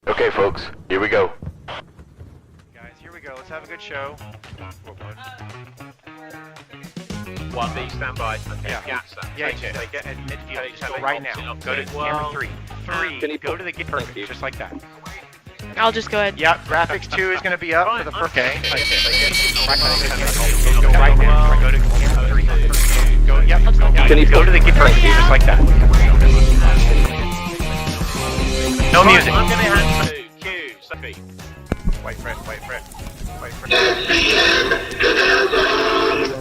Okay, folks, here we go. Guys, here we go. Let's have a good show. 1B, stand by. Okay, Yeah. Yacht, stand. Yeah, Take it. take it at midfield. Okay, Just have go it right up, now. up, Go to up. camera 3. Can 3. you Go to the gate. Perfect. you. Just like that. I'll just go ahead. Yeah, graphics 2 is going to be up for the first. Okay. Take it. Go right now. Go to camera 3. Go. Yep. Yeah, Can you go to the gate. Perfect. Just like that. No music. I'm going to hand to Q. Sophie. Wait for it. Wait for it. Wait for it.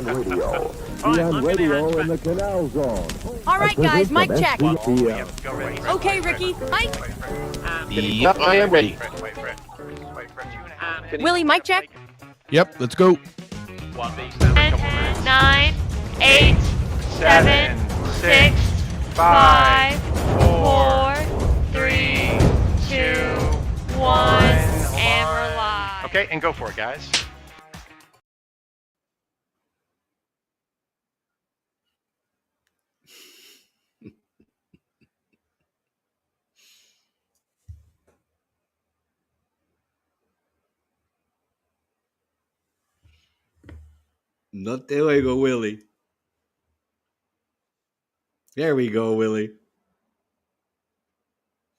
Radio. Fine, Be I'm on gonna radio hand in the Canal Zone. All right, guys, mic check. Yeah, SCPM. go ready. Okay, Ricky, mic. Wait for it. Yep, I am ready. Wait for it. Wait for it. Wait for it. 2.5. Willie, mic check. Yep, let's go. 1B, stand by. 10, 9, 8, 7, 6, 5, 4, 3, 2, 1, and we're live. Okay, and go for it, guys. No te oigo, Willie. There we go, Willie.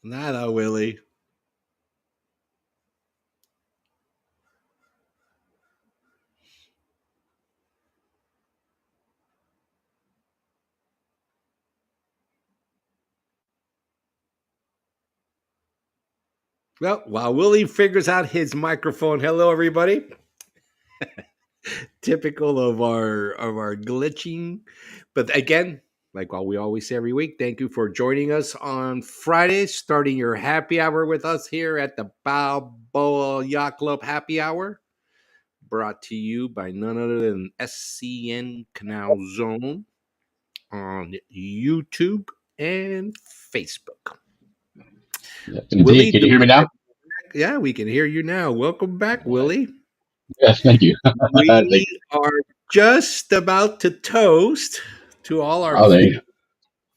Nada, Willie. Well, while Willie figures out his microphone, hello everybody. Typical of our glitching, but again, like what we always say every week, thank you for joining us on Fridays, starting your happy hour with us here at the Balboa Yacht Club Happy Hour, brought to you by none other than SCN Canal Zone on YouTube and Facebook. Indeed. Willie, Can you hear me now? Yeah, we can hear you now. Welcome back, Willie. Yes, thank you. We Thank you. are just about to toast to all our Oh, there you go.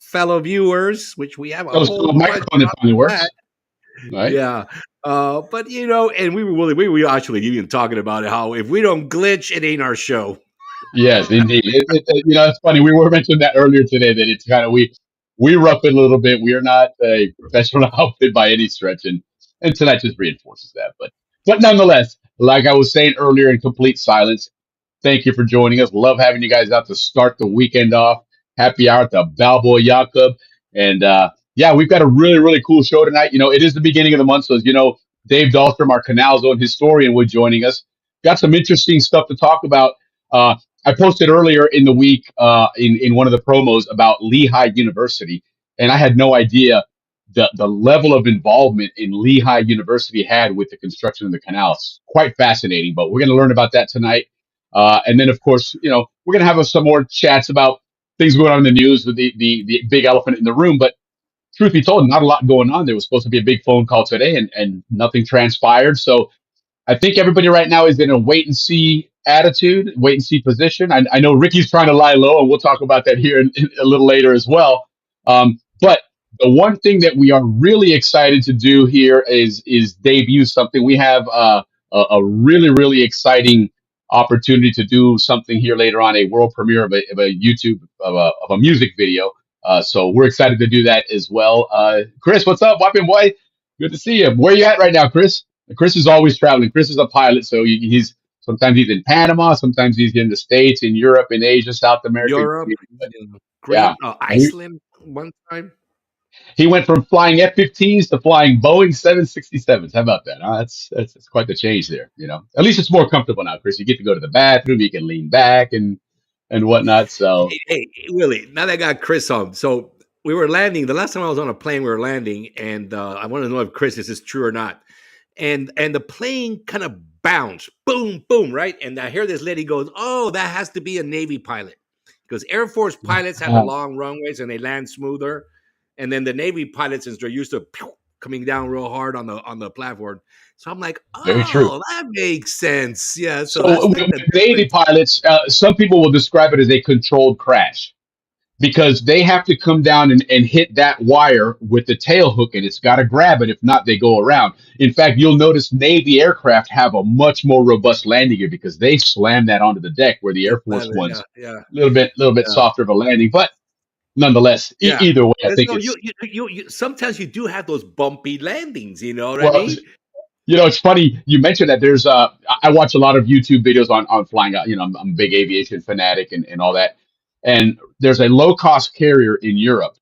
fellow viewers, which we have a Oh, so whole the bunch microphone that finally works. that. Right? Yeah. But you know, and we were actually even talking about it, how if we don't glitch, it ain't our show. Yes, indeed. It's funny. We were mentioning that earlier today that it's kind of we rough it a little bit. We are not a professional outfit by any stretch, and tonight just reinforces that. But nonetheless, like I was saying earlier, in complete silence. Thank you for joining us. Love having you guys out to start the weekend off. Happy hour at the Balboa Yacht Club. And yeah, we've got a really, really cool show tonight. You know, it is the beginning of the month. So, as you know, Dave Dahlstrom, our Canal Zone historian, will joining us. Got some interesting stuff to talk about. I posted earlier in the week in one of the promos about Lehigh University. And I had no idea the level of involvement in Lehigh University had with the construction of the canal. It's quite fascinating, but we're going to learn about that tonight. And then, of course, we're going to have some more chats about things going on in the news with the big elephant in the room. But truth be told, not a lot going on. There was supposed to be a big phone call today, and nothing transpired. So I think everybody right now is in a wait and see attitude, wait and see position. I know Ricky's trying to lie low, and we'll talk about that here in a little later as well. But the one thing that we are really excited to do here is debut something. We have a really, really exciting opportunity to do something here later on, a world premiere of a YouTube of a music video. So we're excited to do that as well. Chris, what's up, Whopping Boy? Good to see you. Where you at right now, Chris? Chris is always traveling. Chris is a pilot, so he's sometimes he's in Panama, sometimes he's in the States, in Europe, in Asia, South America. Europe, Yeah. Iceland one time. He went from flying F-15s to flying Boeing 767s. How about that? Huh? That's quite the change there. At least it's more comfortable now, Chris. You get to go to the bathroom, you can lean back and whatnot. So Hey, Willie, now that I got Chris on, so we were landing. The last time I was on a plane, we were landing, and I want to know if Chris, this is true or not. And the plane kind of bounced, boom, boom, right? And I hear this lady goes, "Oh, that has to be a Navy pilot," because Air Force pilots have the long runways and they land smoother, and then the Navy pilots, since they're used to coming down real hard on the platform. So I'm like, Very true. oh, that makes sense. Yeah. So with Navy pilots, some people will describe it as a controlled crash. because they have to come down and hit that wire with the tail hook, and it's got to grab it. If not, they go around. In fact, you'll notice Navy aircraft have a much more robust landing gear because they slam that onto the deck, where the Air Force ones Yeah, little bit yeah, softer of a landing. But nonetheless, yeah. either way, I There's think no, it's you sometimes you do have those bumpy landings. You know what I well. mean? It's funny you mentioned that. There's I watch a lot of YouTube videos on flying out. I'm a big aviation fanatic and all that. And there's a low cost carrier in Europe,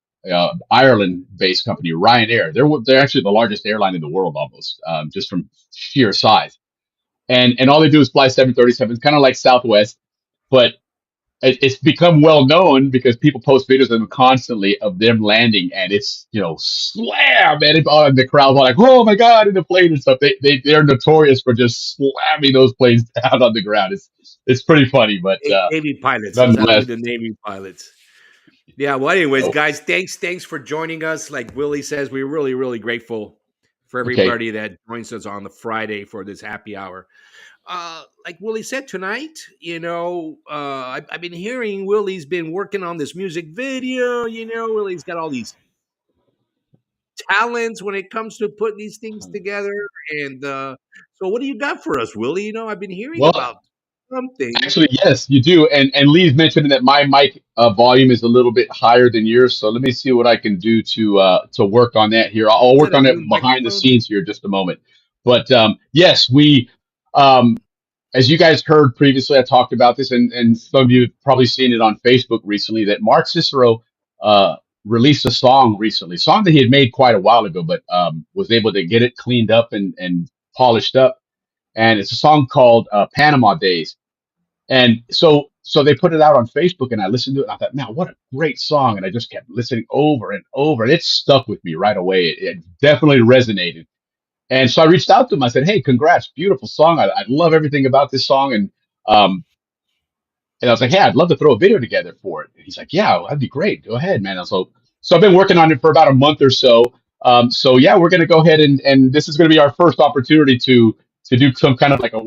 Ireland based company, Ryanair. They're actually the largest airline in the world almost, just from sheer size. And all they do is fly 737s, kind of like Southwest, but it's become well known because people post videos of them constantly of them landing, and it's slam, and the crowd are like, oh my god, in the plane and stuff. They're notorious for just slamming those planes down on the ground. It's pretty funny, but Navy pilots, exactly, nonetheless, the Navy pilots. Yeah. Well, anyways, oh, guys, thanks for joining us. Like Willie says, we're really, really grateful for okay. everybody that joins us on the Friday for this happy hour. Like Willie said tonight, I've been hearing Willie's been working on this music video. Willie's got all these talents when it comes to putting these things together. And so, what do you got for us, Willie? I've been hearing Well, about something. actually, yes, you do. And Lee's mentioned that my mic volume is a little bit higher than yours. So let me see what I can do to work on that here. I'll Is work that a on it new behind the microphone? scenes here in just a moment. But yes, um, as you guys heard previously, I talked about this, and some of you have probably seen it on Facebook recently, that Mark Cicero released a song recently, a song that he had made quite a while ago, but was able to get it cleaned up and polished up. And it's a song called Panama Days. And so they put it out on Facebook, and I listened to it, and I thought, man, what a great song. And I just kept listening over and over, and it stuck with me right away. It definitely resonated. And so I reached out to him. I said, hey, congrats, beautiful song. I love everything about this song. Um, and I was like, hey, I'd love to throw a video together for it. And he's like, yeah, that'd be great. Go ahead, man. And so I've been working on it for about a month or so. So yeah, we're going to go ahead and this is going to be our first opportunity to do some kind of like a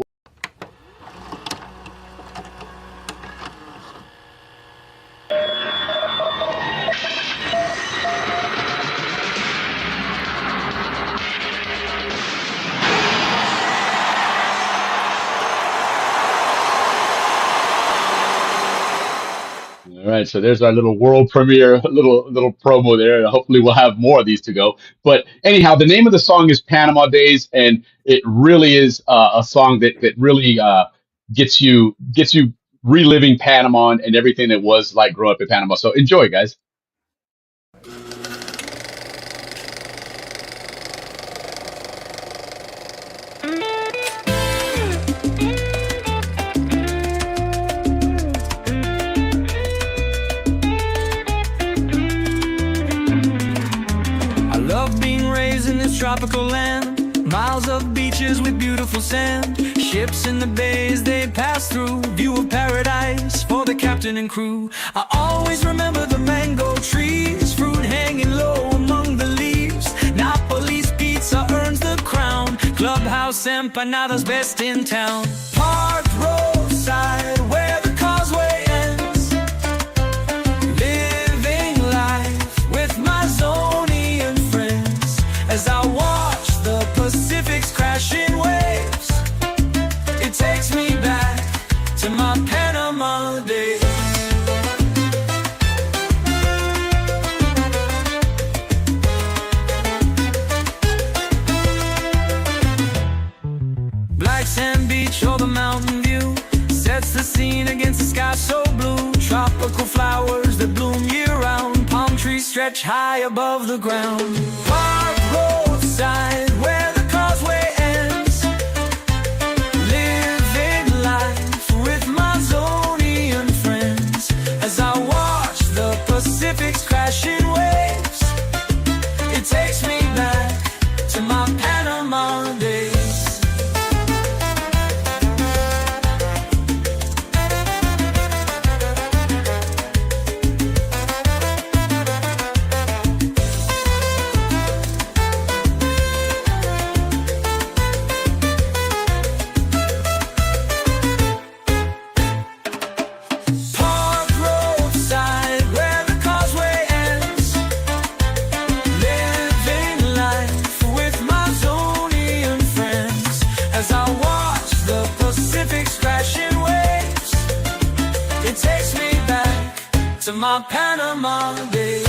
All right, so there's our little world premiere, little promo there. Hopefully, we'll have more of these to go. But anyhow, the name of the song is Panama Days, and it really is a song that really gets you reliving Panama and everything that was like growing up in Panama. So enjoy, guys. I love being raised in this tropical land. Miles of beaches with beautiful sand. Ships in the bays they pass through. View of paradise for the captain and crew. I always remember the mango trees. Fruit hanging low among the leaves. Napoli's pizza earns the crown. Clubhouse empanadas best in town. Park roadside where the causeway ends. Living life with my Zonian friends. As I watch the Pacific's crashing waves, it takes me back to my Panama days. Black sand beach or the mountain view sets the scene against the sky so blue. Tropical flowers that bloom year-round. Palm trees stretch high above the ground. Park roadside where the causeway ends. Living life with my Zonian friends. As I watch the Pacific's crashing waves, it takes me back to my Panama days. to my Panama days.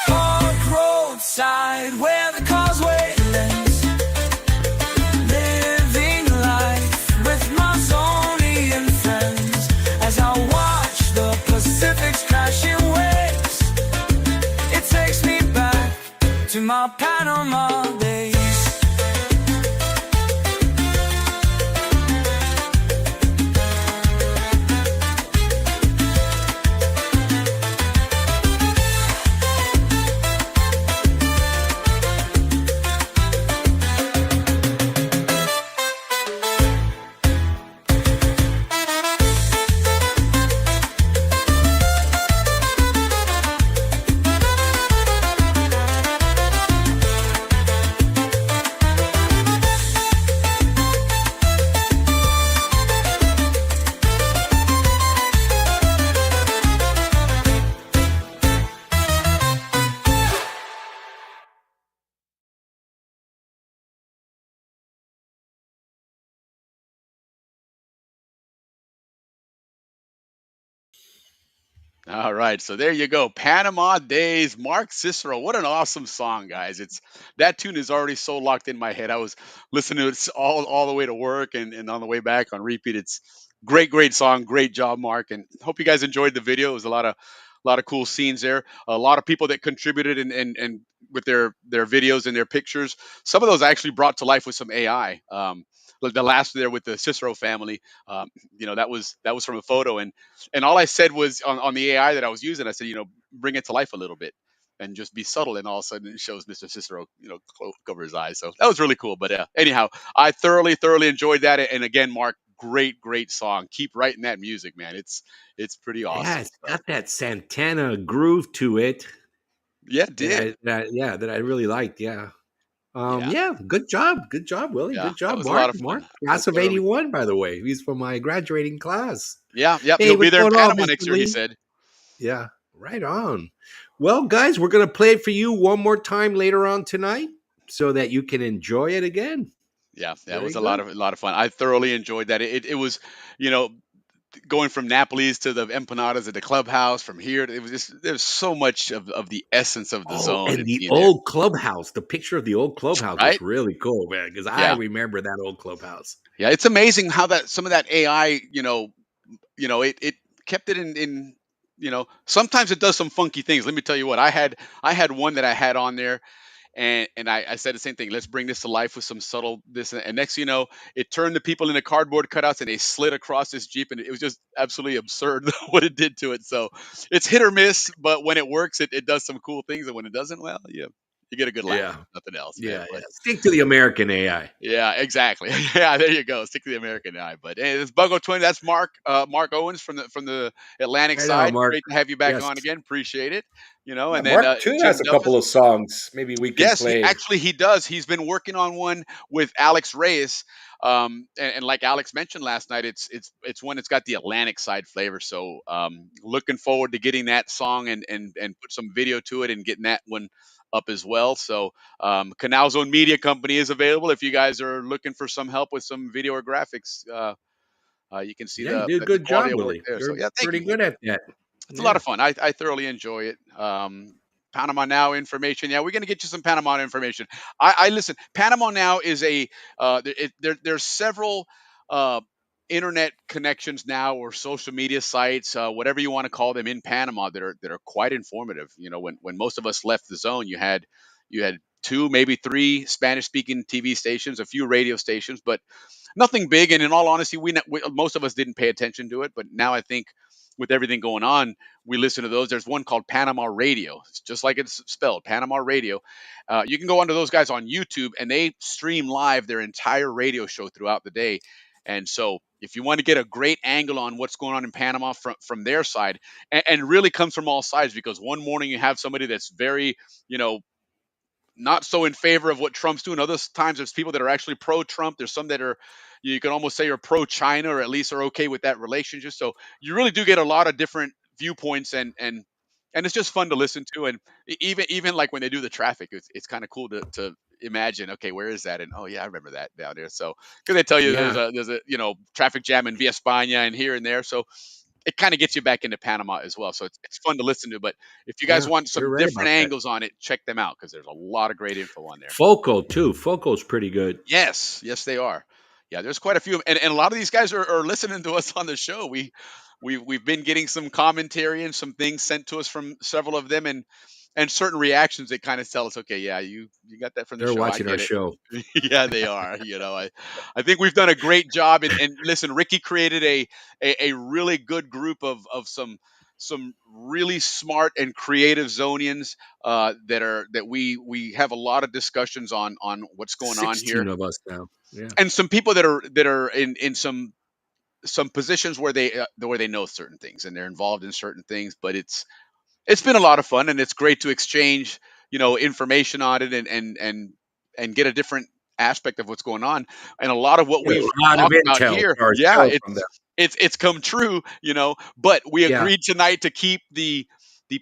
Park roadside where the causeway ends, living life with my Zonian friends as I watch the Pacific's crashing waves. It takes me back to my Panama days. All right, so there you go. Panama Days, Mark Cicero. What an awesome song, guys. It's that tune is already so locked in my head. I was listening to it all the way to work and on the way back on repeat. It's great song. Great job, Mark. And hope you guys enjoyed the video. It was a lot of cool scenes there. A lot of people that contributed and with their videos and their pictures. Some of those I actually brought to life with some AI. Like the last there with the Cicero family, that was from a photo, and all I said was on the AI that I was using, I said, bring it to life a little bit and just be subtle. And all of a sudden it shows Mr. Cicero, cover his eyes. So that was really cool. But anyhow, I thoroughly enjoyed that. And again, Mark, great song. Keep writing that music, man. It's pretty Yeah, awesome. it's So got that Santana groove to it yeah, it did. that I really liked. Yeah. Yeah. Yeah, good job, Willie. Yeah. Good That job, was a lot Mark. of Mark, fun. I class of thoroughly. '81, by the way. He's from my graduating class. Yeah. Yep. Hey, He'll be what's there in going on, Panama Mr. next year, he Lee? said. Yeah, right on. Well, guys, we're gonna play it for you one more time later on tonight, so that you can enjoy it again. Yeah. That Very was a good. lot of fun. I thoroughly enjoyed that. It was, you know, going from Napoli's to the empanadas at the clubhouse from here. It was just there's so much of the essence of the Oh, zone and and the being there, old clubhouse. The picture of the old clubhouse was right? really cool, man, because I Yeah, remember that old clubhouse. yeah. It's amazing how that some of that AI, it kept it in. Sometimes it does some funky things. Let me tell you what I had one that I had on there and I said the same thing. Let's bring this to life with some subtle this and next, it turned the people into cardboard cutouts and they slid across this jeep and it was just absolutely absurd what it did to it. So it's hit or miss, but when it works, it does some cool things, and when it doesn't, well, you get a good laugh. Yeah, Nothing else, man. yeah, But yeah. Stick to the American AI. yeah, exactly. Yeah, there you go. Stick to the American eye. But hey, it's Bungo 20. That's Mark Owens from the Atlantic Right on, side. Mark. Great to have you back Yes. on again. Appreciate it. Yeah, And then Mark too Jim has a Duffus. couple of songs. Maybe we can Yes, he play. actually he does. He's been working on one with Alex Reyes, and like Alex mentioned last night, it's one that's got the Atlantic side flavor. So looking forward to getting that song and put some video to it and getting that one up as well. So Canal's own media company is available if you guys are looking for some help with some video or graphics. You can see Yeah, you the, did a the the good quality job, of work Willie. there. So You're yeah, thank pretty you, thank good you. at that. It's a lot Yeah. of fun. I thoroughly enjoy it. Panama Now information. Yeah, we're gonna get you some Panama information. I listen. Panama Now is there's several uh, internet connections now or social media sites, whatever you want to call them, in Panama that are quite informative. When most of us left the zone, you had two, maybe three Spanish speaking TV stations, a few radio stations, but nothing big. And in all honesty, most of us didn't pay attention to it. But now I think with everything going on, we listen to those. There's one called Panama Radio. It's just like it's spelled, Panama Radio. You can go onto those guys on YouTube, and they stream live their entire radio show throughout the day. And so if you want to get a great angle on what's going on in Panama from their side, and really comes from all sides, because one morning you have somebody that's very, you know, not so in favor of what Trump's doing. Other times there's people that are actually pro-Trump. There's some that are, you can almost say, are pro-China, or at least are okay with that relationship. So you really do get a lot of different viewpoints, and it's just fun to listen to. And even like when they do the traffic, it's kind of cool to imagine. Okay, where is that? And oh yeah, I remember that down there. So because they tell you Yeah, there's a traffic jam in Via España and here and there. So it kind of gets you back into Panama as well. So it's fun to listen to. But if you guys yeah, want you're some right different about that. angles on it, check them out because there's a lot of great info on there. Foco too. Foco's pretty good. Yes, yes, they are. Yeah, there's quite a few, and a lot of these guys are listening to us on the show. We've been getting some commentary and some things sent to us from several of them, and certain reactions that kind of tell us, okay, yeah, you got that from the They're show. I watching our get it. show. Yeah, they are. I think we've done a great job. And listen, Ricky created a really good group of some really smart and creative Zonians that we have a lot of discussions on what's going on here, 16 of us now. Yeah. and some people that are in some positions where they know certain things and they're involved in certain things. But it's been a lot of fun, and it's great to exchange, information on it, and get a different aspect of what's going on. And a lot of what Get a we've lot of talked about intel here, for yeah, ourselves from them. it's come true. But we Yeah. agreed tonight to keep the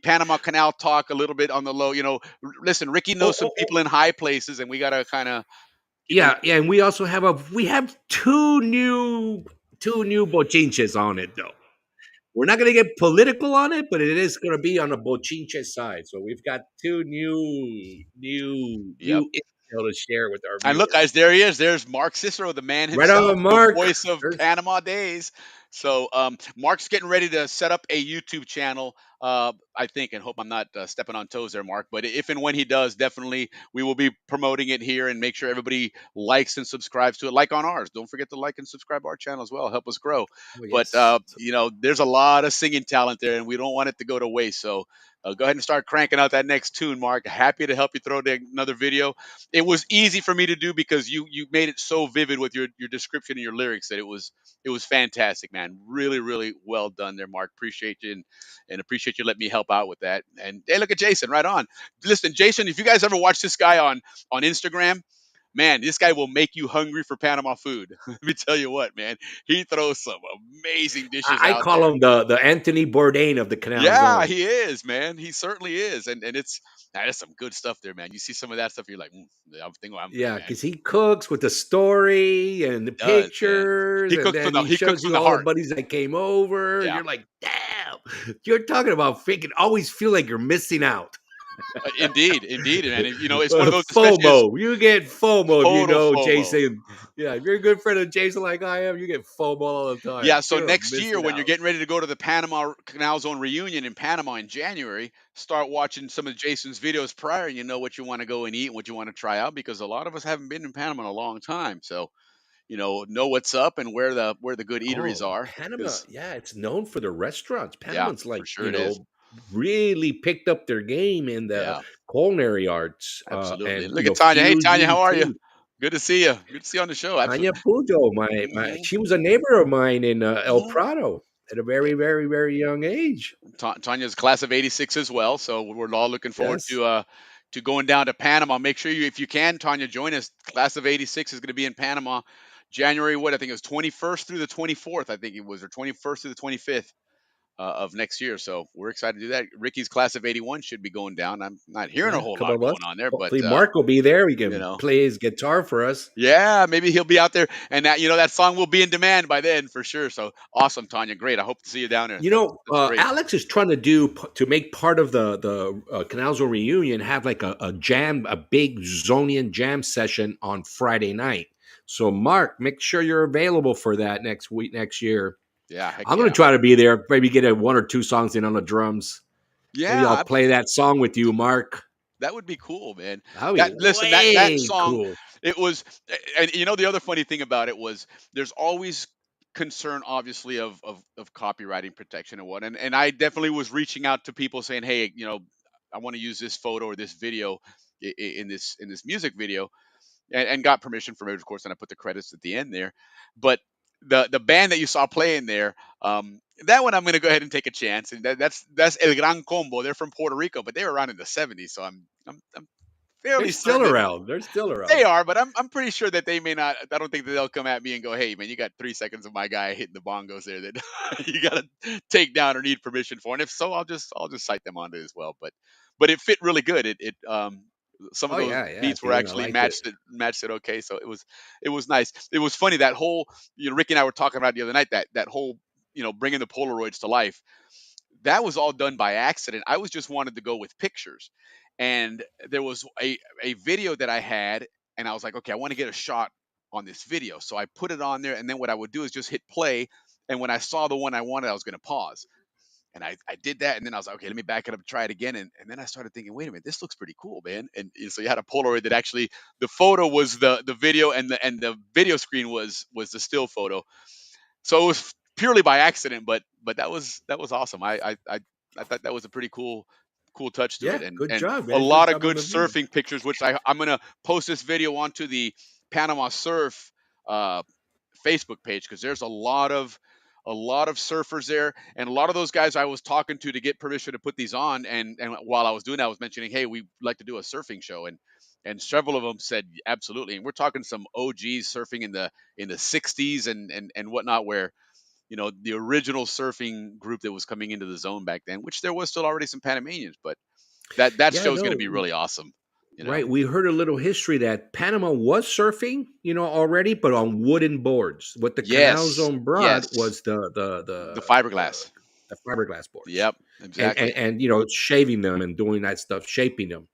Panama Canal talk a little bit on the low. Listen, Ricky Oh, knows some oh, oh. people in high places, and we got to kind of keep them. Yeah, yeah, and we also have two new bochinches on it though. We're not going to get political on it, but it is going to be on the bochinche side. So we've got two Yep. new intel to share with our And look, viewers. guys, there he is. There's Mark Cicero, the man Right himself, on, the Mark. voice of There's, Panama Days. So, Mark's getting ready to set up a YouTube channel, I think, and hope I'm not stepping on toes there, Mark. But if and when he does, definitely we will be promoting it here and make sure everybody likes and subscribes to it, like on ours. Don't forget to like and subscribe our channel as well. Help us grow. oh But yes. there's a lot of singing talent there, and we don't want it to go to waste. So. Go ahead and start cranking out that next tune, Mark. Happy to help you throw another video. It was easy for me to do because you made it so vivid with your description and your lyrics that it was fantastic, man. Really, really well done there, Mark. Appreciate you, and appreciate you letting me help out with that. And hey, look at Jason, right on. Listen, Jason, if you guys ever watch this guy on Instagram, man, this guy will make you hungry for Panama food. Let me tell you what, man. He throws some amazing dishes I out call there. him the Anthony Bourdain of the Canal Yeah, Zone. he is, man. He certainly is, and there's some good stuff there, man. You see some of that stuff, you're like, yeah, I'm thinking I'm good, Yeah, man. because he cooks with the story and the Does, man. pictures, He and cooks from then the he he cooks shows from you the all the heart. buddies that came over. Yeah, You're like, damn, you're talking about faking. Always feel like you're missing out. indeed, indeed, man. It's one of those, especially as FOMO. You get FOMO if you total know FOMO. Jason. Yeah, if you're a good friend of Jason like I am, you get FOMO all the time. Yeah, so You're next year missing when you're out. getting ready to go to the Panama Canal Zone reunion in Panama in January, start watching some of Jason's videos prior, and you know what you want to go and eat and what you want to try out, because a lot of us haven't been in Panama in a long time. So, know what's up and where the good eateries Oh, are. Panama. Because Yeah, it's known for the restaurants. yeah, Panamans for like, sure it is. really picked up their game in the Yeah, culinary arts, absolutely. and Look at Tanya. Hey, Tanya, fusion how are you? too. Good to see you. Good to see you on the show. Tanya Absolutely. Pujo, Hmm. she was a neighbor of mine in El Hmm. Prado at a very, very, very young age. Tanya's class of '86 as well, so we're all looking forward Yes. to going down to Panama. Make sure if you can, Tanya, join us. Class of '86 is going to be in Panama, January what I think it was 21st through the 24th. I think it was, or 21st through the 25th of next year. So we're excited to do that. Ricky's class of '81 should be going down. I'm not hearing a Yeah, whole couple lot of us. going on there, but Hopefully, Mark will be there. He you can know. play his guitar for us. Yeah, maybe he'll be out there, and that song will be in demand by then for sure. So awesome, Tanya, great. I hope to see you down there. That's great. Alex is trying to to make part of the Canal Zone reunion have like a jam, a big Zonian jam session on Friday night. So, Mark, make sure you're available for that next year. Yeah, heck I'm going to yeah. try to be there. Maybe get one or two songs in on the drums. Maybe I'll Yeah, play that song with you, Mark. that would be cool, man. That'd be That listen, that way song, cool. it was, and the other funny thing about it was there's always concern, obviously, of copywriting protection and what, and I definitely was reaching out to people saying, hey, I want to use this photo or this video in this music video, and got permission from it, of course, and I put the credits at the end there, but. the band that you saw playing there, that one I'm going to go ahead and take a chance. And that's El Gran Combo. They're from Puerto Rico, but they were around in the '70s, so I'm They're fairly still certain that around. They're still they around. are, but I'm pretty sure that they may not. I don't think that they'll come at me and go, "Hey, man, you got 3 seconds of my guy hitting the bongos there that you got to take down or need permission for." And if so, I'll just cite them on it as well. But it fit really good. It some of Oh those yeah, yeah. At beats the were end, I actually liked it. matched it okay. So it was nice. It was funny that whole Ricky and I were talking about the other night that whole bringing the Polaroids to life, that was all done by accident. I was just wanted to go with pictures. And there was a video that I had, and I was like, okay, I want to get a shot on this video. So I put it on there, and then what I would do is just hit play. And when I saw the one I wanted, I was going to pause. And I did that, and then I was like, okay, let me back it up and try it again. And then I started thinking, wait a minute, this looks pretty cool, man. And so you had a Polaroid that actually the photo was the video, and the video screen was the still photo. So it was purely by accident, but that was awesome. I thought that was a pretty cool touch to it, Yeah, and good and job, a man. Good lot of job on good the video. surfing pictures, which I'm gonna post this video onto the Panama Surf uh, Facebook page, because there's a lot of surfers there, and a lot of those guys I was talking to get permission to put these on. And while I was doing that, I was mentioning, hey, we'd like to do a surfing show, and several of them said absolutely. And we're talking some OGs surfing in the '60s and whatnot, where the original surfing group that was coming into the zone back then, which there was still already some Panamanians, but that Yeah, show is going to no, be really awesome. right. We heard a little history that Panama was surfing, already, but on wooden boards. What the Canal Yes, Zone brought yes, was the the the fiberglass. the fiberglass boards, Yep, exactly. and shaving them and doing that stuff, shaping them,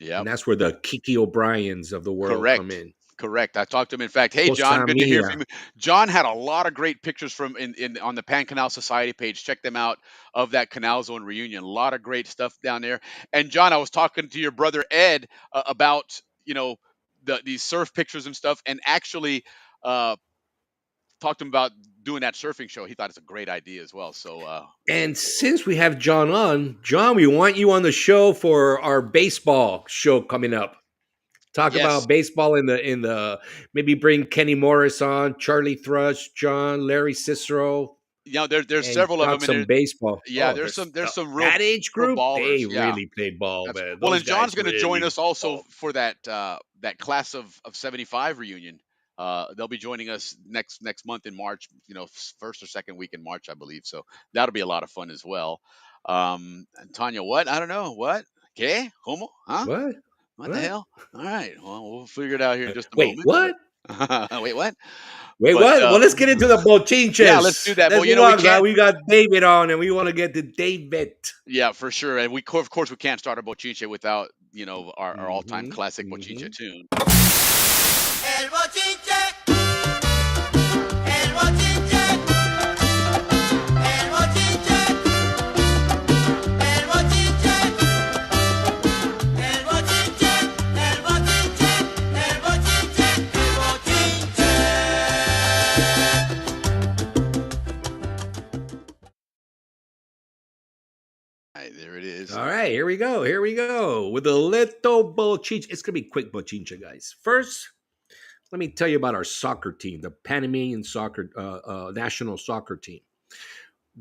and Yep, that's where the Kiki O'Briens of the world come correct. in. Correct. I talked to him. In fact, hey John, Cosa good to hear mia. from you. John had a lot of great pictures from in on the Pan Canal Society page. Check them out, of that Canal Zone reunion. A lot of great stuff down there. And John, I was talking to your brother Ed about these surf pictures and stuff, and actually uh, talked to him about doing that surfing show. He thought it's a great idea as well. So And since we have John on, John, we want you on the show for our baseball show coming up. Talk yes, about baseball in the maybe bring Kenny Morris on, Charlie Thrush, John, Larry Cicero, there's and several of talk them in some there. baseball. Yeah, Oh, there's some that age real group, ballers. they Yeah. really played ball, man. Well, Those and John's guys going to join really us also ball. for that class of '75 reunion. They'll be joining us next month in March. First or second week in March, I believe. So that'll be a lot of fun as well. And Tanya, what? I don't know. What? Okay, como? Huh? What? What the What? hell? All right. Well, we'll figure it out here in just a Wait, moment. what? But wait, what? Wait, But what? Well, let's get into the yeah, let's do bochinches. that. Let's But move we on, guys. can't. We got David on, and we want to get to David. Yeah, for sure. And of course, we can't start a bochinche without our all-time Hmm. classic Hmm. bochinche tune. El bochinche, el bochinche, el bochinche, el bochinche, el bochinche, el bochinche, el bochinche, All right, there it is. All right, here we go. Here we go with a little bochinche. It's gonna be quick bochinche, guys. First, let me tell you about our soccer team, the Panamanian soccer national soccer team.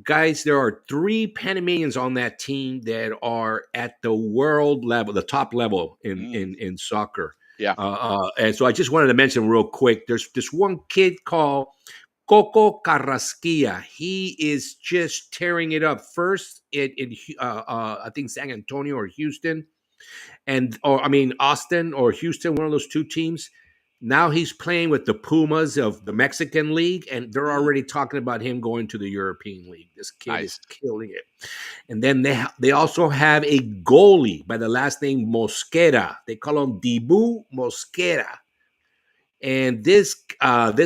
Guys, there are 3 Panamanians on that team that are at the world level, the top level in Mm, in soccer. yeah. And so I just wanted to mention real quick. There's this one kid called Coco Carrasquilla. He is just tearing it up. First in I think San Antonio or Houston, or I mean Austin or Houston, one of those 2 teams. Now he's playing with the Pumas of the Mexican League, and they're Mm, already talking about him going to the European League. This kid is nice. killing it. And then they also have a goalie by the last name Mosquera. They call him Dibu Mosquera. And this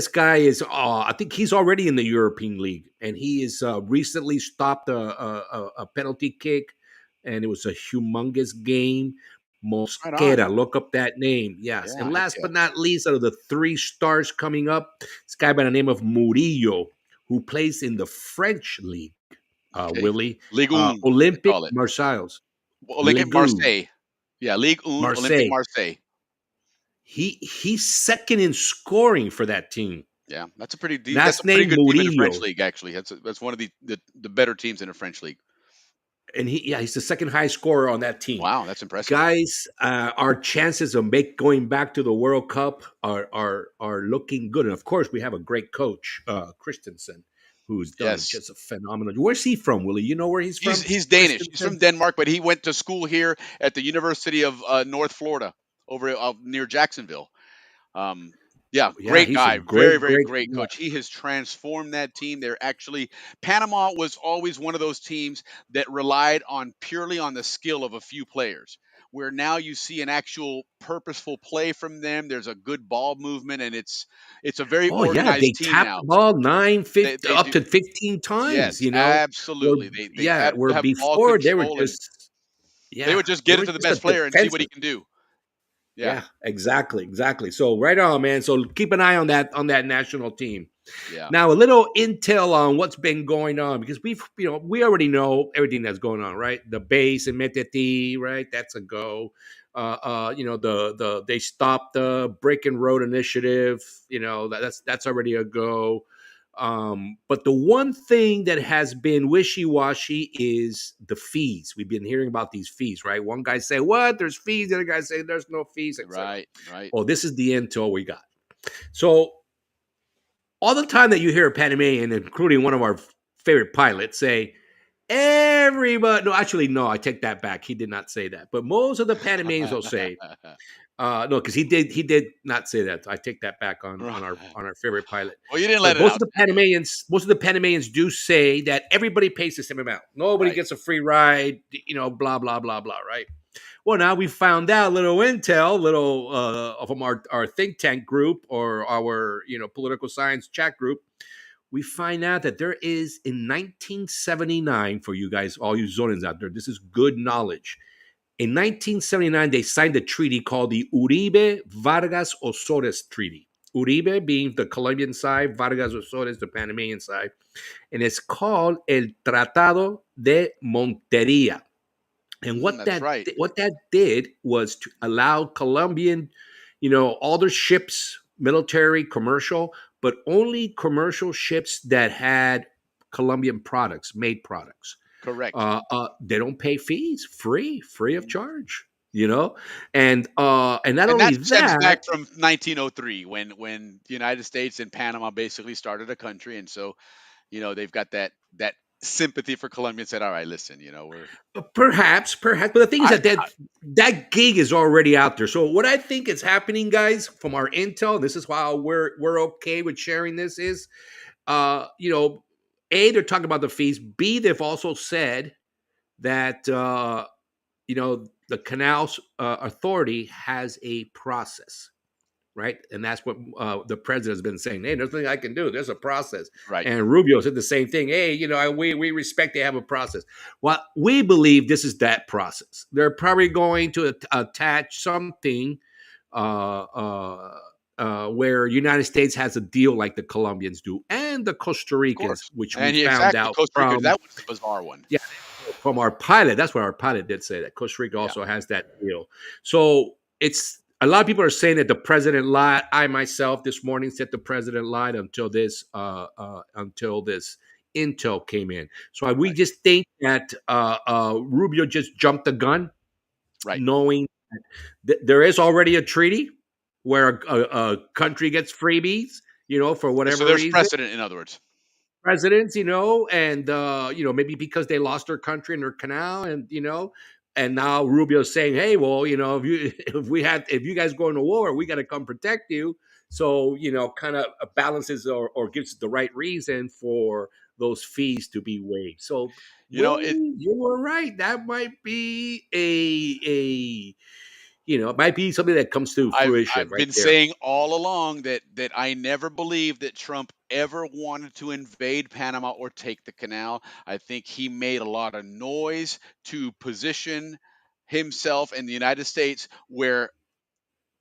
guy is I think he's already in the European League, and he is recently stopped a penalty kick, and it was a humongous game. Right on. Mosquera, look up that name. Yes, Yeah, and heck last yeah. but not least, out of the 3 stars coming up, this guy by the name of Murillo, who plays in the French league. Okay. Willie, Ligue 1, they Olympic call it. Marseilles, Olympique Ligue 1, Marseille. Yeah, Ligue 1, Olympique Marseille. Marseille. He's second in scoring for that team. Yeah, that's a pretty that's a Last pretty name good team in the French Murillo. league, actually. That's one of the better teams in the French league. And he's the second highest scorer on that team. Wow, that's impressive. Guys, our chances of make going back to the World Cup are looking good. And of course, we have a great coach, Christensen, who's done Yes. just a phenomenal. Where's he from, Willie? You know where he's from? He's Danish. He's from Christensen. Denmark, but he went to school here at the University of North Florida, over near Jacksonville. Um, yeah, Yeah, great he's a guy. Very, great, very great. great Yeah. coach. He has transformed that team. They're actually Panama was always one of those teams that relied on purely on the skill of a few players. Where now you see an actual purposeful play from them. There's a good ball movement, and it's a very Oh yeah, they organized team tapped now. the ball nine, They 50, up do. to 15 times. Yes, You know, where absolutely. They yeah, where have ball before they were control, and just they yeah, would just they get it were to the just a best player and see what he defensive. can do. Yeah, Yeah, exactly, exactly. So right on, man. So keep an eye on that national team. yeah. Now, a little intel on what's been going on because we already know everything that's going on, right? The base and Meteti, right? That's a go. They stopped the Brick and Road initiative. That's already a go. But the one thing that has been wishy-washy is the fees. We've been hearing about these fees, right? One guy say, "What? There's fees." The other guy say, "There's no fees," etc. Right, right. Well, this is the intel we got. So all the time that you hear a Panamanian, including one of our favorite pilots, say, everybody, no, actually, no, I take that back. He did not say that. But most of the Panamanians will say, no, because he did not say that. I take that back on our Right. on our favorite pilot. Well, you didn't let But it out. most of the Panamanians do say that everybody pays the same amount. Nobody Right. gets a free ride, blah, blah, blah, blah, right? Well, now we found out little intel, little from our think tank group or our political science chat group. We find out that there is in 1979 for you guys, all you Zonians out there. This is good knowledge. In 1979, they signed a treaty called the Uribe Vargas Osores Treaty. Uribe being the Colombian side, Vargas Osores the Panamanian side, and it's called El Tratado de Monteria. And That's right. what that did was to allow Colombian, all their ships, military, commercial, but only commercial ships that had Colombian products, made products. Correct. They don't pay fees, free of charge. And not And only that stems back that, from 1903 when the United States and Panama basically started a country, and so they've got that sympathy for Colombia and said, "All right, listen, we're perhaps, but the thing is I, that gig is already out there. So what I think is happening, guys, from our intel, this is why we're okay with sharing this is, A, they're talking about the fees. B, they've also said that the Canal Authority has a process, right? And that's what the president's been saying. Hey, there's nothing I can do. There's a process. right." And Rubio said the same thing. Hey, we respect they have a process. Well, we believe this is that process. They're probably going to attach something where United States has a deal like the Colombians do and the Costa Of Ricans, course. which we And found exactly, out Costa Rica. from That was the bizarre one. yeah, from our pilot. That's what our pilot did say that Costa Rica Yeah. also has that deal. So it's a lot of people are saying that the president lied. I myself this morning said the president lied until this intel came in. So we Right. just think that Rubio just jumped the gun, Right. knowing that there is already a treaty where a country gets freebies, for So whatever there's reason precedent, in other words. presidents, and maybe because they lost their country in their canal, and now Rubio's saying, hey, well, if you if you guys go into war, we got to come protect you. So kind of balances or gives the right reason for those fees to be waived. So It Willie, you were right. That might be it might be something that comes to fruition I've right been there. saying all along that I never believed that Trump ever wanted to invade Panama or take the canal. I think he made a lot of noise to position himself and the United States where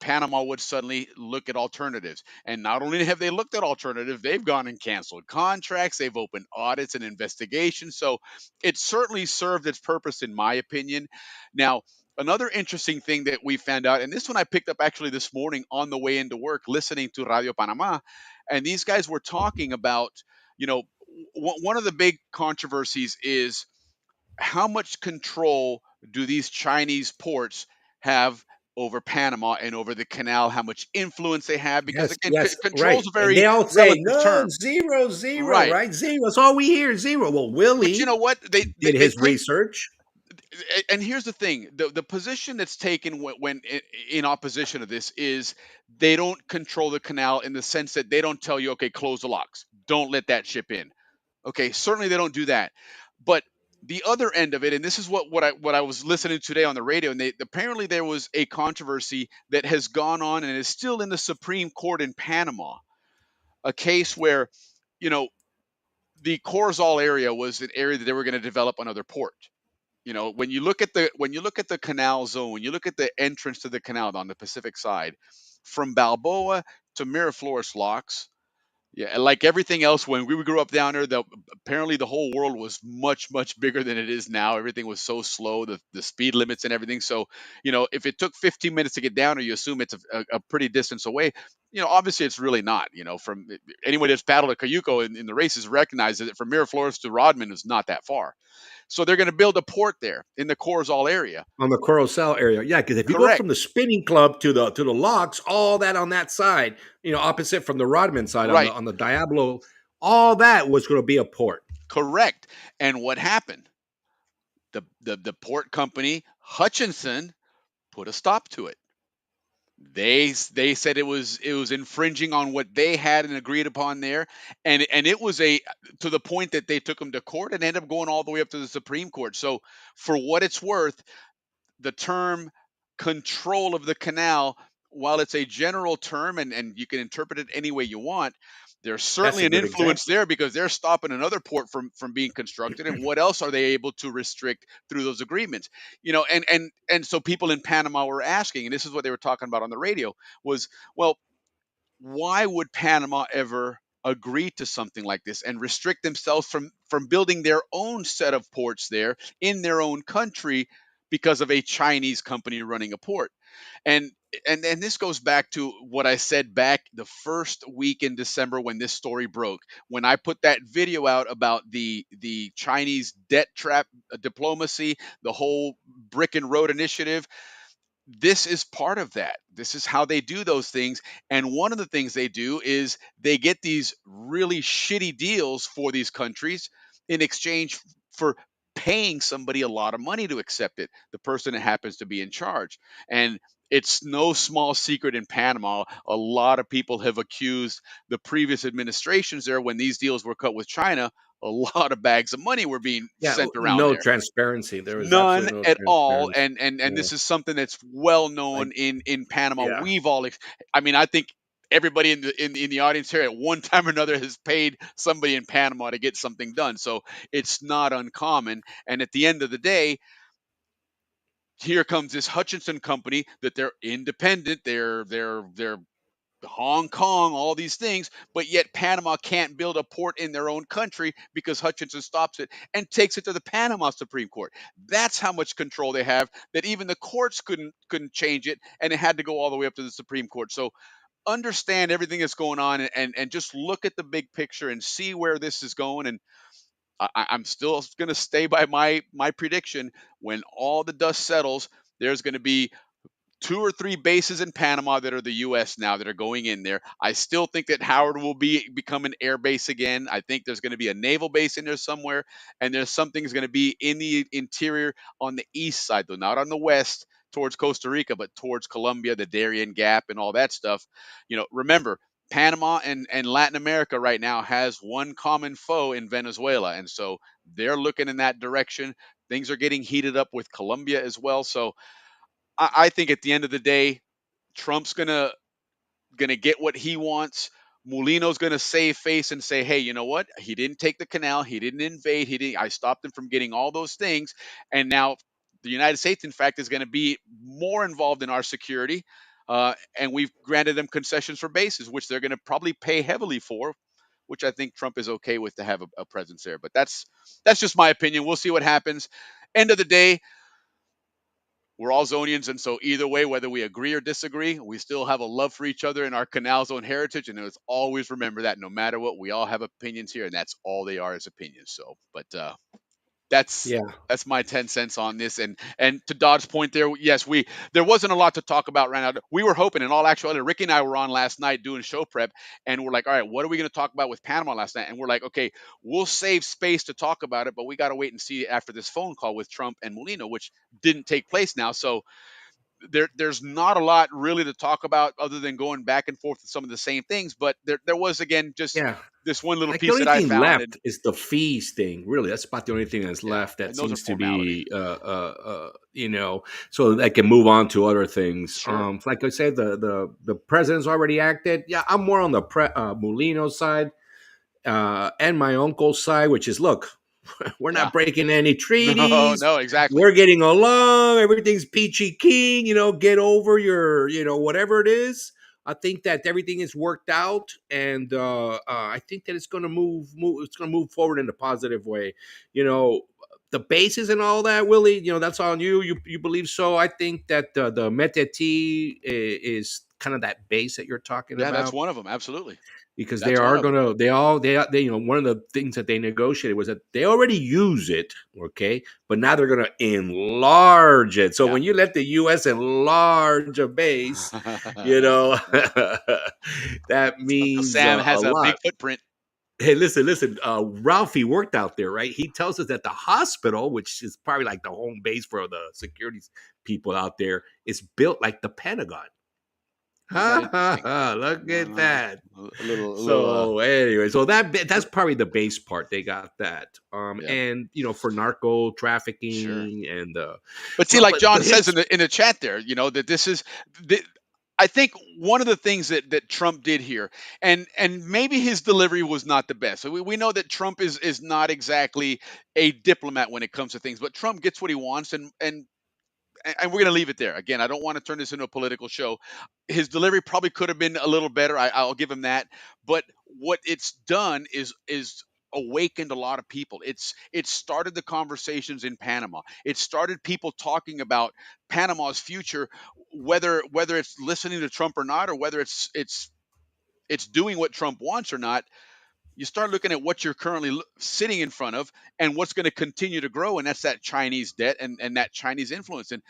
Panama would suddenly look at alternatives. And not only have they looked at alternatives, they've gone and canceled contracts, they've opened audits and investigations. So it certainly served its purpose, in my opinion. Now, another interesting thing that we found out, and this one I picked up actually this morning on the way into work, listening to Radio Panama, and these guys were talking about, you know, one of the big controversies is how much control do these Chinese ports have over Panama and over the canal? How much influence they have? Because Yes, again, yes, control right. is a And very they all say, relative no, term, zero, zero, right? right? Zero. That's all we hear, zero. Well, But you know Willie what? did They his take. research. And here's the thing: the position that's taken when in opposition to this is they don't control the canal in the sense that they don't tell you, okay, close the locks, don't let that ship in. Okay, certainly they don't do that. But the other end of it, and this is what I was listening to today on the radio, and apparently there was a controversy that has gone on and is still in the Supreme Court in Panama, a case where, you know, the Corzal area was an area that they were going to develop another port. You know, when you look at the canal zone, when you look at the entrance to the canal on the Pacific side, from Balboa to Miraflores locks, yeah, and like everything else, when we grew up down there, apparently the whole world was much bigger than it is now. Everything was so slow, the speed limits and everything. So, you know, if it took 15 minutes to get down there, you assume it's a pretty distance away. You know, obviously it's really not. You know, from anyone that's paddled a Cayuco in the races recognizes that from Miraflores to Rodman is not that far. So they're going to build a port there in the Corzal area. On the Coruscant area. Yeah, because if you go Correct. from the spinning club to the locks, all that on that side, you know, opposite from the Rodman side Right. on the Diablo, all that was going to be a port. Correct. And what happened? The port company Hutchinson put a stop to it. They said it was infringing on what they had and agreed upon there, and it was a to the point that they took them to court and ended up going all the way up to the Supreme Court. So for what it's worth, the term control of the canal, while it's a general term and you can interpret it any way you want, there's That's certainly a an good influence example. there because they're stopping another port from being constructed. And what else are they able to restrict through those agreements? You know, and so people in Panama were asking, and this is what they were talking about on the radio, was, well, why would Panama ever agree to something like this and restrict themselves from building their own set of ports there in their own country because of a Chinese company running a port? And and this goes back to what I said back the first week in December when this story broke. When I put that video out about the Chinese debt trap diplomacy, the whole brick and road initiative, this is part of that. This is how they do those things. And one of the things they do is they get these really shitty deals for these countries in exchange for paying somebody a lot of money to accept it, the person that happens to be in charge. And it's no small secret in Panama. A lot of people have accused the previous administrations there when these deals were cut with China. A lot of bags of money were being Yeah, sent around no there. transparency. There was None absolutely no at all, transparency. and Yeah. this is something that's well I known in Panama. yeah. We've all, I mean, I think everybody in the audience here at one time or another has paid somebody in Panama to get something done. So it's not uncommon. And at the end of the day, here comes this Hutchinson company that they're independent. They're Hong Kong, all these things, but yet Panama can't build a port in their own country because Hutchinson stops it and takes it to the Panama Supreme Court. That's how much control they have that even the courts couldn't change it, and it had to go all the way up to the Supreme Court. So understand everything that's going on and just look at the big picture and see where this is going. And I'm still going to stay by my prediction. When all the dust settles, there's going to be two or three bases in Panama that are the U.S. now that are going in there. I still think that Howard will become an air base again. I think there's going to be a naval base in there somewhere, and there's something's going to be in the interior on the east side, though not on the west towards Costa Rica, but towards Colombia, the Darien Gap, and all that stuff. You know, remember. Panama and Latin America right now has one common foe in Venezuela. And so they're looking in that direction. Things are getting heated up with Colombia as well. So I think at the end of the day, Trump's gonna get what he wants. Mulino's gonna save face and say, "Hey, you know what? He didn't take the canal. He didn't invade. He didn't. I stopped him from getting all those things." And now the United States, in fact, is going to be more involved in our security. And we've granted them concessions for bases, which they're going to probably pay heavily for, which I think Trump is okay with to have a presence there. But that's just my opinion. We'll see what happens. End of the day, we're all Zonians, and so either way, whether we agree or disagree, we still have a love for each other in our Canal Zone heritage, and let's always remember that no matter what, we all have opinions here, and that's all they are is opinions. So, but that's Yeah. that's my 10 cents on this. And to Dodd's point there, yes, there wasn't a lot to talk about right now. We were hoping, in all actuality, Ricky and I were on last night doing show prep, and we're like, all right, what are we going to talk about with Panama last night? And we're like, okay, we'll save space to talk about it, but we got to wait and see after this phone call with Trump and Molino, which didn't take place now. So there's not a lot really to talk about other than going back and forth with some of the same things. But there was, again, just Yeah. this one little Like the piece only that I thing found. left is the fees thing. Really, that's about the only thing that's left that and those are seems to formality. be, so they can move on to other things. Sure. Like I said, the president's already acted. Yeah, I'm more on the Molino side and my uncle's side, which is look, we're Yeah. not breaking any No, treaties. no, exactly. We're getting along. Everything's peachy keen. Get over your, whatever it is. I think that everything is worked out, and I think that it's going to move. It's going to move forward in a positive way. The bases and all that, Willie. That's on you. You believe so? I think that the Meteti is kind of that base that you're talking Yeah, that's about, one of them. Absolutely. because they That's one are of them. gonna one of the things that they negotiated was that they already use it, okay, but now they're gonna enlarge it. So Yeah. when you let the US enlarge a base, that means Sam has a a big lot. footprint. Hey, listen. Ralphie worked out there, right? He tells us that the hospital, which is probably like the home base for the security people out there, is built like the Pentagon. That interesting? Look at that. A little. So anyway, so that's probably the base part. They got that. Yeah. And for narco trafficking Sure. and But see, like John but says in the chat there, that this is. I think one of the things that Trump did here, and maybe his delivery was not the best. So we know that Trump is not exactly a diplomat when it comes to things, but Trump gets what he wants, and we're going to leave it there. Again, I don't want to turn this into a political show. His delivery probably could have been a little better. I'll give him that. But what it's done is awakened a lot of people. It started the conversations in Panama. It started people talking about Panama's future, whether it's listening to Trump or not, or whether it's doing what Trump wants or not. You start looking at what you're currently sitting in front of and what's going to continue to grow, and that's that Chinese debt and that Chinese influence. And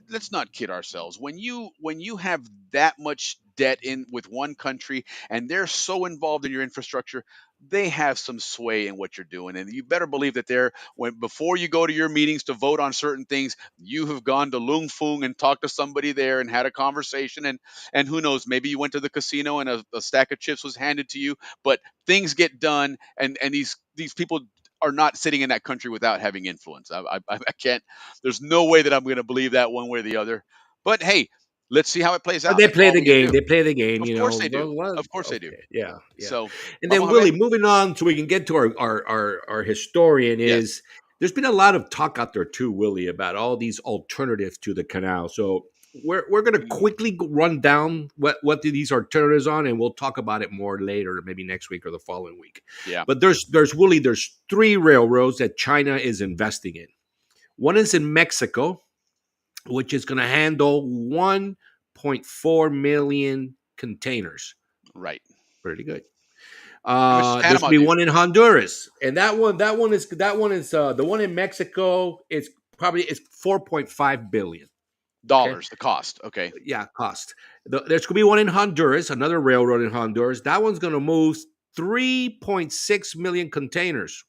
let's not kid ourselves. When you have that much debt in with one country and they're so involved in your infrastructure, they have some sway in what you're doing. And you better believe that before you go to your meetings to vote on certain things, you have gone to Lung Fung and talked to somebody there and had a conversation. And who knows, maybe you went to the casino and a stack of chips was handed to you. But things get done, and these people are not sitting in that country without having influence. I can't. There's no way that I'm going to believe that one way or the other. But hey, let's see how it plays out. they That's play all the we can game. do. They play the game. Of course they do. Of course they do. Okay, yeah. So, And then Mohammed? Willie, moving on so we can get to our historian is. There's been a lot of talk out there too, Willie, about all these alternatives to the canal. So we're going to quickly run down what these alternatives on, and we'll talk about it more later, maybe next week or the following week. Yeah. But there's Willie, there's 3 railroads that China is investing in. One is in Mexico, which is going to handle 1.4 million containers. Right. Pretty good. Panama There's gonna be do? one in Honduras, and that one is the one in Mexico. It's 4.5 billion Dollars, the cost. Okay. Yeah, cost. There's gonna be one in Honduras, another railroad in Honduras. That one's gonna move 3.6 million containers.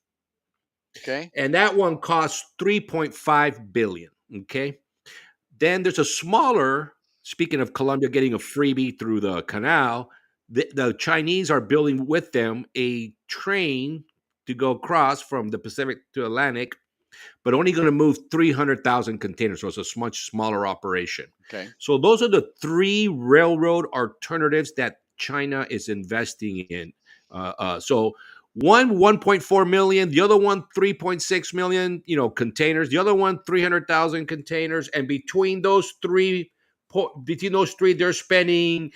Okay. And that one costs 3.5 billion. Okay. Then there's a smaller. Speaking of Colombia getting a freebie through the canal, the Chinese are building with them a train to go across from the Pacific to Atlantic, but only going to move 300,000 containers. So it's a much smaller operation. Okay. So those are the 3 railroad alternatives that China is investing in. So one 1.4 million, the other one 3.6 million, containers. The other one 300,000 containers, and between those three, they're spending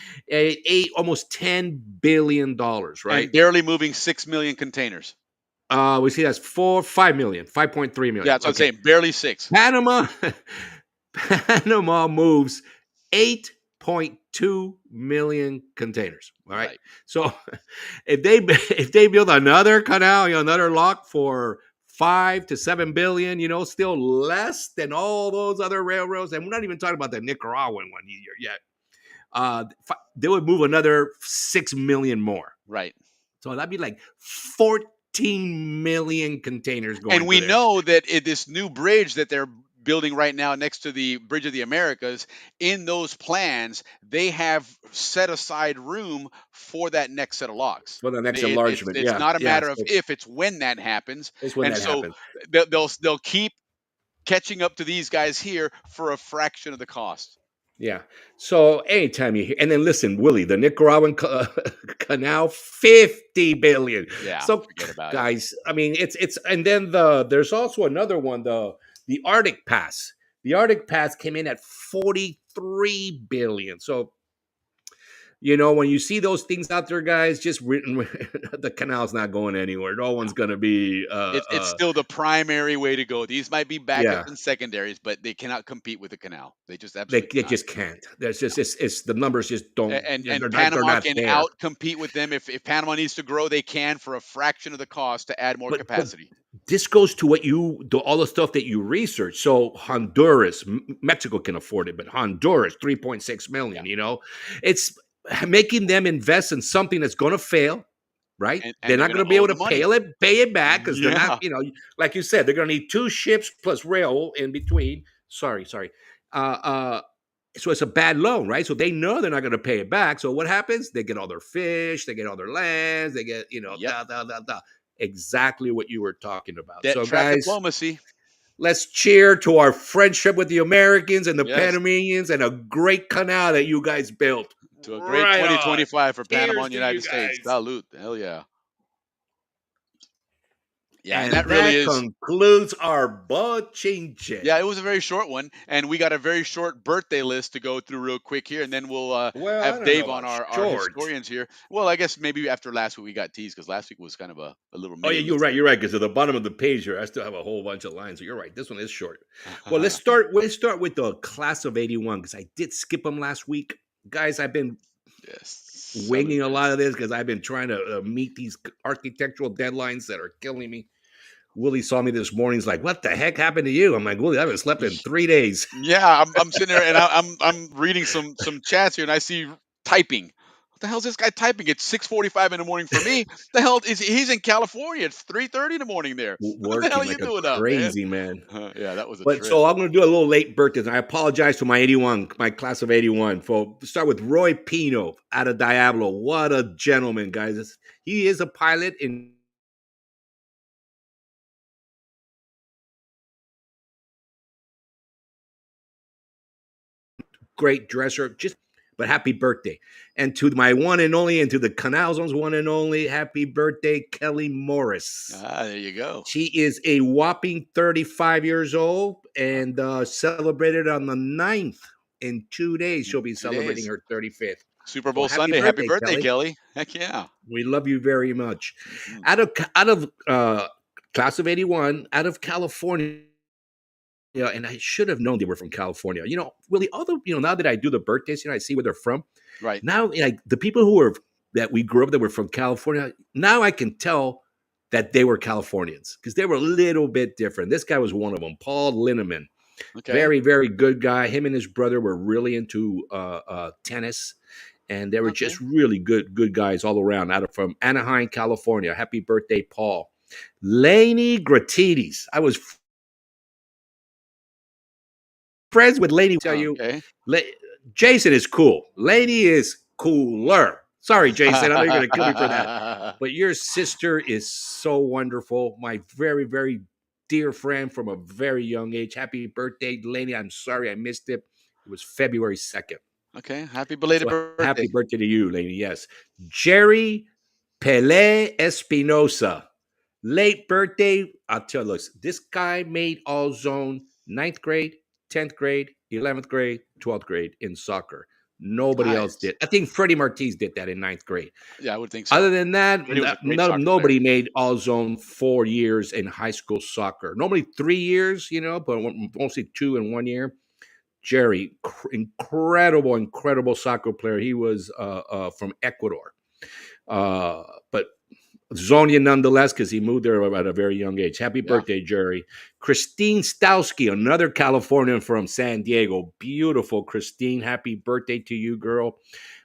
almost $10 billion, right? And barely moving 6 million containers. We see that's 5 million, 5.3 million. Yeah, that's what I'm saying. Barely 6. Panama, Panama moves 8.2 million containers. All right. Right. So if they build another canal, another lock for 5 to 7 billion, still less than all those other railroads, and we're not even talking about the Nicaraguan one yet. They would move another 6 million more. Right. So that'd be like 14 million containers going And we through there. know that this new bridge that they're building right now next to the Bridge of the Americas, in those plans, they have set aside room for that next set of locks. For the next It's enlargement. it's Yeah. not a Yeah. matter of So if, it's when that happens. it's when And that so happens. they'll keep catching up to these guys here for a fraction of the cost. Yeah. So anytime you hear, and then listen, Willie, the Nicaraguan canal, 50 billion. Yeah, So forget about it. guys, I mean, and then there's also another one, the Arctic Pass. The Arctic Pass came in at 43 billion. So, when you see those things out there, guys, just the canal's not going anywhere. No one's going to be, It's still the primary way to go. These might be backups yeah. and secondaries, but they cannot compete with the canal. They just They absolutely cannot. just can't. There's just it's the numbers just don't. And They're Panama not can there. out compete with them. If Panama needs to grow, they can for a fraction of the cost to add more But capacity. this goes to all the stuff that you research. So Honduras, Mexico can afford it, but Honduras, 3.6 million. It's making them invest in something that's going to fail. Right? And they're not going to be owe able the to money. pay it back because they're Yeah. not. Like you said, they're going to need 2 ships plus rail in between. Sorry. So it's a bad loan, right? So they know they're not going to pay it back. So what happens? They get all their fish, they get all their lands, they get, Yep. exactly what you were talking about. Debt So trap guys, diplomacy. let's cheer to our friendship with the Americans and the Yes. Panamanians and a great canal that you guys built. To a great Right on. 2025 for Panama Cheers and to the you United States. guys. Salute. Hell yeah. Yeah, And and that really is. concludes our bochinche. Yeah, it was a very short one, and we got a very short birthday list to go through real quick here, and then we'll Well, I have don't Dave know on about our short. historians here. Well, I guess maybe after last week we got teased because last week was kind of a little. Oh yeah, mini you're list. right. You're right. Because at the bottom of the page here, I still have a whole bunch of lines. So you're right. This one is short. Well, let's start with the class of '81 because I did skip them last week, guys. I've been winging a lot of this because I've been trying to meet these architectural deadlines that are killing me. Willie saw me this morning. He's like, "What the heck happened to you?" I'm like, "Willie, I haven't slept in 3 days." Yeah, I'm sitting there and I'm reading some chats here, and I see typing. What the hell's this guy typing? It's 6:45 in the morning for me. The hell is he's in California? It's 3:30 in the morning there. What the hell Working are you like a doing up, crazy man. Yeah, that was a But trip. so I'm going to do a little late birthdays. And I apologize to my my class of '81. Start with Roy Pino out of Diablo. What a gentleman, guys! He is a pilot in. Great dresser, but happy birthday. And to my one and only, and to the Canal Zone's one and only, happy birthday, Kelly Morris. There you go. She is a whopping 35 years old and celebrated on the 9th. In 2 days, she'll be celebrating her 35th. Super Bowl Sunday. Happy birthday, Kelly. Heck yeah. We love you very much. Out of class of '81, out of California. Yeah, and I should have known they were from California. Willie, now that I do the birthdays, I see where they're from. Right. Now, like the people that we grew up that were from California, now I can tell that they were Californians because they were a little bit different. This guy was one of them, Paul Linneman. Okay. Very, very good guy. Him and his brother were really into tennis, and they were just really good guys all around. From Anaheim, California. Happy birthday, Paul. Laney Gratides. I was friends with Laney. Tell you, Jason is cool. Laney is cooler. Sorry, Jason. I know you're going to kill me for that. But your sister is so wonderful. My very, very dear friend from a very young age. Happy birthday, Laney. I'm sorry I missed it. It was February 2nd. Okay. Happy belated birthday. Happy birthday to you, Laney. Yes. Jerry Pele Espinosa. Late birthday. I'll tell you, this guy made all zone 9th grade, 10th grade, 11th grade, 12th grade in soccer. Nobody else did. I think Freddie Martinez did that in 9th grade. Yeah, I would think so. Other than that, nobody made all zone 4 years in high school soccer. Normally 3 years, but mostly 2 in 1 year. Jerry, incredible soccer player. He was from Ecuador, but Zonian nonetheless, because he moved there at a very young age. Happy Yeah. birthday, Jerry. Christine Stowski, another Californian from San Diego. Beautiful, Christine. Happy birthday to you, girl.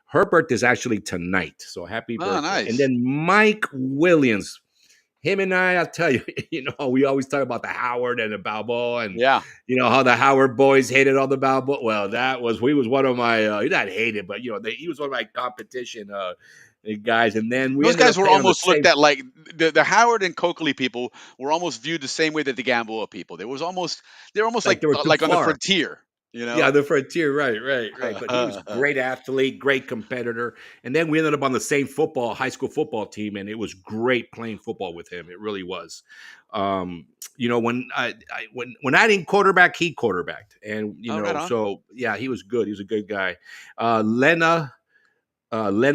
Her birthday is actually tonight, so happy Oh, birthday. And nice. then Mike Williams. Him and I'll tell you, we always talk about the Howard and the Balboa and, Yeah. how the Howard boys hated all the Balboa. Well, he was one of my, he not hated, but, he was one of my competition guys. And then we Those ended guys up were playing on the almost looked same. at like the Howard and Coakley people were almost viewed the same way that the Gamboa people. They're almost Like they were too like on the far. frontier, Yeah, the frontier, right. But he was great athlete, great competitor, and then we ended up on the same high school football team, and it was great playing football with him. It really was. When I didn't quarterback, he quarterbacked, and Oh, right on. so yeah, he was good. He was a good guy. Lena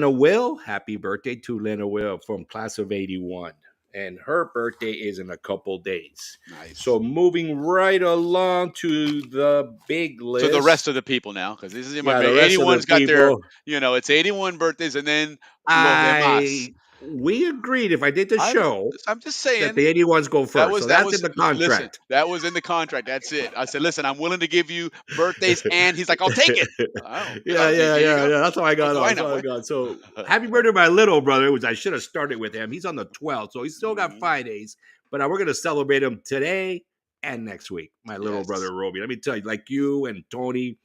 Will, happy birthday to Lena Will from class of '81. And her birthday is in a couple days. Nice. So moving right along to the big list. So the rest of the people now, because this is the rest of the 81's got their, people. it's 81 birthdays, and then lo demás. We agreed if I did the show I'm just that saying the 81s go first. So that's in the listen, contract. that was in the contract. That's it. I said, listen, I'm willing to give you birthdays, and he's like, I'll take it. Oh, Yeah. That's how I got So on. I That's how know. I got. So happy birthday to my little brother, which I should have started with him. He's on the 12th, so he's still got Mhm. 5 days. But we're going to celebrate him today and next week. My little Yes. brother, Roby. Let me tell you, like you and Tony,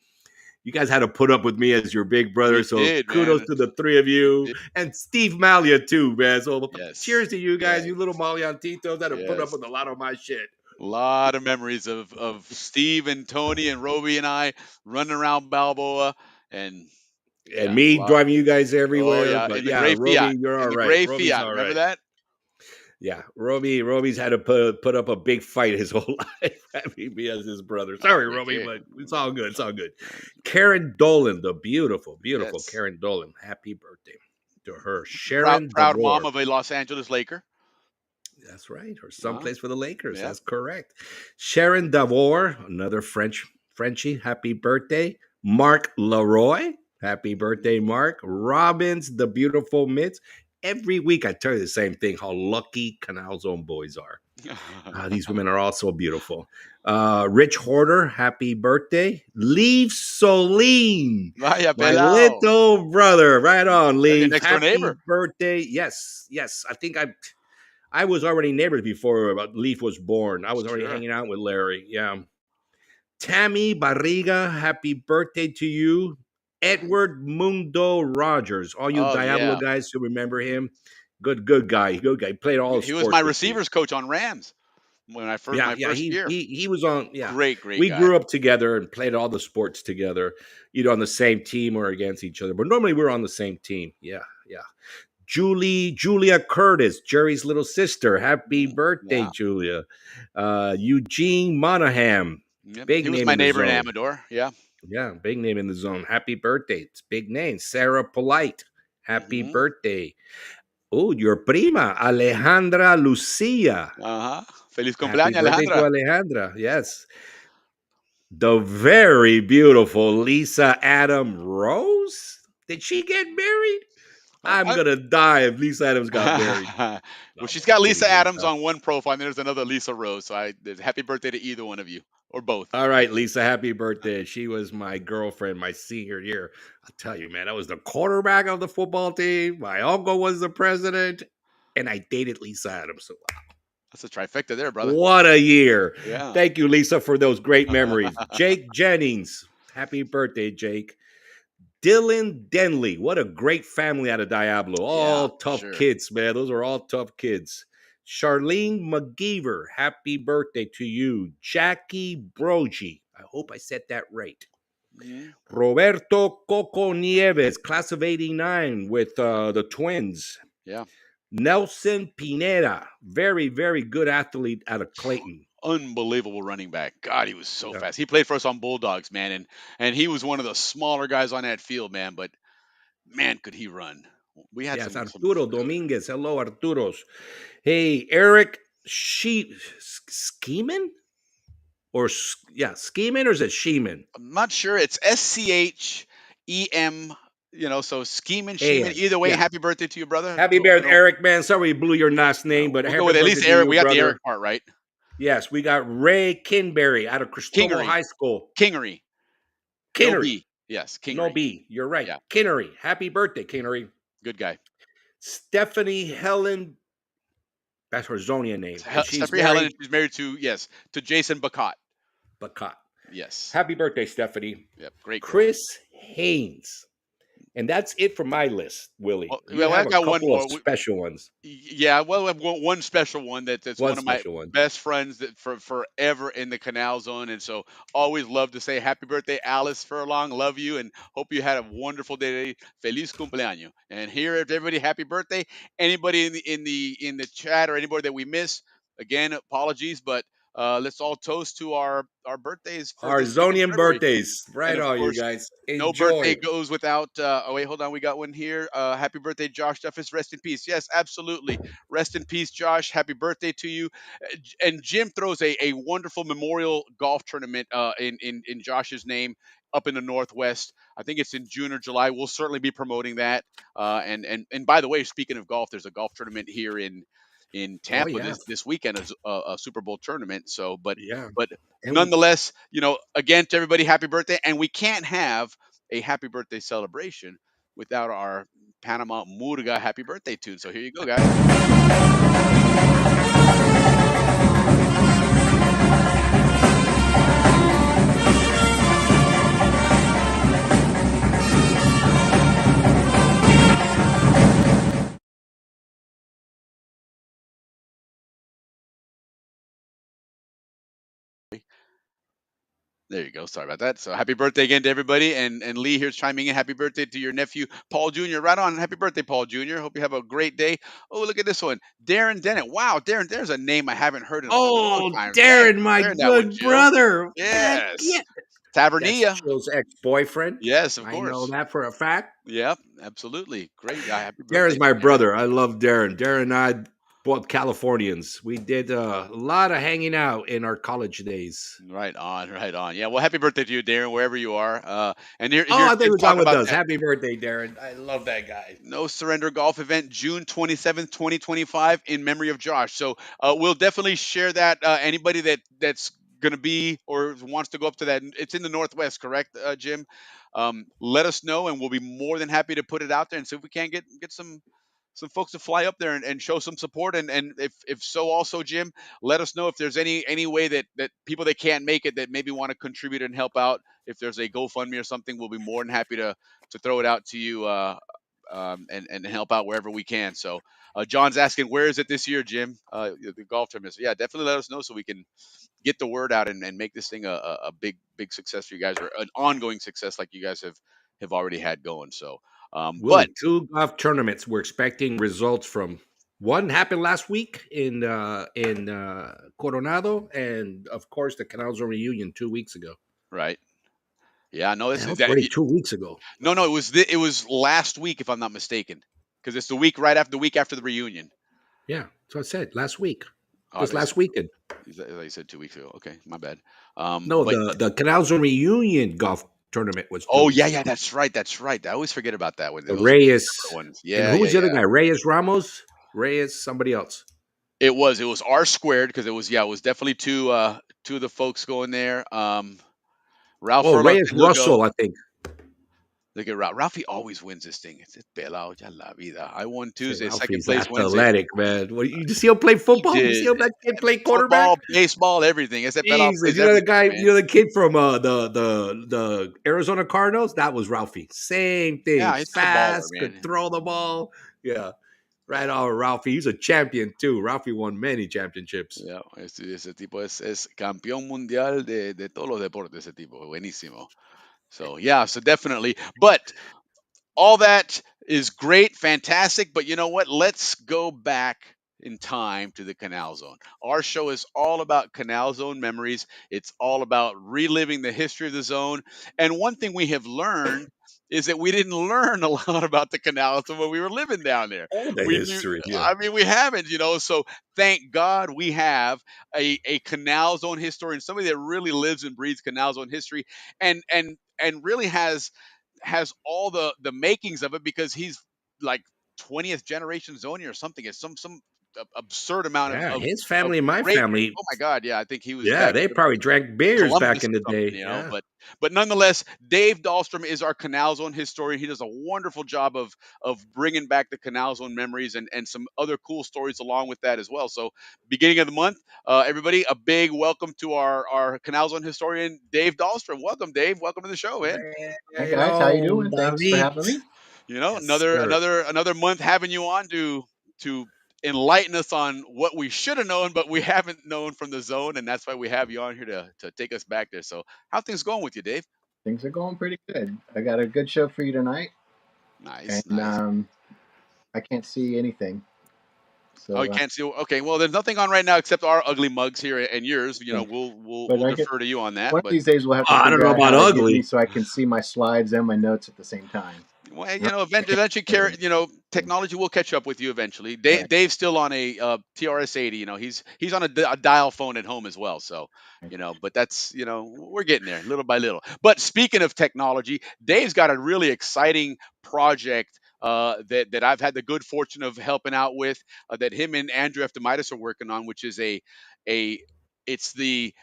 you guys had to put up with me as your big brother. We So did, kudos man. to the three of you. And Steve Malia too, man. So Yes. cheers to you guys, Yes. you little Maliantitos that have put up Yes. with a lot of my shit. A lot of memories of Steve and Tony and Roby and I running around Balboa, and And a me lot. driving you guys Oh everywhere. yeah, But in the yeah, gray Roby, Fiat, you're in all the right. gray Roby's Fiat. all Remember right. that? Yeah, Roby's had to put up a big fight his whole life having me as his brother. Sorry, We Roby, can't. but it's all good. It's all good. Karen Dolan, the beautiful Yes. Karen Dolan. Happy birthday to her. Sharon Proud DeVore. mom of a Los Angeles Laker. That's right. Or someplace for the Lakers. Yeah. That's correct. Sharon Davor, another Frenchie. Happy birthday. Mark Leroy. Happy birthday, Mark. Robbins, the beautiful Mitts. Every week I tell you the same thing, how lucky Canal Zone boys are. These women are all so beautiful. Rich Horder, happy birthday. Leave Soline. Vaya My pelao. little brother. Right on, Your Leave. next door Happy neighbor. birthday. Yes. I think I was already neighbors before Leaf was born. I was already Sure. hanging out with Larry. Yeah. Tammy Barriga, happy birthday to you. Edward Mundo Rogers. All you Oh, Diablo yeah. guys who remember him. Good guy. Good guy. He played all the He was sports my with me. receivers coach on Rams when my first year. He was on. Yeah, Great we guy. grew up together and played all the sports together, either on the same team or against each other. But normally we're on the same team. Yeah. Julia Curtis, Jerry's little sister. Happy birthday, Yeah. Julia. Eugene Monahan. Yep. Big He was name my in the neighbor in zone. Amador. Yeah. Yeah, big name in the zone. Happy birthday. It's big name. Sarah Polite. Happy Mhm. birthday. Oh, your prima, Alejandra Lucia. Feliz Happy cumpleaños, birthday to Alejandra. Alejandra. Yes. The very beautiful Lisa Adam Rose. Did she get married? I'm going to die if Lisa Adams got married. Well, No, she's got Lisa kidding, Adams Lisa. on one profile, and there's another Lisa Rose. So happy birthday to either one of you, or both. All right, Lisa, happy birthday. She was my girlfriend my senior year. I'll tell you, man, I was the quarterback of the football team. My uncle was the president, and I dated Lisa Adams. So, That's a trifecta there, brother. what a year. Yeah. Thank you, Lisa, for those great memories. Jake Jennings, happy birthday, Jake. Dylan Denley, what a great family out of Diablo. All tough sure. kids, man. Those are all tough kids. Charlene McGeever, happy birthday to you. Jackie Brogy, I hope I said that right. Mhm. Roberto Coco Nieves, class of 89 with the Twins. Yeah. Nelson Pineda, very, very good athlete out of Clayton. Unbelievable running back. God, he was so Yeah. fast. He played for us on Bulldogs, man, and he was one of the smaller guys on that field, man. But man, could he run? We had Yes, some Arturo Dominguez. Hello, Arturos. Hey, Eric Schieman? or yeah, Scheming or is it Sheeman? I'm not sure. It's SCHEM. So scheming, Sheeman. A-N. Either way, Yeah. happy birthday to you, brother. Happy birthday, Eric, man. Sorry we blew your last name, but We'll go happy with at birthday least to Eric. you, We got the brother. Eric part right. Yes, we got Ray Kinberry out of Cristobal Kingery, High School. Kingery, no Kinnery. B. Yes, No Kingery. B. You're right. Yeah, Kinnery. Happy birthday, Kinnery. good guy. Stephanie Helen. That's her Zonian name. And she's Stephanie Helen, married and she's married to Jason Bacot. Bacot. Yes. Happy birthday, Stephanie. Yep. Great girl. Chris Haynes. And that's it for my list, Willie. You I have a got one couple of more. special ones. Yeah, well, I've got one special one that's One one of my special one. best friends that for forever in the Canal Zone, and so always love to say happy birthday, Alice Furlong. Love you, and hope you had a wonderful day. Feliz cumpleaños! And here, everybody, happy birthday. Anybody in the chat or anybody that we missed, again, apologies, but let's all toast to our birthdays for Our this week in Zonian February. birthdays. And Right of on, you course, guys. no birthday Enjoy. goes without. Oh wait, hold on. We got one here. Happy birthday, Josh Duffus. Rest in peace. Yes, absolutely. Rest in peace, Josh. Happy birthday to you. And Jim throws a wonderful memorial golf tournament in Josh's name up in the Northwest. I think it's in June or July. We'll certainly be promoting that. And by the way, speaking of golf, there's a golf tournament here in Oh, Tampa yeah. this weekend, a Super Bowl tournament. So, Yeah. but And nonetheless, again, to everybody, happy birthday. And we can't have a happy birthday celebration without our Panama Murga happy birthday tune. So here you go, guys. There you go. Sorry about that. So happy birthday again to everybody. And Lee here's chiming in. Happy birthday to your nephew, Paul Jr. Right on. Happy birthday, Paul Jr. Hope you have a great day. Oh, look at this one. Darren Dennett. Wow, Darren, there's a name I haven't heard in a long oh, time. Thanks Darren, for my sharing that one, good Jill. brother. Heck Yes. yeah. That's Tavernia. Jill's ex-boyfriend. Yes, of I know course. that for a fact. Yep, absolutely. Great. Happy Darren's birthday. my brother. I love Darren. Darren and I, both Californians. We did a lot of hanging out in our college days. Right on, right on. Yeah, well, happy birthday to you, Darren, wherever you are. And Oh, here's I think Jim we're talking done with about us. that. Happy birthday, Darren. I love that guy. No Surrender Golf event, June 27th, 2025, in memory of Josh. So we'll definitely share that. Anybody that's going to be or wants to go up to that, it's in the Northwest, correct, Jim? Let us know, and we'll be more than happy to put it out there and see if we can't get some folks to fly up there and show some support. And if so, also, Jim, let us know if there's any way that people that can't make it that maybe want to contribute and help out. If there's a GoFundMe or something, we'll be more than happy to throw it out to you and help out wherever we can. So John's asking, where is it this year, Jim? The golf tournament. So yeah, definitely let us know so we can get the word out and make this thing a big success for you guys, or an ongoing success like you guys have already had going. So but Willie, 2 golf tournaments. We're expecting results from. One happened last week in Coronado, and of course the Canal Zone reunion 2 weeks ago. right. Yeah, no, That was already 2 weeks ago. no, it was last week if I'm not mistaken, because it's the week right after the reunion. Yeah, that's what I said last week. Oh, Just last weekend. you said 2 weeks ago. Okay, my bad. No, But the Canal Zone reunion golf tournament was 2 oh weeks yeah, ago. yeah, that's right. I always forget about that one. The Those are the Reyes separate ones. and Yeah, who yeah, was the other yeah. guy? Reyes Ramos, Reyes, somebody else. It was R squared because it was definitely two of the folks going there. Ralph Oh, Furlong Reyes said he'll go. Russell, I think. Look at Ralph. Ralphie always wins this thing. It's pelado ya la vida. I won Say Tuesday, second Ralphie's place Wednesday. athletic, man. What, you see him play He football? You see did him that kid play quarterback? football, baseball, everything. Ese pelado Jesus, plays you know the everything, guy, man. you know the kid from the Arizona Cardinals. That was Ralphie. Same thing. Yeah, he's just a baller, Fast, man. could throw the ball. Yeah, right on, Ralphie. He's a champion too. Ralphie won many championships. Yeah, ese tipo es campeón mundial de todos los deportes. Ese tipo, buenísimo. So yeah, so definitely. But all that is great, fantastic. But you know what? Let's go back in time to the Canal Zone. Our show is all about Canal Zone memories. It's all about reliving the history of the zone. And one thing we have learned is that we didn't learn a lot about the canals when we were living down there. All the We knew, history. Yeah. I mean, we haven't, so thank God we have a canal zone historian, somebody that really lives and breathes canal zone history, and really has all the makings of it, because he's like 20th generation Zonian or something. It's some absurd amount Yeah. His of family, my great. family. Oh my God, yeah, I think he was Yeah, back they probably drank beers back Columbus in or the something, day. Yeah. but nonetheless, Dave Dahlstrom is our Canal Zone historian. He does a wonderful job of bringing back the Canal Zone memories and some other cool stories along with that as well. So, beginning of the month, everybody, a big welcome to our Canal Zone historian, Dave Dahlstrom. Welcome, Dave. Welcome to the show, man. Hey Right guys, how you on, doing? Thanks for David. having me. Yes, Another sir. another month having you on to enlighten us on what we should have known, but we haven't known from the zone, and that's why we have you on here to take us back there. So, how things going with you, Dave? Things are going pretty good. I got a good show for you tonight, Nice, and nice. I can't see anything. Oh, you So, can't see. Okay, well, there's nothing on right now except our ugly mugs here and yours. yeah. But We'll I get defer to you on that. one of But these days we'll have to I don't figure know out about how to get me ugly. so I can see my slides and my notes at the same time. well, Right? I can't eventually, see anything. technology will catch up with you eventually. Right. Dave's still on a TRS 80. He's on a dial phone at home as well. So, but that's we're getting there little by little. But speaking of technology, Dave's got a really exciting project that I've had the good fortune of helping out with, that him and Andrew Eftimitis are working on, which is a it's the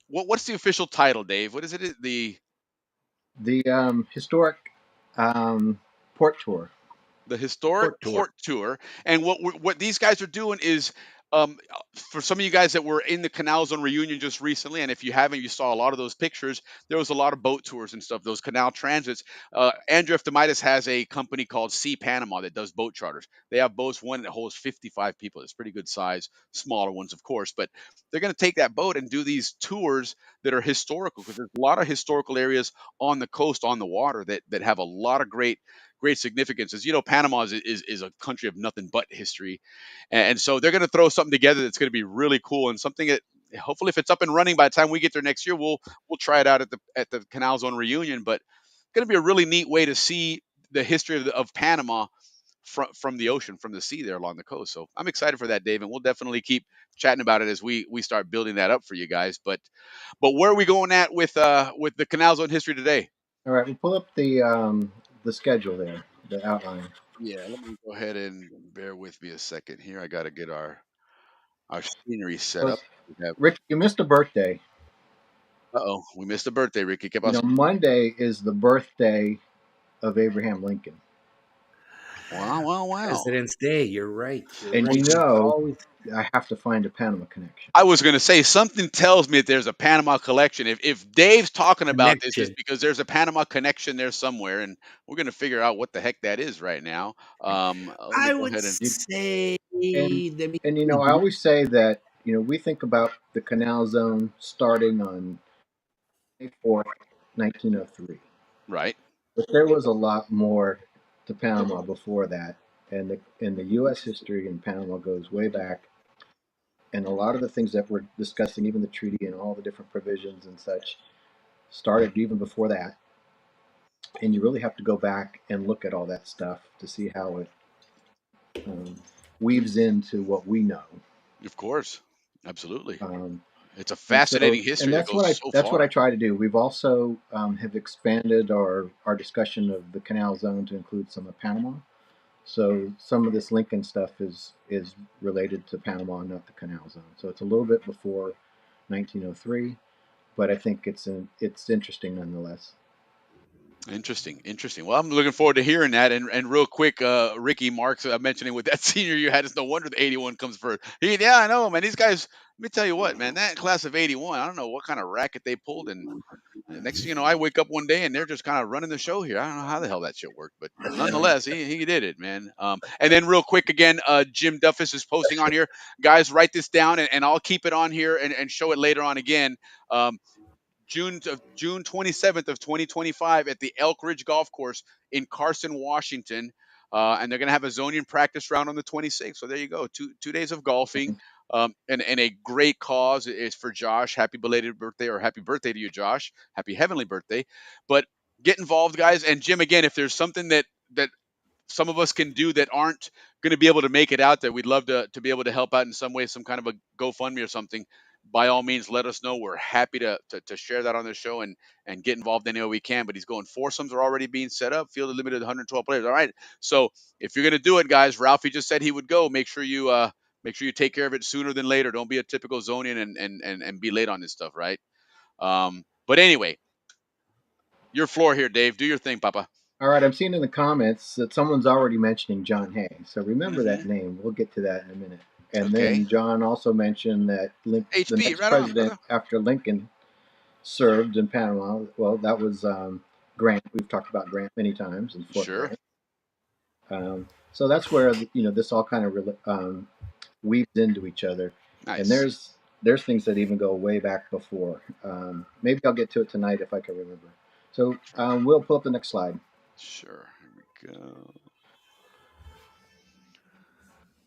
what's the official title, Dave? What is it? The historic port tour. The historic Port tour. port tour. And what these guys are doing is, for some of you guys that were in the Canal Zone reunion just recently, and if you haven't, you saw a lot of those pictures. There was a lot of boat tours and stuff, those canal transits. Andrew Eftimitis has a company called Sea Panama that does boat charters. They have boats, one that holds 55 people. It's pretty good size, smaller ones, of course, but they're going to take that boat and do these tours that are historical, because there's a lot of historical areas on the coast, on the water, that have a lot of great significance. As you know, Panama is a country of nothing but history, and so they're going to throw something together that's going to be really cool, and something that hopefully, if it's up and running by the time we get there next year, we'll try it out at the Canal Zone reunion. But it's going to be a really neat way to see the history of Panama from the ocean, from the sea there along the coast. So I'm excited for that, Dave, and we'll definitely keep chatting about it as we start building that up for you guys. But where are we going at with the Canal Zone history today? All right, we'll pull up the schedule there, the outline. Yeah, let me go ahead and bear with me a second here. I got to get our scenery set So, up. We have. Rick, you missed a birthday. Uh-oh, we missed a birthday, Ricky. ¿Qué You know, pasó? Monday is the birthday of Abraham Lincoln. Wow, wow, wow. President's Day. You're right. You're And right. you It's know, always I have to find a Panama connection. I was going to say, something tells me that there's a Panama collection. If Dave's talking about this, it's connection. because there's a Panama connection there somewhere, and we're going to figure out what the heck that is right now. Let me I go would ahead and. You, say, and let me and I see. always say that we think about the Canal Zone starting on May 4th, 1903, Right. but there was a lot more to Panama before that, and the U.S. history in Panama goes way back, and a lot of the things that we're discussing, even the treaty and all the different provisions and such, started even before that. And you really have to go back and look at all that stuff to see how it um, weaves into what we know. Of course. Absolutely. Um, It's a and so, fascinating and history that that's goes what I so that's what I far. try to do. We've also have expanded our discussion of the Canal Zone to include some of Panama. So some of this Lincoln stuff is related to Panama, not the Canal Zone. So it's a little bit before 1903, but I think it's interesting nonetheless. Interesting, interesting. Well, I'm looking forward to hearing that. And real quick, Ricky Marks mentioning with that senior you had, it's no wonder the 81 comes first. Yeah, I know, man. These guys. Let me tell you what, man. That class of 81, I don't know what kind of racket they pulled, and next thing you know, I wake up one day and they're just kind of running the show here. I don't know how the hell that shit worked, but nonetheless, he did it, man. And then real quick again, Jim Duffus is posting on here. Guys, write this down, and I'll keep it on here and show it later on again. Um, June 27th of 2025 at the Elk Ridge Golf Course in Carson, Washington. And they're going to have a Zonian practice round on the 26th. So there you go, two days of golfing, and a great cause is for Josh. Happy belated birthday, or happy birthday to you, Josh. Happy heavenly birthday. But get involved, guys. And Jim, again, if there's something that some of us can do that aren't going to be able to make it out there, we'd love to be able to help out in some way, some kind of a GoFundMe or something. By all means, let us know. We're happy to share that on the show and get involved any way we can. But he's going, foursomes are already being set up. Field limited 112 players. All right. So if you're going to do it, guys, Ralphie just said he would go. Make sure you take care of it sooner than later. Don't be a typical Zonian and be late on this stuff, right? But anyway, your floor here, Dave. Do your thing, Papa. All right, I'm seeing in the comments that someone's already mentioning John Hay. So remember Mm-hmm. that name. We'll get to that in a minute. And Okay. then John also mentioned that the HB, next right on, president brother. after Lincoln served in Panama. Well, that was Grant. We've talked about Grant many times and Fort Sure. Grant. So that's where this all kind of weaves into each other. Nice. And there's things that even go way back before. Maybe I'll get to it tonight if I can remember. So we'll pull up the next slide. Sure. Here we go.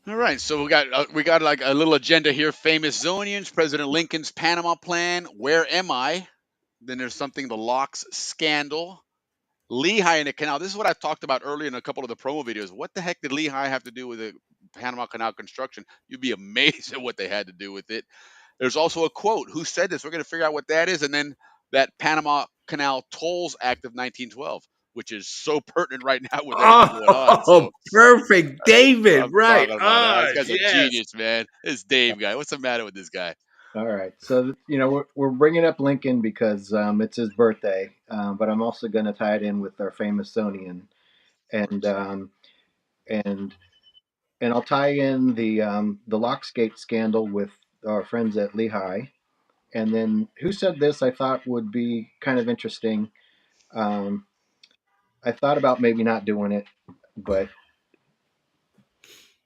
All right, so we got like a little agenda here. Famous Zonians, President Lincoln's Panama Plan. Where am I? Then there's something, the locks scandal. Lehigh and the canal. This is what I talked about earlier in a couple of the promo videos. What the heck did Lehigh have to do with the Panama Canal construction? You'd be amazed at what they had to do with it. There's also a quote. Who said this? We're going to figure out what that is. And then that Panama Canal Tolls Act of 1912, which is so pertinent right now with everything going on. So Perfect, David. I'm right. talking about that. This guy's a Yes. genius, man. This Dave guy. What's the matter with this guy? All right, so we're bringing up Lincoln because it's his birthday, but I'm also going to tie it in with our famous Zonian, and I'll tie in the Locksgate scandal with our friends at Lehigh, and then who said this? I thought would be kind of interesting. I thought about maybe not doing it, but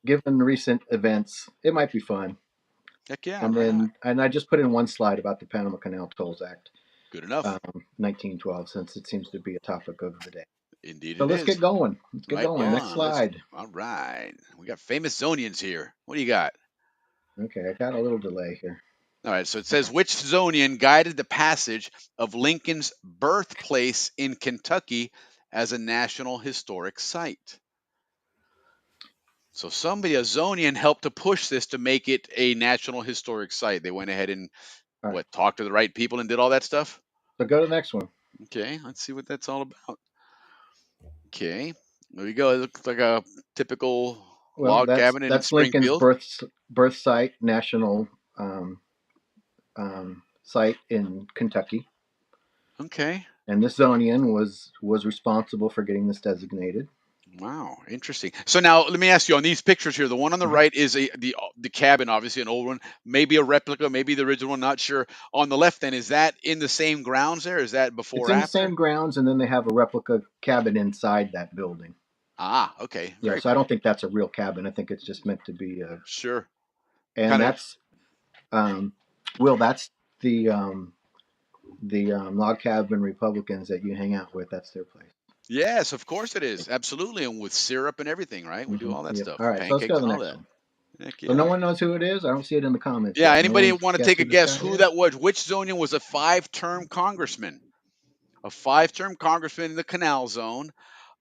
given recent events, it might be fun. Heck yeah. And right then on. and I just put in one slide about the Panama Canal Tolls Act. Good enough. 1912, since it seems to be a topic of the day. Indeed So it let's is. get going. Let's get Right going. on. Next slide. All right. We got famous Zonians here. What do you got? Okay, I got a little delay here. All right. So it says, which Zonian guided the passage of Lincoln's birthplace in Kentucky as a National Historic Site? So somebody, a Zonian, helped to push this to make it a National Historic Site. They went ahead and talked to the right people and did all that stuff? So go to the next one. Okay, let's see what that's all about. Okay, there we go. It looks like a typical log cabin in that's Springfield. Lincoln's birth site, national site in Kentucky. Okay. And this Zonian was responsible for getting this designated. Wow, interesting. So now let me ask you, on these pictures here, the one on the right is the cabin, obviously an old one, maybe a replica, maybe the original one, not sure. On the left, then, is that in the same grounds there? Is that before It's or in after? the same grounds, and then they have a replica cabin inside that building. Ah, okay. Yeah, Very so cool. I don't think that's a real cabin. I think it's just meant to be a... Sure. And Kinda... that's Will, that's the log cabin Republicans that you hang out with. That's their place. Yes, of course it is. Absolutely. And with syrup and everything, right? We do all that stuff. All right, so let's go to the next one. Heck yeah. So no one knows who it is? I don't see it in the comments. Yeah, yet. anybody No want to take a guess who that was? Which Zonian was a 5-term congressman? A 5-term congressman in the Canal Zone.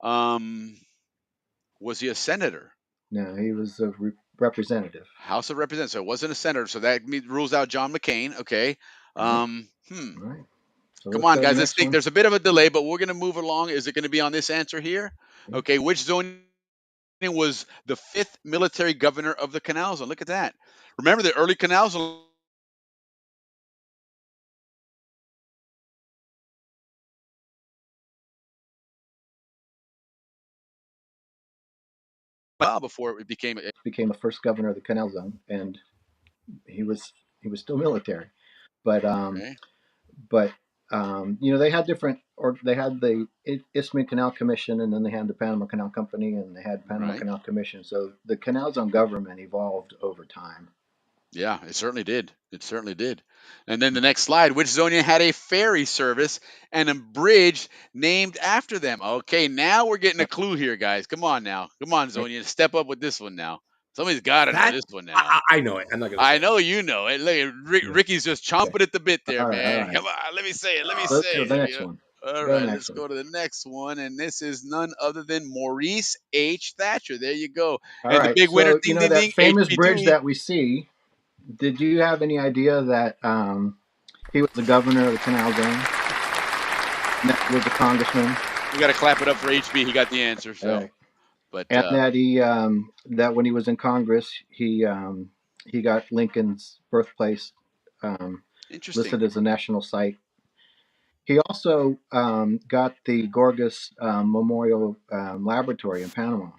Was he a senator? No, he was a representative. House of Representatives. So it wasn't a senator. So that rules out John McCain. Okay. All right. So Come on, guys. Let's think. There's a bit of a delay, but we're going to move along. Is it going to be on this answer here? Okay. Which Zonian was the 5th military governor of the Canal Zone? Look at that. Remember the early Canal Zone? Before it became the first governor of the Canal Zone, and he was still military, but they had different, or they had the Isthmian Canal Commission, and then they had the Panama Canal Company, and they had Panama Canal Commission. So the Canal Zone government evolved over time. Yeah, it certainly did. It certainly did. And then the next slide, which Zonian had a ferry service and a bridge named after them? Okay, now we're getting a clue here, guys. Come on now. Come on, Zonian. Step up with this one now. Somebody's got to know this one now. I know it. I'm not going to I know you know it. Look, Ricky's just chomping at the bit there, man. All right. Come on, let me say it. Let me Let's say go it. to the next one. All Go to right, the let's next one. go to the next one, and this is none other than Maurice H. Thatcher. There you go. All And the right. big winner, So you ding know ding that ding, famous bridge HB3. that we see. Did you have any idea that he was the governor of the Canal Zone? And that he was a congressman. We got to clap it up for HB. He got the answer. All So, right. but And that that when he was in Congress, he got Lincoln's birthplace interesting. listed as a national site. He also got the Gorgas Memorial Laboratory in Panama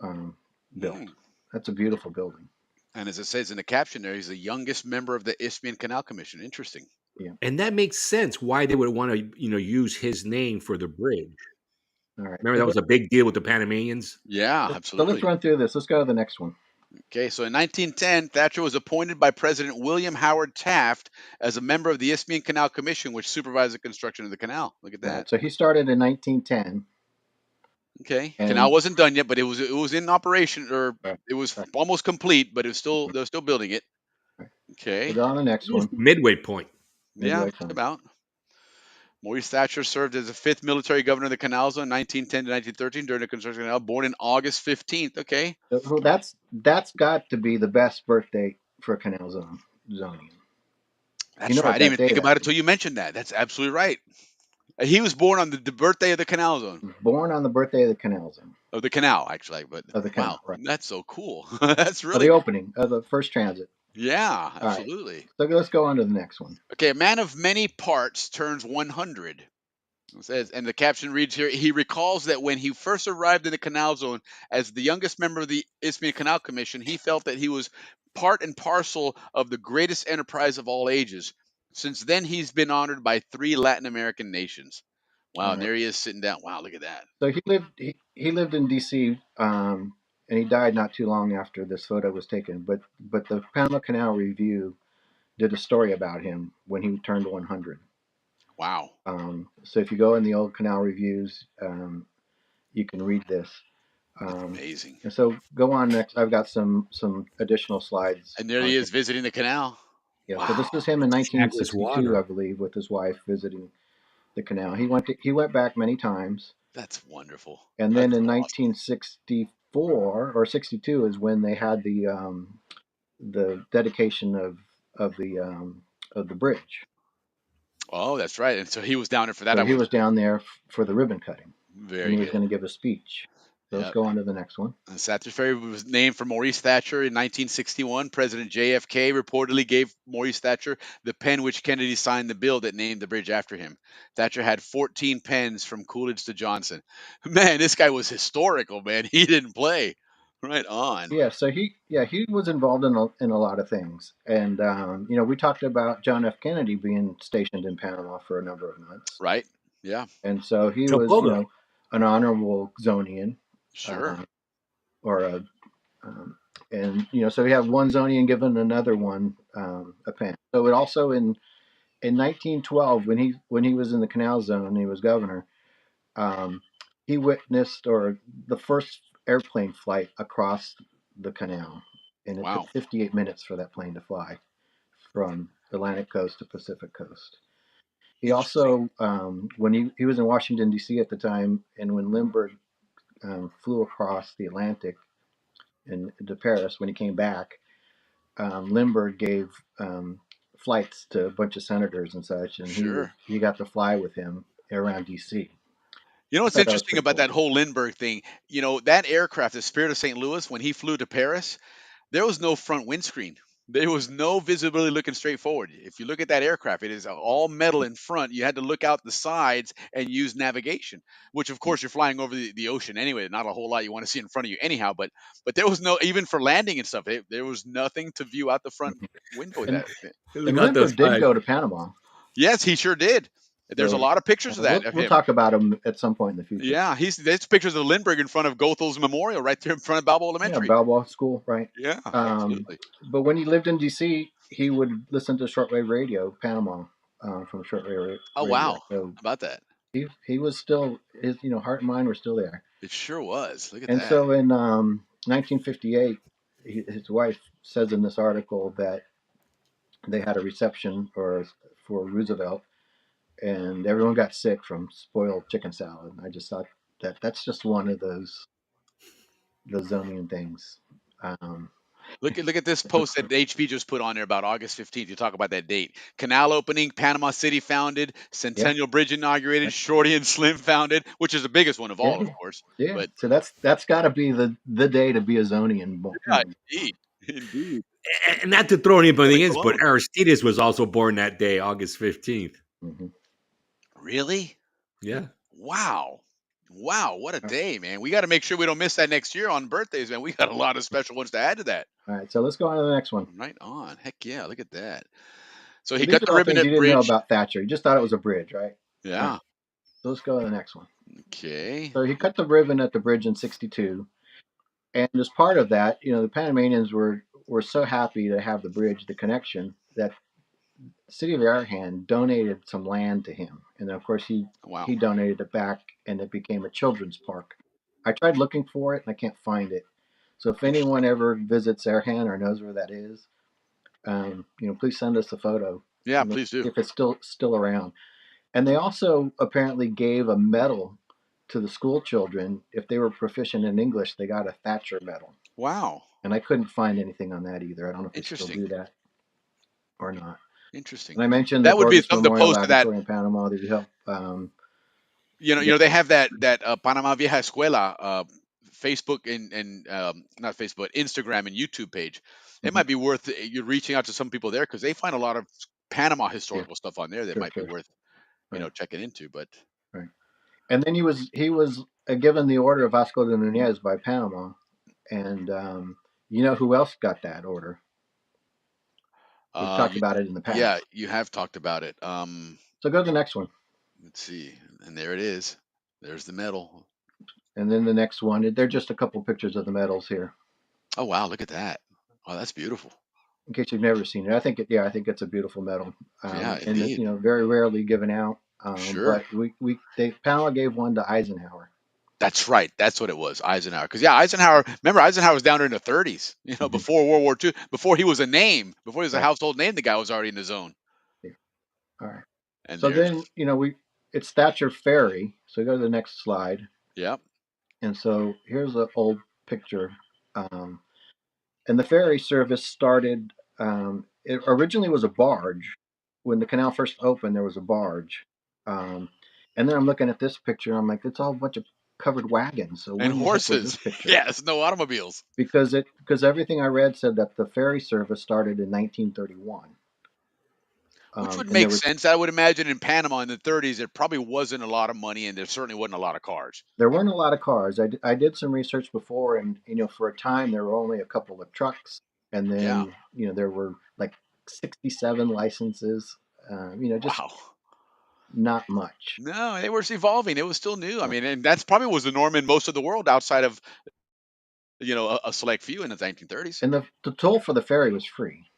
um, built. Hmm. That's a beautiful building. And as it says in the caption there, he's the youngest member of the Isthmian Canal Commission. Interesting. Yeah. And that makes sense why they would want to, use his name for the bridge. All right. Remember that was a big deal with the Panamanians. Yeah, So let's absolutely. run through this. Let's go to the next one. Okay, so in 1910, Thatcher was appointed by President William Howard Taft as a member of the Isthmian Canal Commission, which supervised the construction of the canal. Look at All that. right. So he started in 1910, Okay, canal and wasn't done yet, but it was in operation, or right, it was right, almost complete, but mhm, they're still building it. right. So Okay, go on the next It was one. midway point. yeah, Midway just point. about. Maurice Thatcher served as the fifth military governor of the Canal Zone, 1910 to 1913, during the construction of the canal. Born in August 15th. Okay, So that's got to be the best birthday for a Canal Zone zoning. You that's know right. I what didn't that even date think about it is? until you mentioned that. That's absolutely right. He was born on the birthday of the Canal Zone. Born on the birthday of the Canal Zone Of the canal, actually. But of the wow, canal, right? that's so cool. That's Of the really, opening of the first transit. yeah, All right. absolutely. So let's go on to the next one. Okay, a man of many parts turns 100. It says, and the caption reads here: he recalls that when he first arrived in the Canal Zone as the youngest member of the Isthmian Canal Commission, he felt that he was part and parcel of the greatest enterprise of all ages. Since then, he's been honored by 3 Latin American nations. All Wow, and right. there he is sitting down. Wow, look at that. So he lived in D.C. And he died not too long after this photo was taken. But the Panama Canal Review did a story about him when he turned 100. Wow, So if you go in the old Canal Reviews, you can read this. that's Um, amazing. and so go on next. I've got some additional slides And there on he him. is visiting the canal. Yeah. So this Wow, is him in Fabulous 1962, I water. believe, with his wife visiting the canal. He went back many times, that's wonderful. and then That's in awesome. 1964 or 62 is when they had the dedication of the bridge. Oh, that's right. And so he was down there for that. So I he was was down there for the ribbon cutting, and very he was good. going to give a speech. So let's Yep. go on to the next one. Thatcher's Ferry was named for Maurice Thatcher in 1961. President JFK reportedly gave Maurice Thatcher the pen which Kennedy signed the bill that named the bridge after him. Thatcher had 14 pens from Coolidge to Johnson. Man, this guy was historical, man. He didn't play. Right on. He was involved in a lot of things, and we talked about John F. Kennedy being stationed in Panama for a number of months, Right? Yeah, and so he Joe was Boga. an honorable Zonian, sure. uh, or a and so we have one Zonian given another one a pen. So it also in 1912 when he was in the Canal Zone and he was governor, um, he witnessed or the first airplane flight across the canal, and it took Wow. 58 minutes for that plane to fly from Atlantic coast to Pacific coast. He Interesting. also, when he was in Washington D.C. at the time, and when Lindbergh flew across the Atlantic and to Paris, when he came back, Lindbergh gave flights to a bunch of senators and such, and Sure. he got to fly with him around D.C. You know I what's thought that was interesting pretty about cool. that whole Lindbergh thing? That aircraft, the Spirit of St. Louis, when he flew to Paris, there was no front windscreen. There was no visibility looking straight forward. If you look at that aircraft, it is all metal in front. You had to look out the sides and use navigation, which of course you're flying over the ocean anyway. Not a whole lot you want to see in front of you anyhow. But there was no, even for landing and stuff. There was nothing to view out the front Mhm. window with And that. Look and out those Lindbergh did sides. go to Panama, Yes, he sure did. There's a so lot of pictures of that of we'll him. talk about him at some point in the future. Yeah, there's pictures of Lindbergh in front of Gothel's Memorial right there in front of Balboa Yeah, Elementary. Balboa School, right? Yeah, Um, absolutely. but when he lived in D.C., he would listen to shortwave radio, Panama, from shortwave Oh radio. wow, So how about that? he was still his heart and mind were still there. It sure was. Look at And that. so in 1958, his wife says in this article that they had a reception for Roosevelt, and everyone got sick from spoiled chicken salad. And I just thought that that's just one of those Zonian things. Um, Look at this post that HB just put on there about August 15th. You talk about that date. Canal opening, Panama City founded, yeah, Centennial Bridge inaugurated, Shorty and Slim founded, which is the biggest one of yeah, all, of course. yeah. But So that's got to be the day to be a Zonian. yeah, indeed. Indeed. And not to throw anybody in, but Cologne. Aristides was also born that day, August 15th. Mm-hmm. Really? Yeah. Wow. Wow, what a day, man. We got to make sure we don't miss that next year on birthdays, man. We got a lot of special ones to add to that. All right, so let's go on to the next one. Right on. Heck yeah, look at that. So So he these cut are the all ribbon things at you didn't know Bridge. about Thatcher. You just thought it was a bridge, right? All Yeah. right, so let's go to the next one. Okay. So he cut the ribbon at the bridge in '62, and as part of that, the Panamanians were so happy to have the bridge, the connection, that the city of Arahan donated some land to him, and then of course Wow. he donated it back, and it became a children's park. I tried looking for it, and I can't find it. So if anyone ever visits Arahan or knows where that is, please send us a photo. Yeah, please do. If it's still around. And they also apparently gave a medal to the school children. If they were proficient in English, they got a Thatcher medal. Wow. And I couldn't find anything on that either. I don't know if they still Interesting. do that or not. Interesting. And I mentioned the That would be Gorgeous something to Memorial post to that. Laboratory in Panama. They help. They have that Panama Vieja Escuela Facebook and not Facebook, Instagram and YouTube page. It might be worth you reaching out to some people there because they find a lot of Panama historical stuff on there that might be worth checking into. But right. And then he was given the Order of Vasco de Nunez by Panama, and you know who else got that order? We've talked about it in the past. Yeah, you have talked about it. So go to the next one. Let's see, and there it is. There's the medal. And then the next one. They're just a couple pictures of the medals here. Oh wow, look at that! Oh, that's beautiful. In case you've never seen it, I think it's a beautiful medal. Yeah, and indeed. very rarely given out. Sure. But Panama gave one to Eisenhower. That's right. That's what it was, Eisenhower. Because Eisenhower. Remember, Eisenhower was down there in the 30s. Before World War II, before he was a name, before he was a household name, the guy was already in the zone. Yeah. All right. And so then it's Thatcher Ferry. So go to the next slide. Yep. And so here's an old picture. And the ferry service started. It originally was a barge. When the canal first opened, there was a barge. And then I'm looking at this picture. And I'm like, it's all a bunch of covered wagons. So and horses. Yes, no automobiles. Because everything I read said that the ferry service started in 1931. Which would make sense. I would imagine in Panama in the 30s, there probably wasn't a lot of money, and there certainly wasn't a lot of cars. There weren't a lot of cars. I did some research before, and for a time there were only a couple of trucks, and then there were like 67 licenses. Just not much. No, it was evolving. It was still new. I mean, and that's probably was the norm in most of the world outside of a select few in the 1930s. And the toll for the ferry was free.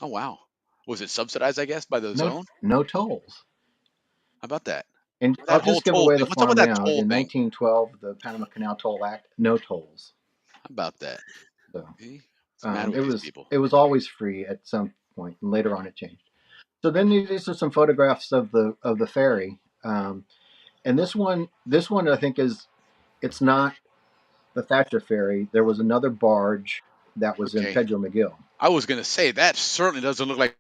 Oh wow. Was it subsidized, I guess, by the zone? No tolls. How about that? And I'll just give away the farm now. In 1912, the Panama Canal Toll Act, no tolls. How about that? So it was always free at some point, and later on it changed. So then these are some photographs of the ferry, and this one I think it's not the Thatcher ferry. There was another barge that was in Pedro McGill. I was going to say that certainly doesn't look like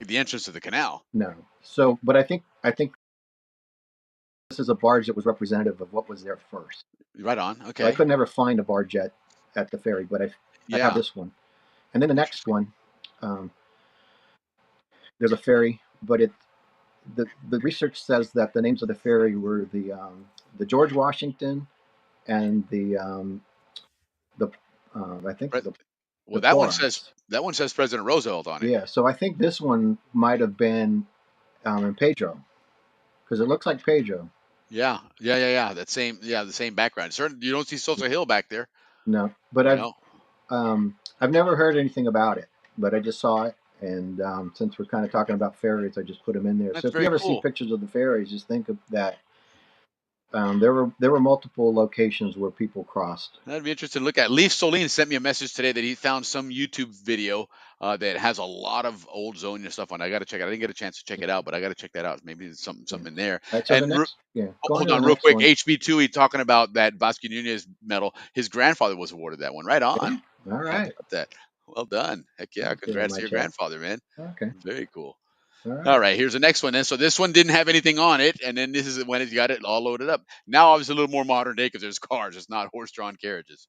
the entrance to the canal. No. So, but I think this is a barge that was representative of what was there first. Right on. Okay. So I could never find a barge at the ferry, but I have this one. And then the next one, there's a ferry, but the research says that the names of the ferry were the George Washington and I think that one says President Roosevelt on it. Yeah, so I think this one might have been in Pedro, because it looks like Pedro. Yeah. The same background. Certainly, you don't see Sosa Hill back there. No, but I've never heard anything about it, but I just saw it, and since we're kind of talking about ferries, I just put them in there. That's so if you ever see pictures of the ferries, just think of that. There were multiple locations where people crossed. That'd be interesting to look at. Leaf Solene sent me a message today that he found some YouTube video that has a lot of old Zonia stuff on it. I got to check it. I didn't get a chance to check it out, but I got to check that out. Maybe there's something in there. All right, so the And next, go on hold to the on, real next quick. one. HB2, he talking about that Vasco Nunez medal. His grandfather was awarded that one. Right on. All How right. about that? Well done. Heck yeah! I'll give him Congrats my to your check. grandfather, man. Okay. Very cool. All right. All right, here's the next one. Then, so this one didn't have anything on it, and then this is when it got it all loaded up. Now, obviously, a little more modern day because there's cars. It's not horse-drawn carriages.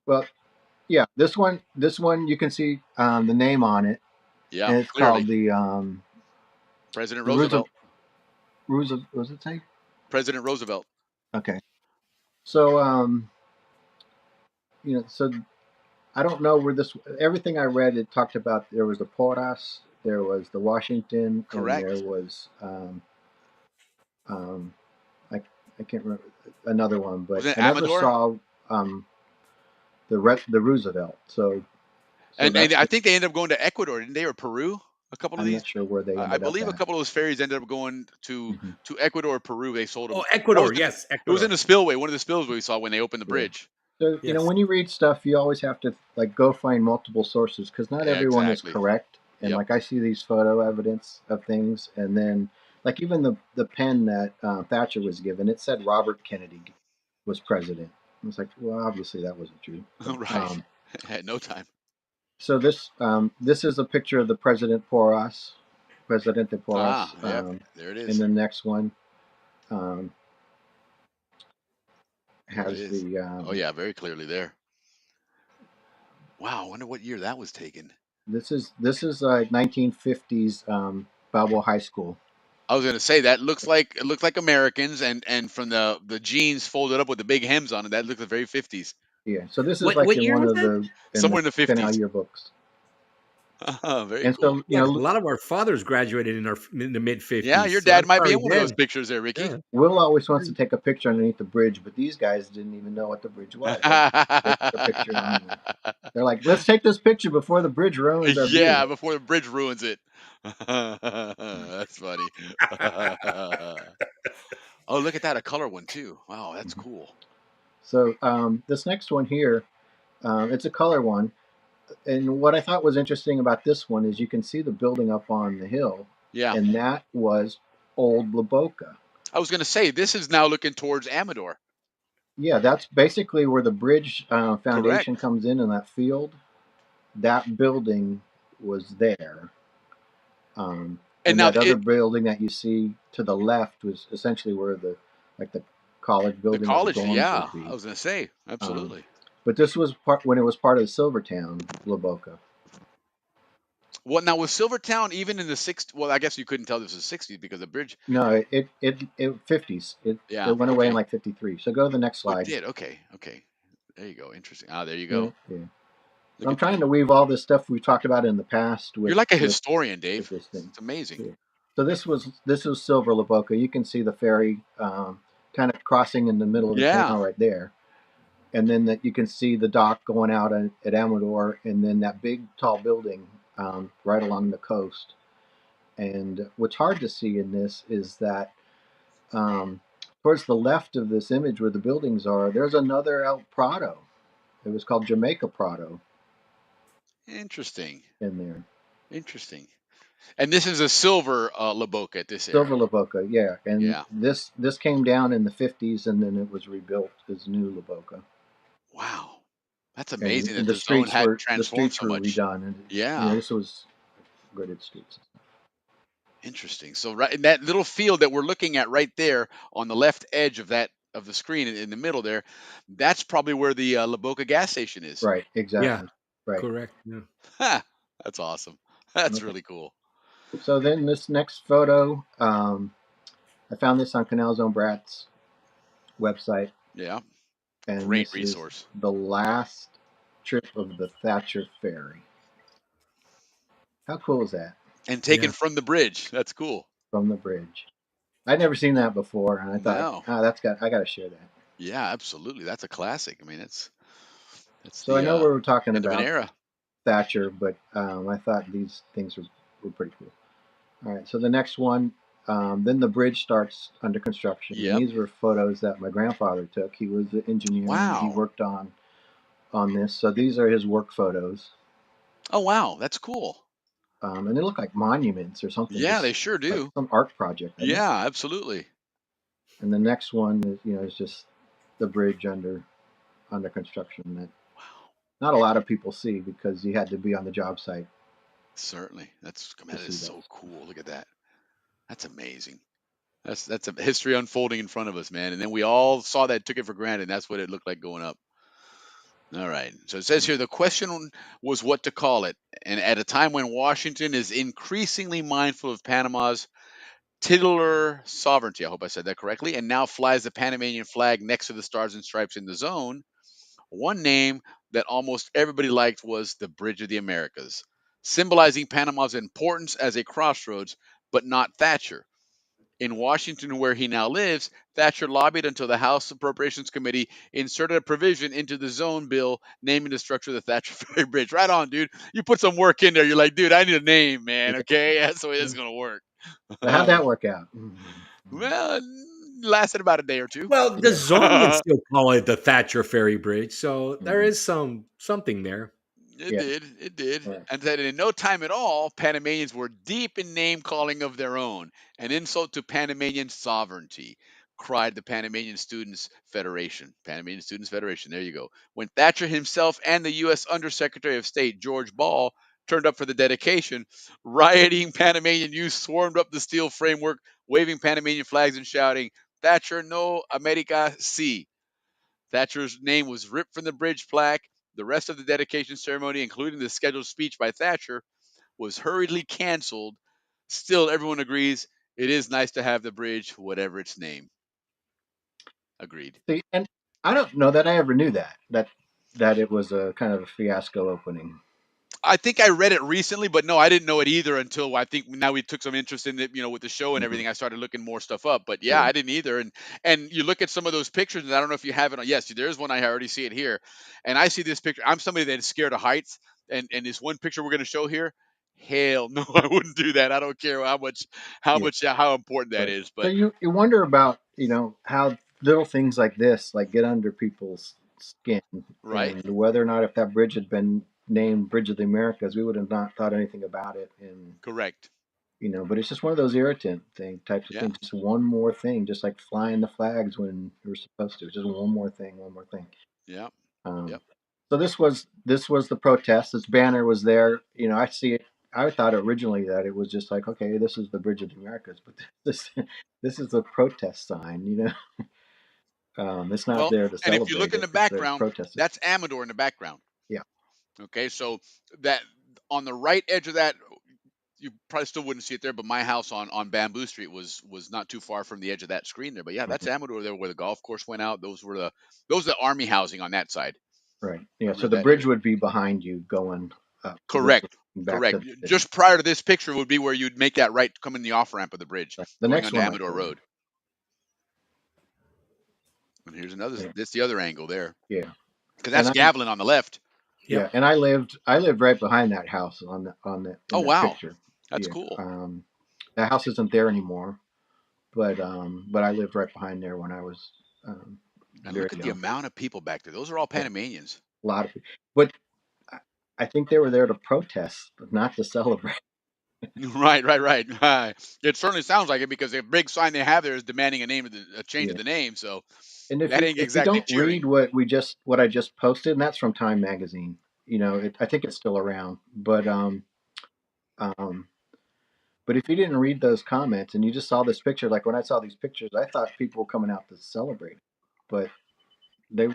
Well, yeah, this one you can see the name on it, Yeah, and it's clearly. called the President Roosevelt. Roosevelt. What does it say? President Roosevelt. Okay. So so I don't know where this. Everything I read, it talked about there was the Porras, there was the Washington, Correct. and there was I can't remember another one, but Was it I never Amador? saw the Roosevelt. So And I think they ended up going to Ecuador, didn't they, or Peru? A couple of I'm these. not sure where they ended I up believe a at. couple of those ferries ended up going to Ecuador or Peru. They sold them. Oh, Ecuador, It yes, was Ecuador. in the spillway. One of the spills we saw when they opened the bridge. So Yes. when you read stuff, you always have to go find multiple sources because not Yeah, everyone exactly. is correct. And Yep. like I see these photo evidence of things, and then like even the pen that Thatcher was given, it said Robert Kennedy was president. I was like, well, obviously that wasn't true. Right. At no time. So this is a picture of the President Porras, Presidente Porras. Yeah, there it is. And the next one There has it is. the Oh yeah, very clearly there. Wow, I wonder what year that was taken. This is like 1950s Balboa High School. I was gonna say that looks like Americans, and from the jeans folded up with the big hems on it, that looks like very 50s. Yeah, so this is What like in year one was of that? Somewhere in the Canal 50s. yearbooks. Very And cool. so Yeah, 'cause a lot of our fathers graduated in the mid 50s. Yeah, your so dad I'm might be sorry in one of those then. pictures there, Ricky. Yeah. Will always wants to take a picture underneath the bridge, but these guys didn't even know what the bridge was. They took a picture on there. They're like, let's take this picture before the bridge ruins our Yeah, view. before the bridge ruins it. That's funny. Oh, look at that, a color one too. Wow, that's cool. So this next one here, it's a color one. And what I thought was interesting about this one is you can see the building up on the hill. Yeah. And that was old La Boca. I was gonna say this is now looking towards Amador. Yeah, that's basically where the bridge foundation Correct. comes in that field. That building was there. And now that other building that you see to the left was essentially where the college building. The college, of the dorms yeah. would be. I was gonna say, absolutely. But this was when it was part of Silvertown, La Boca. Well, now was Silvertown even in the 60s? Well, I guess you couldn't tell this was 60s because the bridge. No, it 50s. It went away in like 53. So go to the next Oh, slide. it did. Okay. There you go. Interesting. There you go. Yeah. So I'm trying to weave all this stuff we talked about in the past with. You're like a historian, Dave. This thing. It's amazing. Yeah. So this was Silver La Boca. You can see the ferry kind of crossing in the middle of the canal right there. And then you can see the dock going out at Amador, and then that big tall building right along the coast. And what's hard to see in this is that towards the left of this image where the buildings are, there's another El Prado. It was called Jamaica Prado. Interesting. In there. Interesting. And this is a silver La Boca at this Silver area. La Boca, yeah. And this came down in the 50s, and then it was rebuilt as new La Boca. Wow. That's amazing And that the zone had transformed so much. Redone. And, yeah. This was graded streets. Interesting. So right in that little field that we're looking at right there on the left edge of the screen in the middle there, that's probably where the La Boca gas station is. Right, exactly. Yeah, right. Correct. Yeah. That's awesome. That's really cool. So then this next photo, I found this on Canal Zone Brat's website. Yeah. And great resource. Is the last trip of the Thatcher ferry. How cool is that? And taken from the bridge. That's cool. From the bridge. I'd never seen that before, and I thought, I got to share that. Yeah, absolutely. That's a classic. I mean, it's so I know we were talking about an era. Thatcher, but I thought these things were pretty cool. All right, so the next one, then the bridge starts under construction. Yep. And these were photos that my grandfather took. He was the engineer. Wow. He worked on this. So these are his work photos. Oh wow, that's cool. And they look like monuments or something, Yeah, just they sure like do. some art project. I think. Yeah, absolutely. And the next one is, is just the bridge under construction that not a lot of people see because you had to be on the job site Certainly. to That is see so those. cool. Look at that. That's amazing. That's a history unfolding in front of us, man. And then we all saw that, took it for granted. And that's what it looked like going up. All right. So it says here the question was what to call it. And at a time when Washington is increasingly mindful of Panama's titular sovereignty, I hope I said that correctly, and now flies the Panamanian flag next to the stars and stripes in the zone, one name that almost everybody liked was the Bridge of the Americas, symbolizing Panama's importance as a crossroads, but not Thatcher. In Washington, where he now lives, Thatcher lobbied until the House Appropriations Committee inserted a provision into the zone bill naming the structure of the Thatcher Ferry Bridge. Right on, dude. You put some work in there. You're like, dude, I need a name, man. Okay, that's the way this is gonna work. So how'd that work out? Well, it lasted about a day or two. Well, the Yeah. Zonians still call it the Thatcher Ferry Bridge, so there Mhm. is something there. It Yeah. did. It did. Right. And that in no time at all, Panamanians were deep in name calling of their own, an insult to Panamanian sovereignty, cried the Panamanian Students Federation. Panamanian Students Federation. There you go. When Thatcher himself and the U.S. Undersecretary of State, George Ball, turned up for the dedication, rioting Panamanian youth swarmed up the steel framework, waving Panamanian flags and shouting, Thatcher no America si. Thatcher's name was ripped from the bridge plaque. The rest of the dedication ceremony, including the scheduled speech by Thatcher, was hurriedly canceled. Still, everyone agrees it is nice to have the bridge, whatever its name. Agreed. See, and I don't know that I ever knew that it was a kind of a fiasco opening. I think I read it recently, but no, I didn't know it either until I think now we took some interest in it, with the show and Mhm. everything. I started looking more stuff up. But yeah, Yeah. I didn't either. And you look at some of those pictures, and I don't know if you have it on. Yes, there's one I already see it here. And I see this picture. I'm somebody that is scared of heights. And this one picture we're gonna show here, hell no, I wouldn't do that. I don't care Yeah. how important that Right. is. So But you wonder about how little things like this like get under people's skin, right, and whether or not if that bridge had been named Bridge of the Americas, we would have not thought anything about it. And correct. but it's just one of those irritant types of Yeah, things. Just one more thing, just like flying the flags when you're supposed to. Just one more thing, one more thing. yeah, Um, yep. so this was the protest. This banner was there. I see it. I thought originally that it was just like, okay, this is the Bridge of the Americas, but this is a protest sign. It's not Well, there to and if you look celebrate in it. the It's there to background, protest it. that's Amador in the background. Yeah, Okay, so that on the right edge of that, you probably still wouldn't see it there, but my house on Bamboo Street was not too far from the edge of that screen there. But yeah, that's mhm, Amador there where the golf course went out. Those are the army housing on that side. right. Yeah, so Remember the that bridge area. would be behind you going up. So this Correct. was back to Correct. the city. Just prior to this picture would be where you'd make that right to come in the off ramp of the bridge Right. The going next onto one I'll Amador show you. Road. And here's another. Yeah, That's the other angle there yeah, because and that's Gavilan on the left. yeah, Yep. and I lived right behind that house Oh in that wow, picture. that's Yeah, cool. the house isn't there anymore, but I lived right behind there when I was And very look at the young. amount of people back there. Those are all Yeah, Panamanians. a lot of people, but I, I think they were there to protest, but not to celebrate. Right, right, right. It certainly sounds like it because the big sign they have there is demanding a change of Yeah, the name. So and if that you ain't if you exactly don't cheering. read what I just posted, and that's from Time Magazine. I think it's still around, um, but if you didn't read those comments and you just saw this picture, like when I saw these pictures, I thought people were coming out to celebrate, but they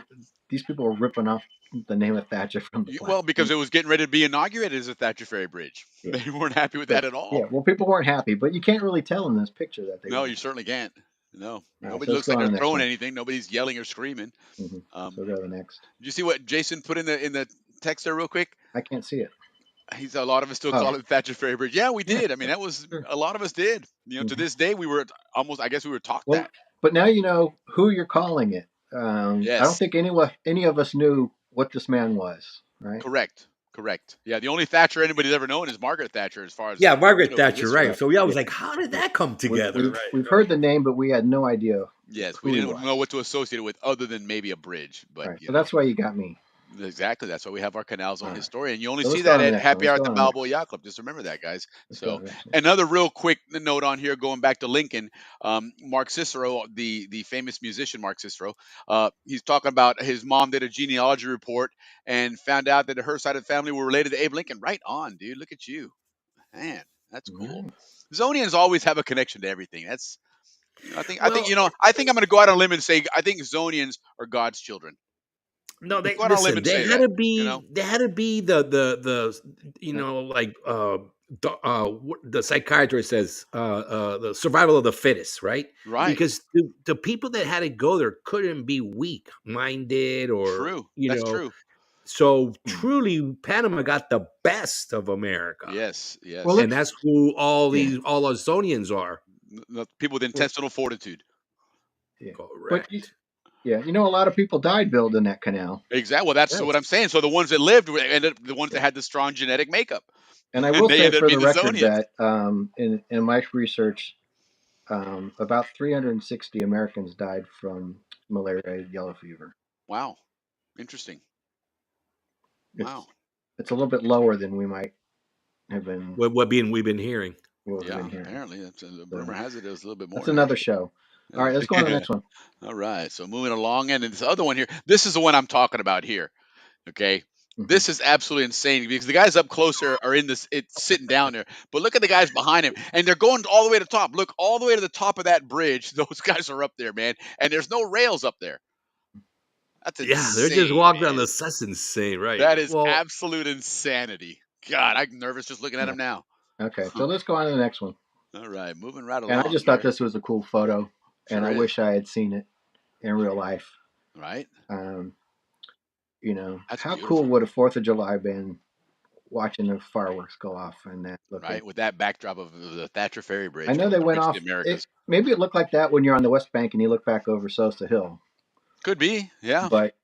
these people were ripping off the name of Thatcher from the plaque. Well, because it was getting ready to be inaugurated as a Thatcher Ferry Bridge. Yeah, They weren't happy with but that at yeah, all. well, people weren't happy, but you can't really tell in this picture that they No, weren't you certainly can't. No, happy. All right, nobody so let's looks go like on they're to the next throwing one. anything. Nobody's yelling or screaming. So go to the next. Did you see what Jason put in the text there real quick? I can't see it. He's a lot of us still Oh, call it Thatcher Ferry Bridge. Yeah, we yeah, did. I mean, that was sure. a lot of us did. To Hmm. this day, we were almost. I guess we were taught Well, that. but now you know who you're calling it. I don't Yes, think any of us knew what this man was, right? correct, correct. Yeah, the only Thatcher anybody's ever known is Margaret Thatcher, as far as Yeah, Margaret for Thatcher, history. right? Right. So yeah, I Yeah. was like, how did that come We, together? we've Right. we've heard the name, but we had no idea Yes, we who he didn't know was. what to associate it with other than maybe a bridge. But Right. So that's why you got me. Exactly. That's why we have our Canal Zone All right. historian. You only So see let's go that on to the at next one. Happy Let's Hour at go the on to the next Balboa one. Yacht Club. Just remember that, guys. Let's go So to the next one. another real quick note on here, going back to Lincoln, Mark Cicero, the famous musician Mark Cicero, he's talking about his mom did a genealogy report and found out that her side of the family were related to Abe Lincoln. Right on, dude. Look at you, man. That's cool. Nice. Zonians always have a connection to everything. That's I think Well, I think I'm going to go out on a limb and say I think Zonians are God's children. no, Let's they go out on a limb listen. and say that. They had to be the like the psychiatrist says the survival of the fittest, right? Right. Because the people that had to go there couldn't be weak minded or True. That's true. so truly Panama got the best of America, Yes. Well, Yes. and let's. that's who all Yeah. us Zonians are. People with Well, intestinal fortitude. yeah. But Correct. yeah, a lot of people died building that canal. Exactly. Well, that's Yes. what I'm saying. So the ones that lived ended up the ones that Yeah. had the strong genetic makeup, And I and will they say ended up for being the the record Zonians. that in my research, about 360 Americans died from malaria, yellow fever. Wow. Interesting. Wow. It's a little bit lower than we might have been We've been hearing. Yeah. hearing. Apparently, that's, rumor So has it was a little bit more that's than that. another show. All right, let's go on to the next one. All right. So moving along, and this other one here. This is the one I'm talking about here. Okay. Mhm. This is absolutely insane because the guys up close are in this, it's sitting down there. But look at the guys behind him, and they're going all the way to the top. Look all the way to the top of that bridge. Those guys are up there, man, and there's no rails up there. That's Yeah, they're just insane, walking on man. That's insane, right? That is Well, absolute insanity. God, I'm nervous just looking at Yeah. him now. Okay, so let's go on to the next one. All right, moving right And I along just thought here. this was a cool photo, and Sure I is. wish I had seen it in real life. Right. Um, That's how beautiful. cool would a 4th of July been watching the fireworks go off and that looking? Right, with that backdrop of the Thatcher Ferry Bridge I know from they the went Bridge of off. the Americas. Maybe it looked like that when you're on the West Bank and you look back over Sosa Hill, Could be, yeah. but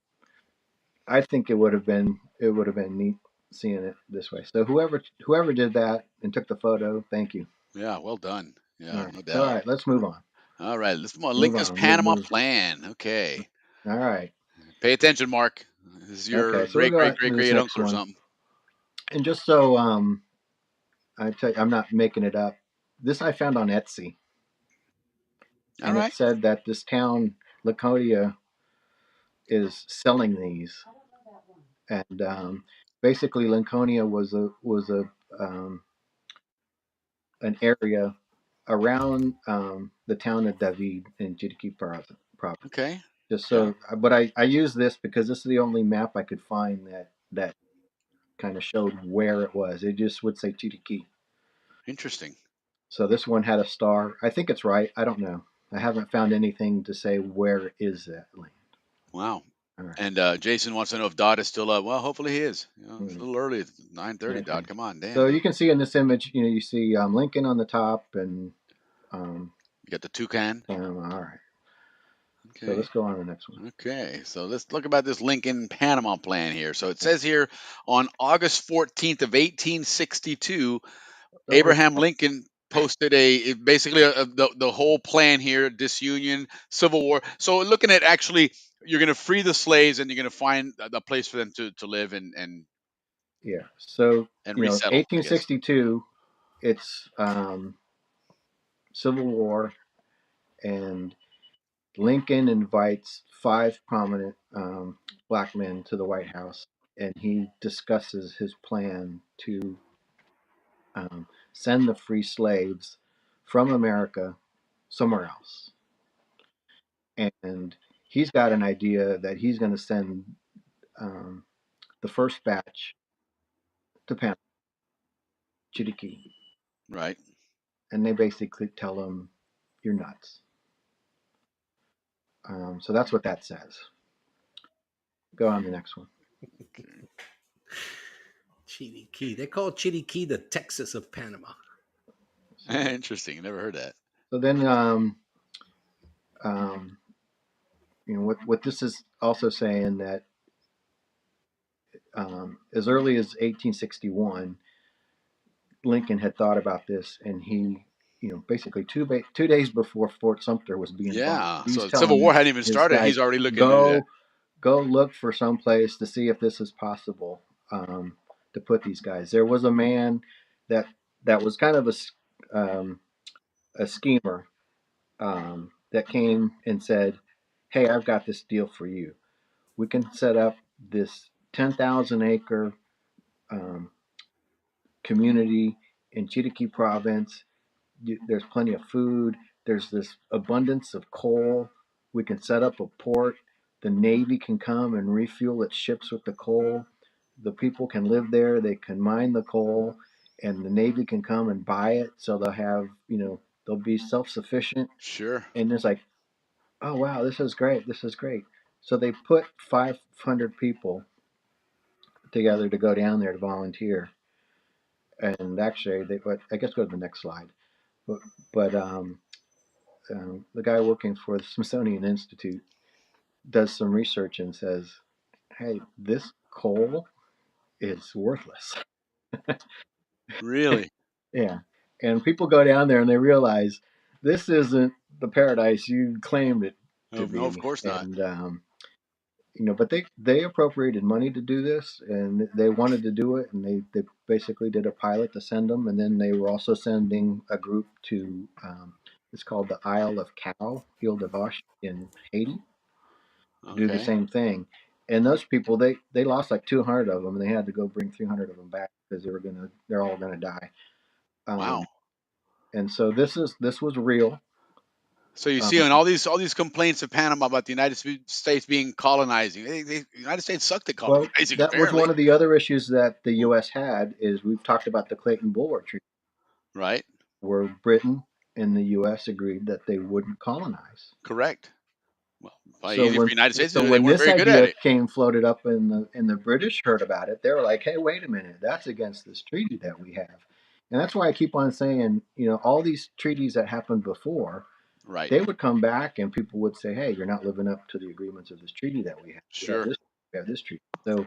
I think it would have been neat seeing it this way. So whoever did that and took the photo, thank you. Yeah, well done. Yeah, All right, no all doubt. right, let's move on. All right, let's move on. Move Lincoln's on. Panama Plan. Okay. All right. Pay attention, Mark. This is your Okay, so we'll great, go great, on great, to this great next uncle or one. something. And just so I tell you, I'm not making it up. This I found on Etsy, All and right. it said that this town, Laconia, is selling these, and basically Laconia was a an area around the town of David in Chiriquí province. Okay. Just Yeah. so, but I use this because this is the only map I could find that kind of showed where it was. It just would say Chiriquí. Interesting. So this one had a star. I think it's right. I don't know. I haven't found anything to say where is that land. Wow. All right. And Jason wants to know if Dodd is still up. Well, hopefully he is. It's a little early. It's 9:30. Okay. Dodd, come on, damn. So you can see in this image, you see Lincoln on the top and You got the toucan. all right. Okay. So let's go on to the next one. Okay, so let's look about this Lincoln Panama Plan here. So it says here on August 14th of 1862, Abraham Lincoln posted basically the whole plan here: disunion, Civil War. So looking at actually, you're going to free the slaves and you're going to find a place for them to live and Yeah. So resettle. 1862, it's Civil War, and Lincoln invites 5 prominent black men to the White House, and he discusses his plan to send the free slaves from America somewhere else. And he's got an idea that he's going to send the first batch to Panama, Chiriquí. Right. And they basically tell him, you're nuts. So that's what that says. Go on to the next one. Chiriquí. They call Chiriquí the Texas of Panama. Interesting. Never heard that. So then, what this is also saying that as early as 1861, Lincoln had thought about this, and he, basically 2 days before Fort Sumter was being bombed, Yeah. he's So telling Civil War hadn't even started. guys, He's already looking into that. go look for some place to see if this is possible, um, to put these guys. There was a man that was kind of a schemer, that came and said, "Hey, I've got this deal for you. We can set up this 10,000-acre um, community in Chiriquí province. There's plenty of food. There's this abundance of coal. We can set up a port. The Navy can come and refuel its ships with the coal. The people can live there. They can mine the coal, and the Navy can come and buy it. So they'll have, they'll be self-sufficient." Sure. And it's like, oh wow, this is great. This is great. So they put 500 people together to go down there to volunteer. And actually, I guess go to the next slide. But, but the guy working for the Smithsonian Institute does some research and says, "Hey, this coal is worthless." Really? Yeah, and people go down there and they realize this isn't the paradise you claimed it to Oh, no, of be, course not. and but they appropriated money to do this, and they wanted to do it, and they basically did a pilot to send them, and then they were also sending a group to it's called the Isle of Cow, Ile de Vache in Haiti, to do the Okay. same thing. And those people, they lost like 200 of them, and they had to go bring 300 of them back because they're all gonna die. Wow. Um, and so this was real. So you see, Um, on all these complaints of Panama about the United States being colonizing, the United States sucked at well, colonizing, that was one apparently. of the other issues that the U.S. had. Is we've talked about the Clayton Bulwer Treaty, Right? where Britain and the U.S. agreed that they wouldn't colonize. Correct. Well, probably So easy for when the United States to so do. They when weren't this very good at idea it. came floated up and the British heard about it, they were like, "Hey, wait a minute, that's against this treaty that we have." And that's why I keep on saying, all these treaties that happened before, Right. they would come back and people would say, "Hey, you're not living up to the agreements of this treaty that we have. Sure. We have this treaty." So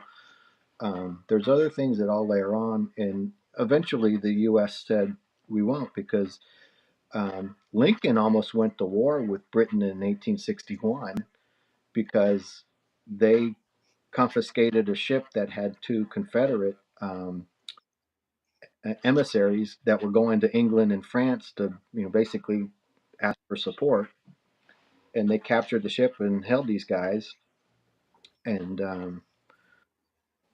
there's other things that I'll layer on, and eventually the U.S. said we won't because Lincoln almost went to war with Britain in 1861 because they confiscated a ship that had two Confederate emissaries that were going to England and France to, basically ask for support, and they captured the ship and held these guys, and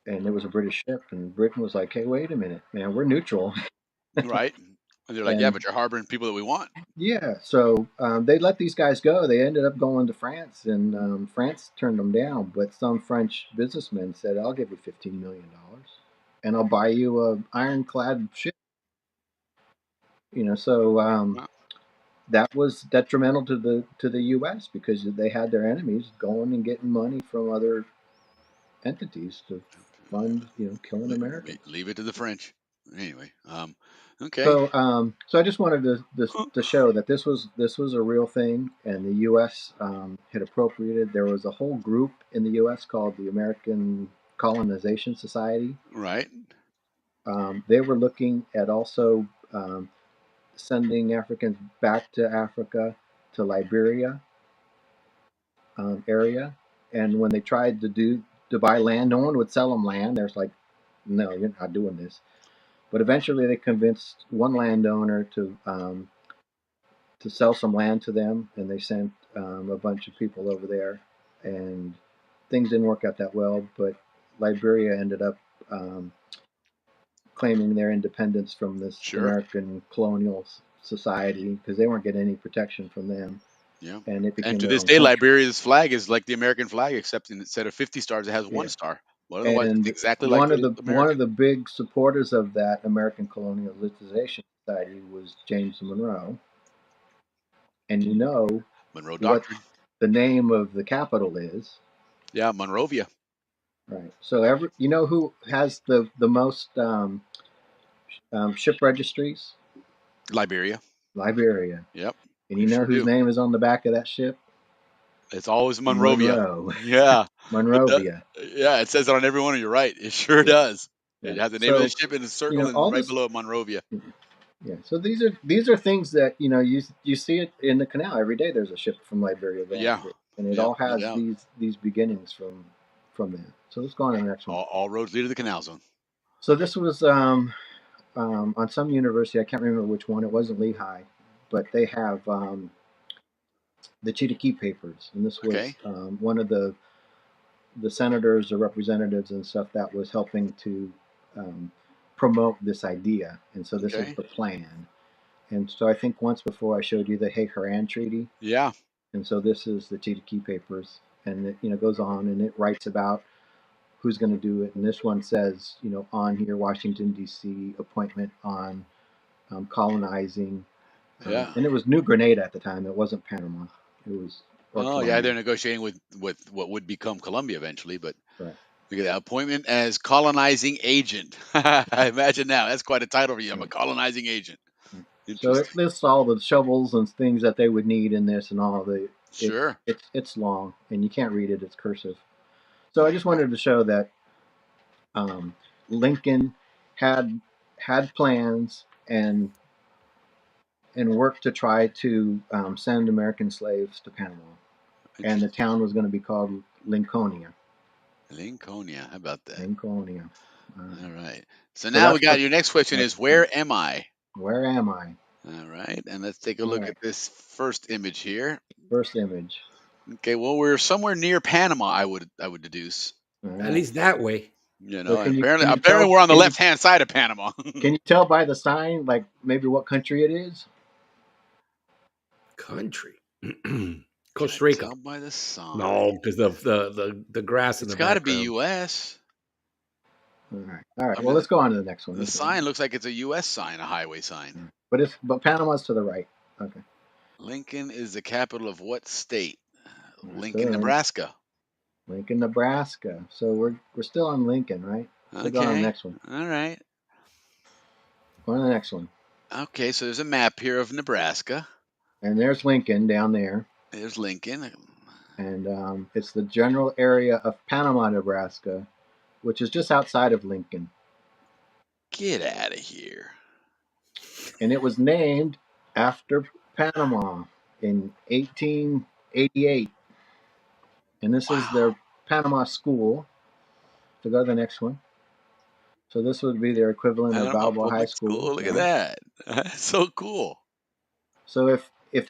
it was a British ship, and Britain was like, "Hey, wait a minute, man, we're neutral." Right. And they're like, yeah, And but you're harboring people that we want. yeah, so they let these guys go. They ended up going to France, and France turned them down. But some French businessmen said, "I'll give you $15 million, and I'll buy you a ironclad ship." So Wow. that was detrimental to the U.S. because they had their enemies going and getting money from other entities to fund, killing Americans. Leave it to the French. Anyway. Okay. So I just wanted Huh. to show that this was a real thing, and the U.S. Had appropriated. There was a whole group in the U.S. called the American Colonization Society. Right. They were looking at also sending Africans back to Africa, to Liberia area, and when they tried to buy land, no one would sell them land. There's like, no, you're not doing this. But eventually, they convinced one landowner to sell some land to them, and they sent a bunch of people over there, and things didn't work out that well. But Liberia ended up claiming their independence from this Sure. American colonial society because they weren't getting any protection from them, Yeah. and it And became to their this own day, country. Liberia's flag is like the American flag, except instead of 50 stars, it has one Yeah, star. But otherwise, it's and exactly like the one of American. the big supporters of that American colonialization society was James Monroe, and Monroe what Doctrine. the name of the capital is. Yeah, Monrovia. Right. So who has the most ship registries? Liberia. Liberia. Yep. And We you know sure whose do. name is on the back of that ship? It's always Monrovia. Monroe. Yeah. It does. Monrovia. Yeah, it says it on every one. You're right. It sure Yeah. does. It Yeah. has the name of the So ship in a circle and all right this. below it, Monrovia. Yeah. So these are things that you see it in the canal every day. There's a ship from Liberia going Yeah. through. and it Yep, all no has doubt. these beginnings from that. So let's go on to the next one. All roads lead to the Canal Zone. So this was on some university. I can't remember which one. It wasn't Lehigh, but they have the Chittagee Papers, and this was Okay. one of the senators or representatives and stuff that was helping to um, promote this idea. And so this is Okay. the plan. And so I think once before I showed you the Hay-Haran Treaty, Yeah. and so this is the Chittagee Papers, and it goes on and it writes about who's going to do it. And this one says, on here, Washington D.C. appointment on colonizing, Yeah. and it was New Grenada at the time. It wasn't Panama. It was or Oh, yeah. They're Colombia. negotiating with what would become Colombia eventually, but Right. look at that appointment as colonizing agent. Imagine now. That's quite a title for you. I'm a Right. colonizing agent. So it Interesting. lists all the shovels and things that they would need in this and all the Sure. it's long and you can't read it. It's cursive. So I just wanted to show that Lincoln had plans and worked to try to send American slaves to Panama, and the town was going to be called Lincolnia. Lincolnia. How about that? Lincolnia. All right. So So now we that's got what. your next question is where am I? Where am I? All right. And let's take a All look right. at this first image here. First image. Okay, well we're somewhere near Panama, I would deduce. All At right. least that way. So And apparently can you apparently tell we're on the left hand side of Panama. can you tell by the sign like maybe what country it is? Country. Can I Costa Rica. tell by the sign? No, because the grass in It's the got to be background. U.S. All right. All right. I Well, mean, let's go on to the next one. the sign looks like it's a U.S. sign, a highway sign. But Panama's to the right. Okay. Lincoln is the capital of what state? Lincoln, So Nebraska. Lincoln, Nebraska. So we're still on Lincoln, right? So go on to the Okay. next one. All right. Go on to the next one. Okay, so there's a map here of Nebraska. And there's Lincoln down there. There's Lincoln. And it's the general area of Panama, Nebraska, which is just outside of Lincoln. Get out of here. And it was named after Panama in 1888. And this is their Panama School. So go to the next one. So this would be their equivalent of Panama Balboa High Public School. School. Look at right? that. That's so cool. So if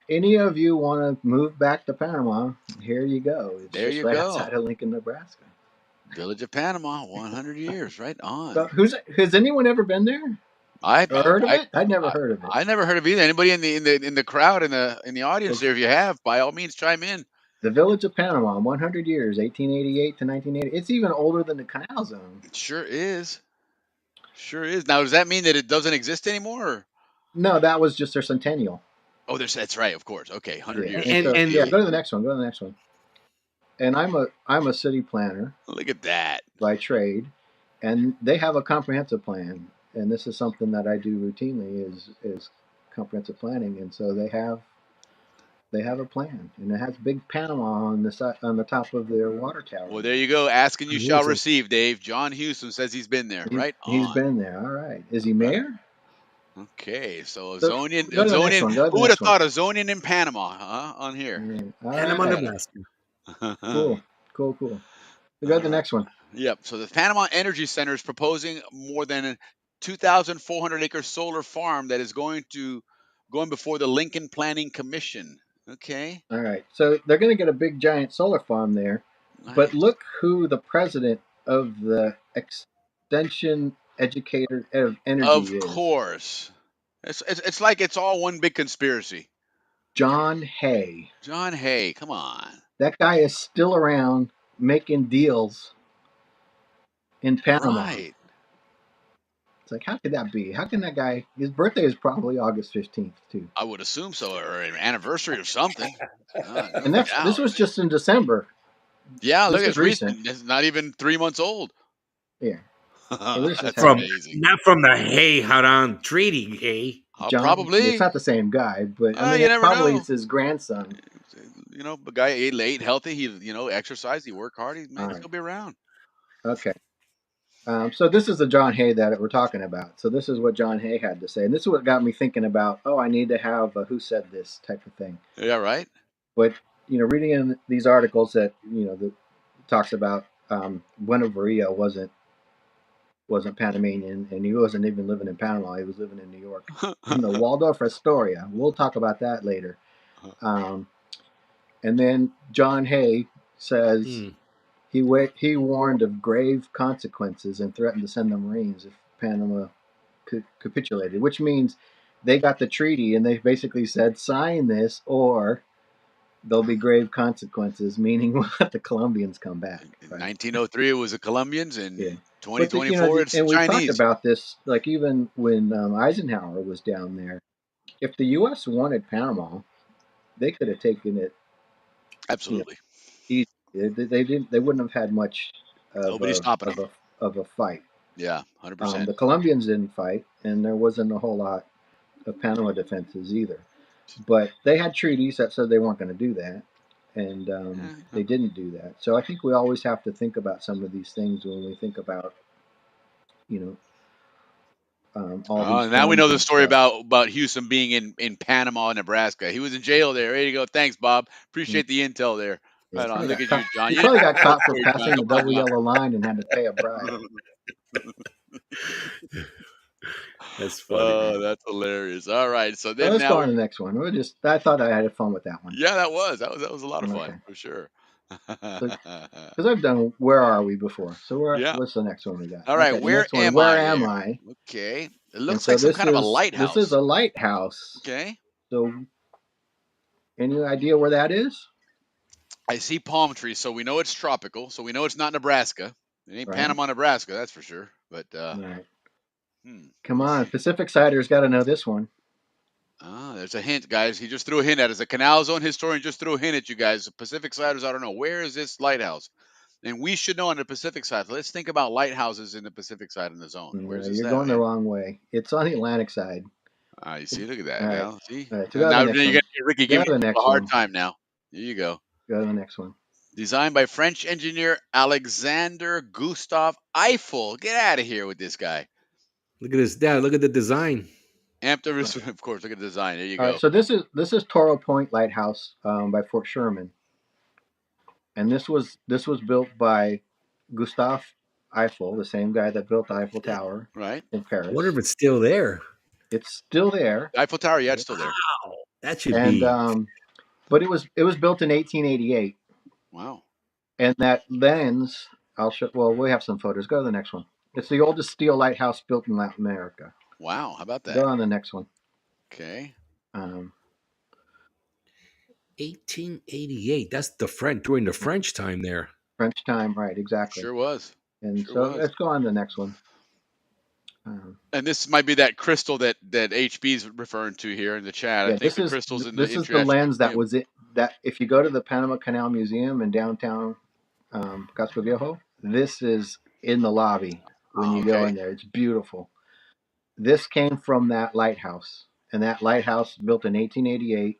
any of you want to move back to Panama, here you go. It's There just you right go. outside of Lincoln, Nebraska. Village of Panama, 100 years, right on. So has anyone ever been there? I Or heard of it? I'd never heard of it. I never heard of either. Anybody in the crowd in the audience there, if you have, by all means, chime in. The Village of Panama, 100 years, 1888 to 1980. It's even older than the Canal Zone. It sure is. Sure is. Now, does that mean that it doesn't exist anymore? Or? No, that was just their centennial. Oh, that's right. Of course. Okay, 100 years. And go to the next one. Go to the next one. And I'm a city planner. Look at that. By trade, and they have a comprehensive plan. And this is something that I do routinely is comprehensive planning. And so they have a plan, and it has big Panama on the top of their water tower. Well, there you go. Asking you shall receive, Dave. John Houston says he's been there. He's been there. All right. Is he mayor? Okay, so Zonian. Who would have thought a Zonian in Panama, huh? On here. Panama, Nebraska. Cool. We go to the next one. Yep. So the Panama Energy Center is proposing more than a 2,400 acre solar farm that is going before the Lincoln Planning Commission. Okay. All right. So they're going to get a big giant solar farm there, Nice. but look who the president of the Extension Educator of Energy is. Of course. It's like it's all one big conspiracy. John Hay. John Hay, come on. That guy is still around making deals in Panama. Right. It's like, how could that be? How can that guy? His birthday is probably August 15th too. I would assume so, or an anniversary or something. And this was just in December. Yeah, This look, is it's recent. It's not even 3 months old. Yeah. That's From amazing. not from the Hay Haran Treaty, Hay. Probably. It's not the same guy, but I mean, you never probably know. it's his grandson. You know, the guy ate late, healthy. He, exercised. He worked hard. He may still be around. Okay. So this is the John Hay that we're talking about. So this is what John Hay had to say, and this is what got me thinking about. Oh, I need to have a "Who said this" type of thing. Yeah, right. But reading in these articles that that talks about Buenaventura wasn't Panamanian, and he wasn't even living in Panama. He was living in New York, in the Waldorf Astoria. We'll talk about that later. Um, and then John Hay says he warned of grave consequences and threatened to send the Marines if Panama capitulated, which means they got the treaty and they basically said, sign this or there'll be grave consequences, meaning we'll let the Colombians come back. In Right? 1903, it was the Colombians, and Yeah. But 2024, it's the and we've talked Chinese. about this, like even when Eisenhower was down there. If the U.S. wanted Panama, they could have taken it. Absolutely. Easy. They didn't. They wouldn't have had much of Nobody's a stopping of them. a fight. Yeah, 100%. The Colombians didn't fight, and there wasn't a whole lot of Panama defenses either. But they had treaties that said they weren't going to do that, and they didn't do that. So I think we always have to think about some of these things when we think about, you know, all these Now we films know the and story stuff. about Houston being in Panama, Nebraska. He was in jail there. There you go. Thanks, Bob. Yeah, Appreciate the intel there. yeah, Right on. Look at you, John. he You didn't probably have got to tell caught the for story, John. passing the Come on double yellow line and had to pay a bribe. That's funny. That's hilarious. All right. So Well, then let's go now, on to the next one. I thought I had fun with that one. yeah, that was a lot of Okay. fun for sure. Because I've done Where Are We before. So Yeah. what's the next one we got? All right. Okay, the Where next one, am Where I Am there? I? Okay. It And looks so like some this kind of a is lighthouse. a lighthouse. Okay. So any idea where that is? I see palm trees, so we know it's tropical. So we know it's not Nebraska. It ain't Right? Panama, Nebraska, that's for sure. But Right. Come let's on, see. Pacific Sider's got to know this one. There's a hint, guys. He just threw a hint at us. A Canal Zone historian just threw a hint at you guys. The Pacific Siders, I don't know. Where is this lighthouse? And we should know on the Pacific side. Let's think about lighthouses in the Pacific side in the zone. Where's No, this you're at, going the man? wrong way. It's on the Atlantic side. You see, look at All that. right. Now, see? All right. So go to Now the you're next going one. to get Ricky Go giving to the you a next hard one. time now. Here you go. Go to the next one. Designed by French engineer Alexander Gustave Eiffel. Get out of here with this guy. Look at this, Dad. Look at the design. Of course, look at the design. There you All go. right. So this is Toro Point Lighthouse by Fort Sherman, and this was built by Gustave Eiffel, the same guy that built the Eiffel Tower Right? in I wonder Paris. if it's still there. It's still there, The Eiffel Tower, yeah, it's still there. Wow, that should and be. but it was built in 1888, Wow. and that lens I'll show. Well, we have some photos. Go to the next one. It's the oldest steel lighthouse built in Latin America. Wow. How about Go that? on the next one. Okay. Um, 1888. That's the French during the French time there. French time, right? Exactly. Sure was. And Sure so was. let's go on to the next one. And this might be that crystal that HB's referring to here in the chat. I Yeah, think the crystal's in the this is the International lens that Museum. was it. That if you go to the Panama Canal Museum in downtown Casco Viejo, this is in the lobby when you go in there. It's beautiful. This came from that lighthouse, and that lighthouse built in 1888,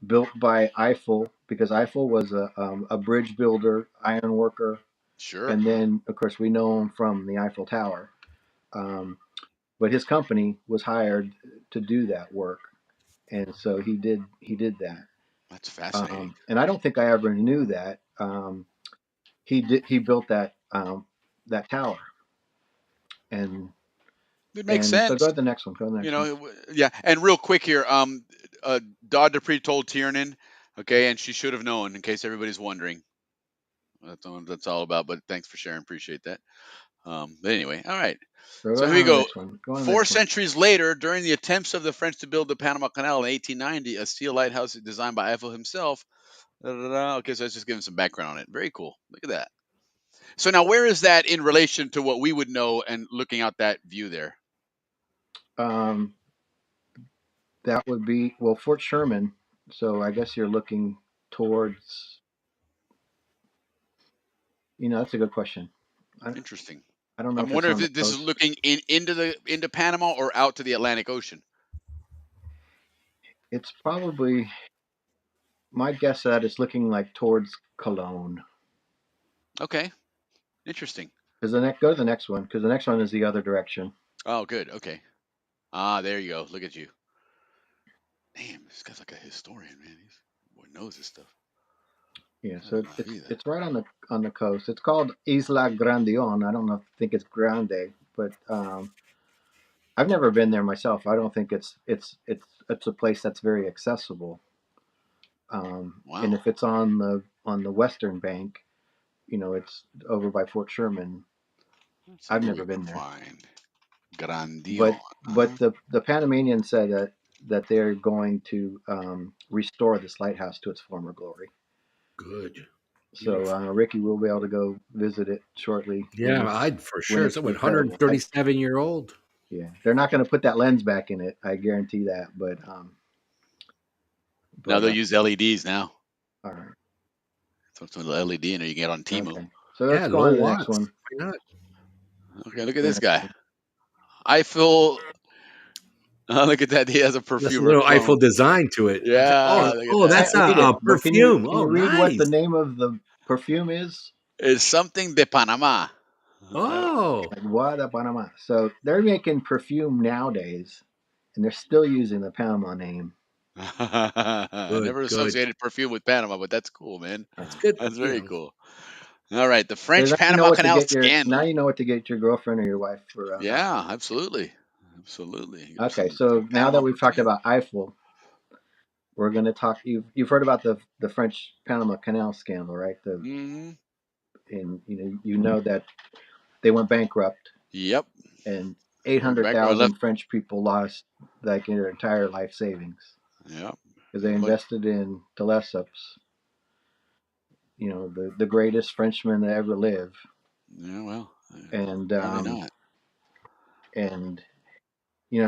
built by Eiffel because Eiffel was a bridge builder, iron worker, Sure. and then of course we know him from the Eiffel Tower. But his company was hired to do that work, and so he did that. That's fascinating. And I don't think I ever knew that. He built that that tower, and It makes so sense. go to the next one. Go to the next one. Yeah. And real quick here, Dodd Dupree told Tiernan, okay, and she should have known in case everybody's wondering. That's what that's all about. But thanks for sharing. Appreciate that. But anyway, all right. So here we go. 4 centuries later, during the attempts of the French to build the Panama Canal in 1890, a steel lighthouse designed by Eiffel himself. Okay, so let's just give him some background on it. Very cool. Look at that. So now, where is that in relation to what we would know and looking out that view there? That would be Fort Sherman. So I guess you're looking towards. That's a good question. Interesting. I don't know. I'm wondering if this is looking into Panama or out to the Atlantic Ocean. It's probably my guess that it's looking like towards Cologne. Okay, interesting. Because go to the next one. Because the next one is the other direction. Oh, good. Okay. There you go. Look at you. Damn, this guy's like a historian, man. Boy knows this stuff. Yeah, I so don't know either. it's right on the coast. It's called Isla Grandion. I don't know. Think it's Grande, but I've never been there myself. I don't think it's a place that's very accessible. And Wow. if it's on the western bank, it's over by Fort Sherman. Let's see I've what never we can been there, find. Grandion. but the Panamanians said that they're going to restore this lighthouse to its former glory. Good. So Beautiful. Ricky will be able to go visit it shortly Yeah, I'd for when sure. it's So, what, repaired. 137-year-old? Yeah, they're not going to put that lens back in it. I guarantee that. Now But they'll use LEDs now. all right, So it's a little LED in there you can get on Timu. okay. So let's Yeah, go low on to the next watts. one. Why not? Okay, look at The this next guy. one. Eiffel. Look at that. He has a That's a perfumer little Eiffel clone. design to it. Yeah, look at I that. That's can't read it, a but perfume. can Oh, you read what the nice. name of the perfume is? It's something de Panama. Oh, Agua de Panama. So they're making perfume nowadays, and they're still using the Panama name. I good, never good. associated perfume with Panama, but that's cool, man. That's good. That's very cool. All right, the So French now you know Panama what to Canal get scandal. your girlfriend or your wife for. Yeah, absolutely, absolutely. Get her Okay, some so now that Panama we've talked perfume. about Eiffel, we're going to talk. You've heard about the French Panama Canal scandal, right? Hmm. And you know that they went bankrupt, Yep. and They went back where I 800,000 left. French people lost like their entire life savings Yep. because they And but invested in de Lesseps, the greatest Frenchman to ever live, yeah, well, and apparently not. and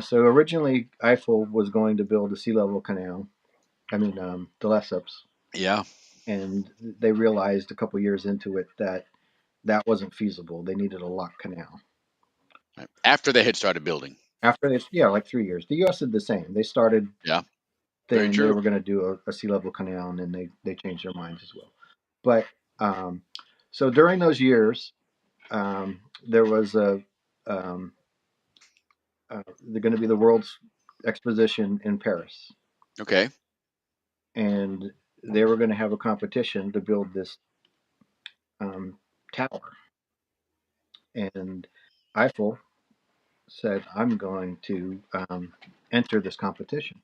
so originally Eiffel was going to build a sea level canal. I mean, de Lesseps, Yeah. and they realized a couple years into it that wasn't feasible. They needed a lock canal. Right. After they had started building. After this, yeah, like 3 years. The U.S. did the same. They started Yeah. Very saying they true. were going to do a sea level canal, and then they changed their minds as well. But so during those years, there was um, they're going to be the World's Exposition in Paris, Okay. and they were going to have a competition to build this tower. And Eiffel said, "I'm going to enter this competition."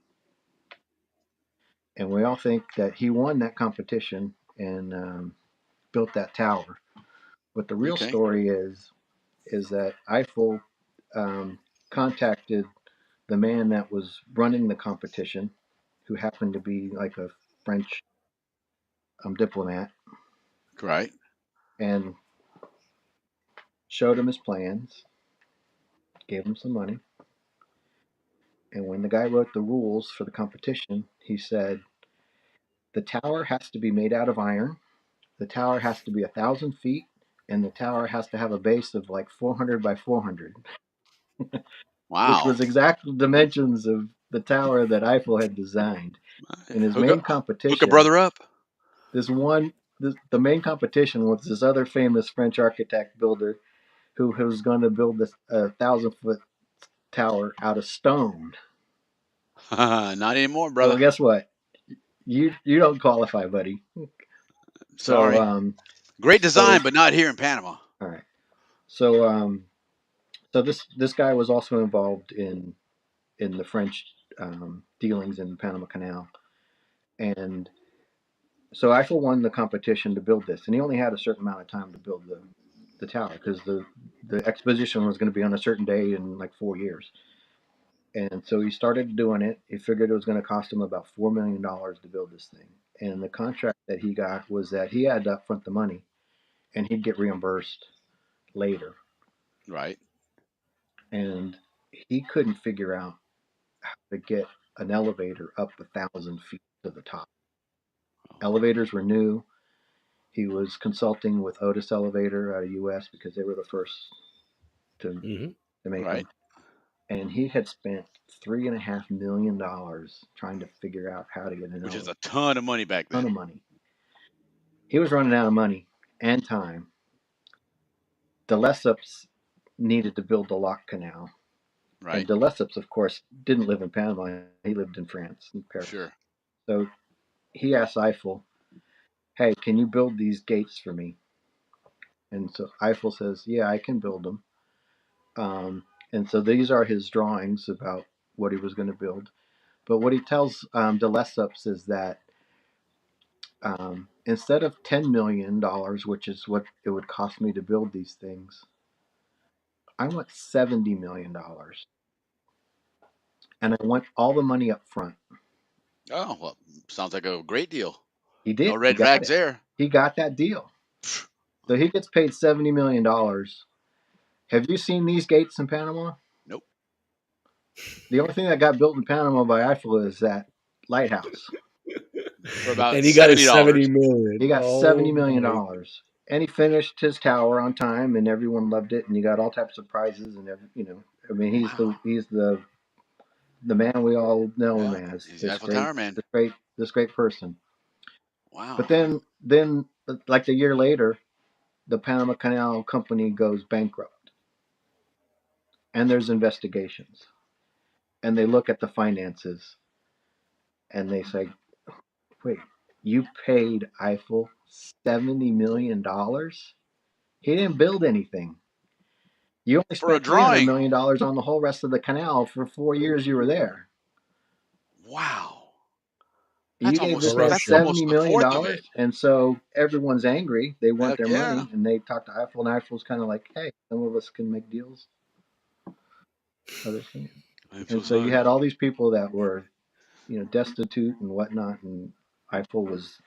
And we all think that he won that competition and built that tower. But the real Okay. story is that Eiffel um, contacted the man that was running the competition, who happened to be like a French diplomat, Right. and showed him his plans, gave him some money. And when the guy wrote the rules for the competition, he said the tower has to be made out of iron, the tower has to be 1,000 feet, and the tower has to have a base of like 400 by 400, which Wow. was exact dimensions of the tower that Eiffel had designed. In his Hook a main hook a competition, brother up. the main competition was this other famous French architect builder who was going to build this 1,000-foot tower out of stone. Not anymore, So brother. guess what? You don't qualify, buddy. So Sorry. Great so design, but not here in Panama. all right. So this guy was also involved in the French dealings in the Panama Canal, and so Eiffel won the competition to build this, and he only had a certain amount of time to build the tower because the exposition was going to be on a certain day in like 4 years. And so he started doing it. He figured it was going to cost him about $4 million to build this thing. And the contract that he got was that he had to upfront the money, and he'd get reimbursed later. Right. And he couldn't figure out how to get an elevator up 1,000 feet to the top. Elevators were new. He was consulting with Otis Elevator out of US because they were the first to Hmm. to make Right. them. And he had spent $3.5 million trying to figure out how to get an Which is elevator. a ton of money back Ton then. of money. He was running out of money and time. De Lesseps needed to build the lock canal. And Right. De Lesseps, of course, didn't live in Panama. He lived in France, in Paris. Sure. So he asked Eiffel, "Hey, can you build these gates for me?" And so Eiffel says, "Yeah, I can build them." And so these are his drawings about what he was going to build. But what he tells de Lesseps is that instead of $10 million, which is what it would cost me to build these things, I want $70 million, and I want all the money up front. Oh, well, sounds like a great deal. He did. No He red got flags it. there. He got that deal. So he gets paid $70 million. Have you seen these gates in Panama? Nope. The only thing that got built in Panama by Eiffel is that lighthouse. For about And he got his $70. 70 million. He got Oh $70 million, and he finished his tower on time, and everyone loved it, and he got all types of prizes, and I mean, Wow. he's the man we all know him Yeah, as, he's the Eiffel Tower man. this great person. But Wow. then like a year later, the Panama Canal Company goes bankrupt, and there's investigations, and they look at the finances, and they say, "Wait, you paid Eiffel $70 million? He didn't build anything. You only For a spent $300 drawing. million on the whole rest of the canal for 4 years you were there. Wow. You gave this man That's corruption. almost $70 a million, fourth of it. and so everyone's angry. They want Heck their yeah. money, and they talk to Eiffel, and Eiffel's kind of like, "Hey, some of us can make deals, others can't." I'm so And so you sorry. had all these people that were, destitute and whatnot, and Eiffel was,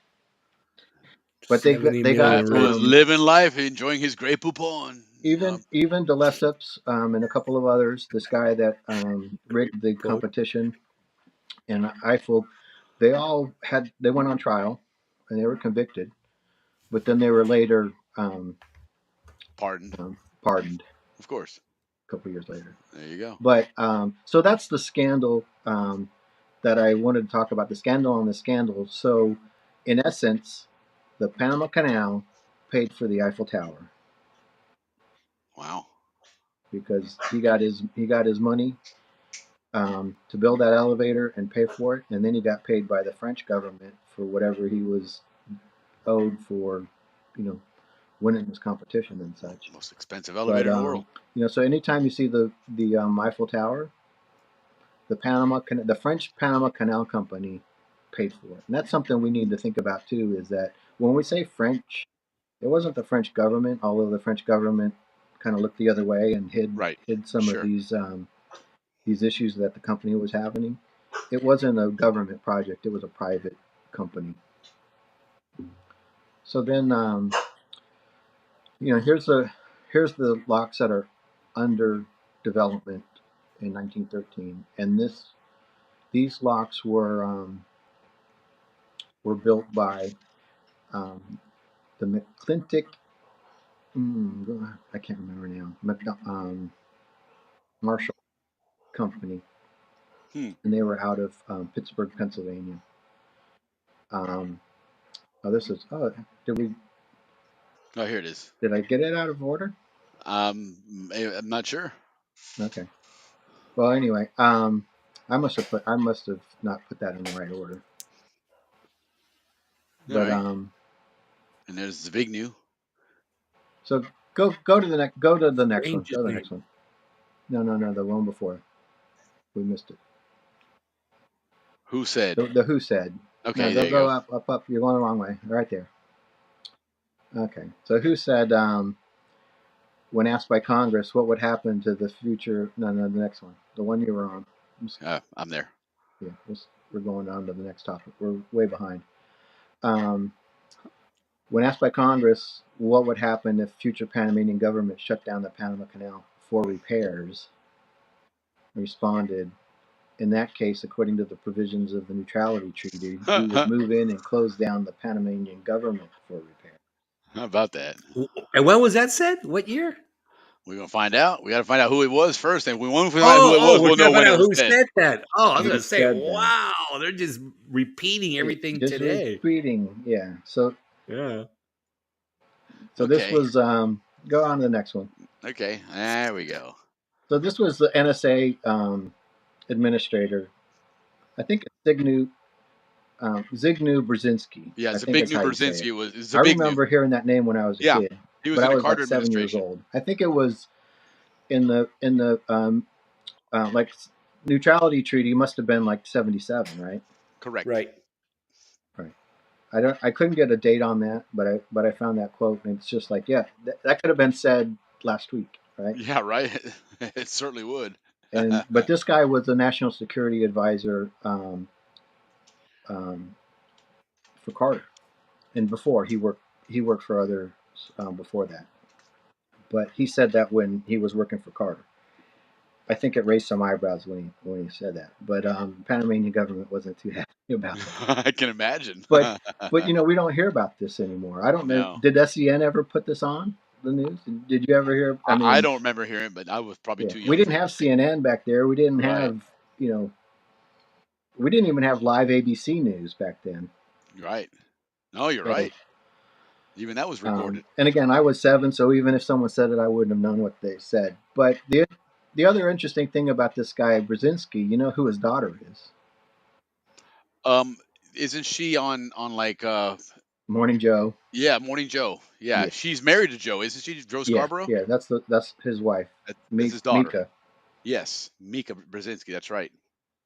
but 70 they got million Eiffel rich. was living life, enjoying his Grey Poupon. even de Lesseps and a couple of others. This guy that rigged the Quote. competition, and Eiffel, they went on trial, and they were convicted, but then they were later Pardoned. pardoned Of course. a couple of years later. There you go. But so that's the scandal that I wanted to talk about, the scandal on the scandal. So in essence, the Panama Canal paid for the Eiffel Tower Wow. because he got his money to build that elevator and pay for it, and then he got paid by the French government for whatever he was owed for, winning this competition and such. Most expensive But elevator in the world. so anytime you see the Eiffel Tower, the French Panama Canal Company paid for it, and that's something we need to think about too. Is that when we say French, it wasn't the French government, although the French government kind of looked the other way and Right. hid some of Sure. these issues that the company was having. It wasn't a government project; it was a private company. So then, here's the locks that are under development in 1913, and these locks were built by the McClintic. I can't remember now. Marshall Company, Hmm. and they were out of Pittsburgh, Pennsylvania. This is. Did Oh, here it is. I get it out of order? I'm not sure. Okay. Well, anyway, I must have not put that in the right order. All But right. And there's the big new. so go to the next one. Go to the Strangest next one. No, the one before. We missed it. Who said? The Who said. Okay, No, there you go go. up. You're going the wrong way. Right there. Okay. So Who said when asked by Congress what would happen to the future? No, the next one. The one you were on. I'm there. Yeah, we're going on to the next topic. We're way behind. When asked by Congress what would happen if future Panamanian government shut down the Panama Canal for repairs, responded, in that case, according to the provisions of the Neutrality Treaty, we would move in and close down the Panamanian government for repair. How about that? And when was that said? What year? We're gonna find out. We got to find out who it was first, and once we find out who it was, We're we'll trying know to when find it out was who said. said that. Oh, I was Who gonna say, said that? wow, they're just repeating everything Just today. repeating, yeah. So Yeah. this Okay. was go on to the next one. Okay, there we go. So this was the NSA administrator. I think it's Signu Zygmunt Brzezinski. Yeah, I think that's Zbigniew how you say it. Brzezinski was I Zbigniew. remember hearing that name when I was a Yeah, kid, he was but in I the was like Carter 7 years administration. old. I think it was in the like neutrality treaty must have been like 77, right? Correct. Right. Right. I couldn't get a date on that, but I found that quote and it's just like, yeah, that could have been said last week, right? Yeah, right. It certainly would. But this guy was the national security advisor um, for Carter, and before he worked for others before that. But he said that when he was working for Carter. I think it raised some eyebrows when he said that. But the Panamanian government wasn't too happy about that. I can imagine. But we don't hear about this anymore. I don't know. No, Did SEN ever put this on the news? Did you ever hear? I I mean, don't remember hearing it, but I was probably yeah, too we young didn't for it. have CNN back there. We didn't Right, have you know we didn't even have live ABC news back then. right. No, you're So, right. Even that was recorded. and again, I was 7, so even if someone said it, I wouldn't have known what they said. But the other interesting thing about this guy Brzezinski, you know who his daughter is? Um, isn't she on like Morning Joe. yeah, Morning Joe? Yeah, Yeah, she's married to Joe, isn't she? Joe yeah, Scarborough? yeah. That's his wife, That's his daughter. Mika. Yes, Mika Brzezinski. That's right.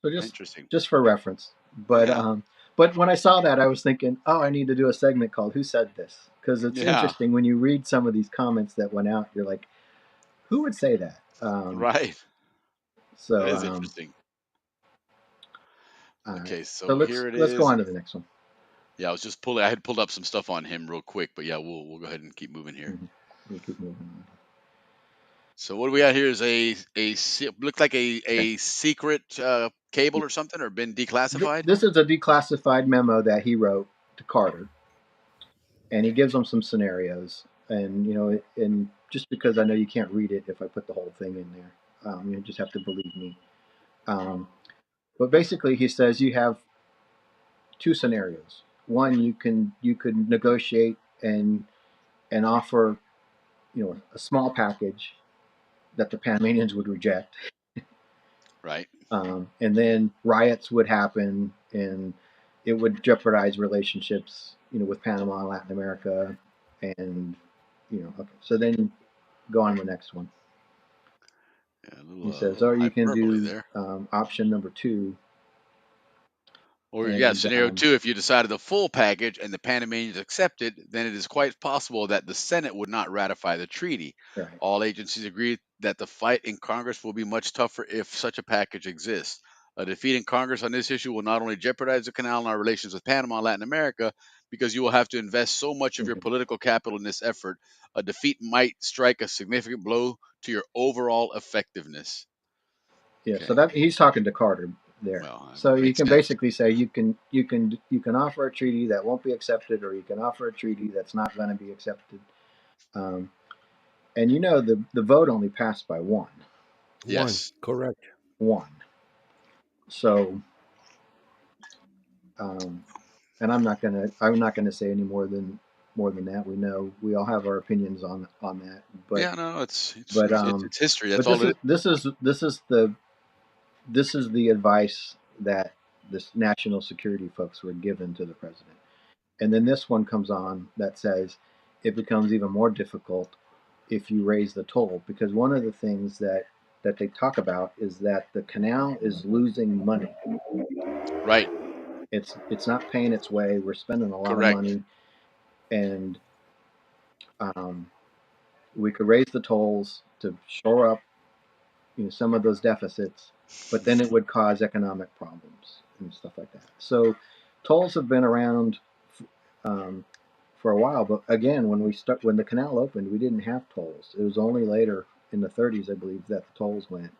So Interesting. just for reference. Yeah, But when I saw that, I was thinking, oh, I need to do a segment called "Who Said This?" Because it's yeah, interesting when you read some of these comments that went out. You're like, who would say that? right. That So is interesting. all right. Okay, So so let's here it let's go is. on to the next one. Yeah, I was just pulling. I had pulled up some stuff on him real quick, but yeah, we'll go ahead and keep moving here. We keep moving on. So what do we got here is looked like a Okay. secret cable or something, or been declassified. This is a declassified memo that he wrote to Carter, and he gives them some scenarios. And and just because I know you can't read it if I put the whole thing in there, you just have to believe me. Um, but basically, he says you have two scenarios. One, you could negotiate and offer a small package that the Panamanians would reject, Right. and then riots would happen, and it would jeopardize relationships, with Panama and Latin America, and okay. So then go on to the next one. Yeah, a He says, little or you can hyperbole do there. option number 2, Or yeah, and scenario two, if you decided the full package and the Panamanians accepted, then it is quite possible that the Senate would not ratify the treaty. right. All agencies agree that the fight in Congress will be much tougher if such a package exists. A defeat in Congress on this issue will not only jeopardize the canal and our relations with Panama and Latin America, because you will have to invest so much of your Mhm. political capital in this effort, a defeat might strike a significant blow to your overall effectiveness. Yeah, so Okay, that he's talking to Carter there. well, So you makes can sense. basically say you can offer a treaty that won't be accepted, or you can offer a treaty that's not going to be accepted. Um, and the vote only passed by one. One. Yes. Correct. One. So um, and I'm not gonna say any more than that. We all have our opinions on that. But Yeah, no, it's but it's, um it's history. That's but all this it is is. the advice that this national security folks were given to the president. And then this one comes on that says it becomes even more difficult if you raise the toll, because one of the things that they talk about is that the canal is losing money. Right. It's not paying its way. We're spending a lot of Correct. money, and um, we could raise the tolls to shore up some of those deficits, but then it would cause economic problems and stuff like that. So tolls have been around um, for a while, but again, when the canal opened, we didn't have tolls. It was only later in the 30s, I believe, that the tolls went,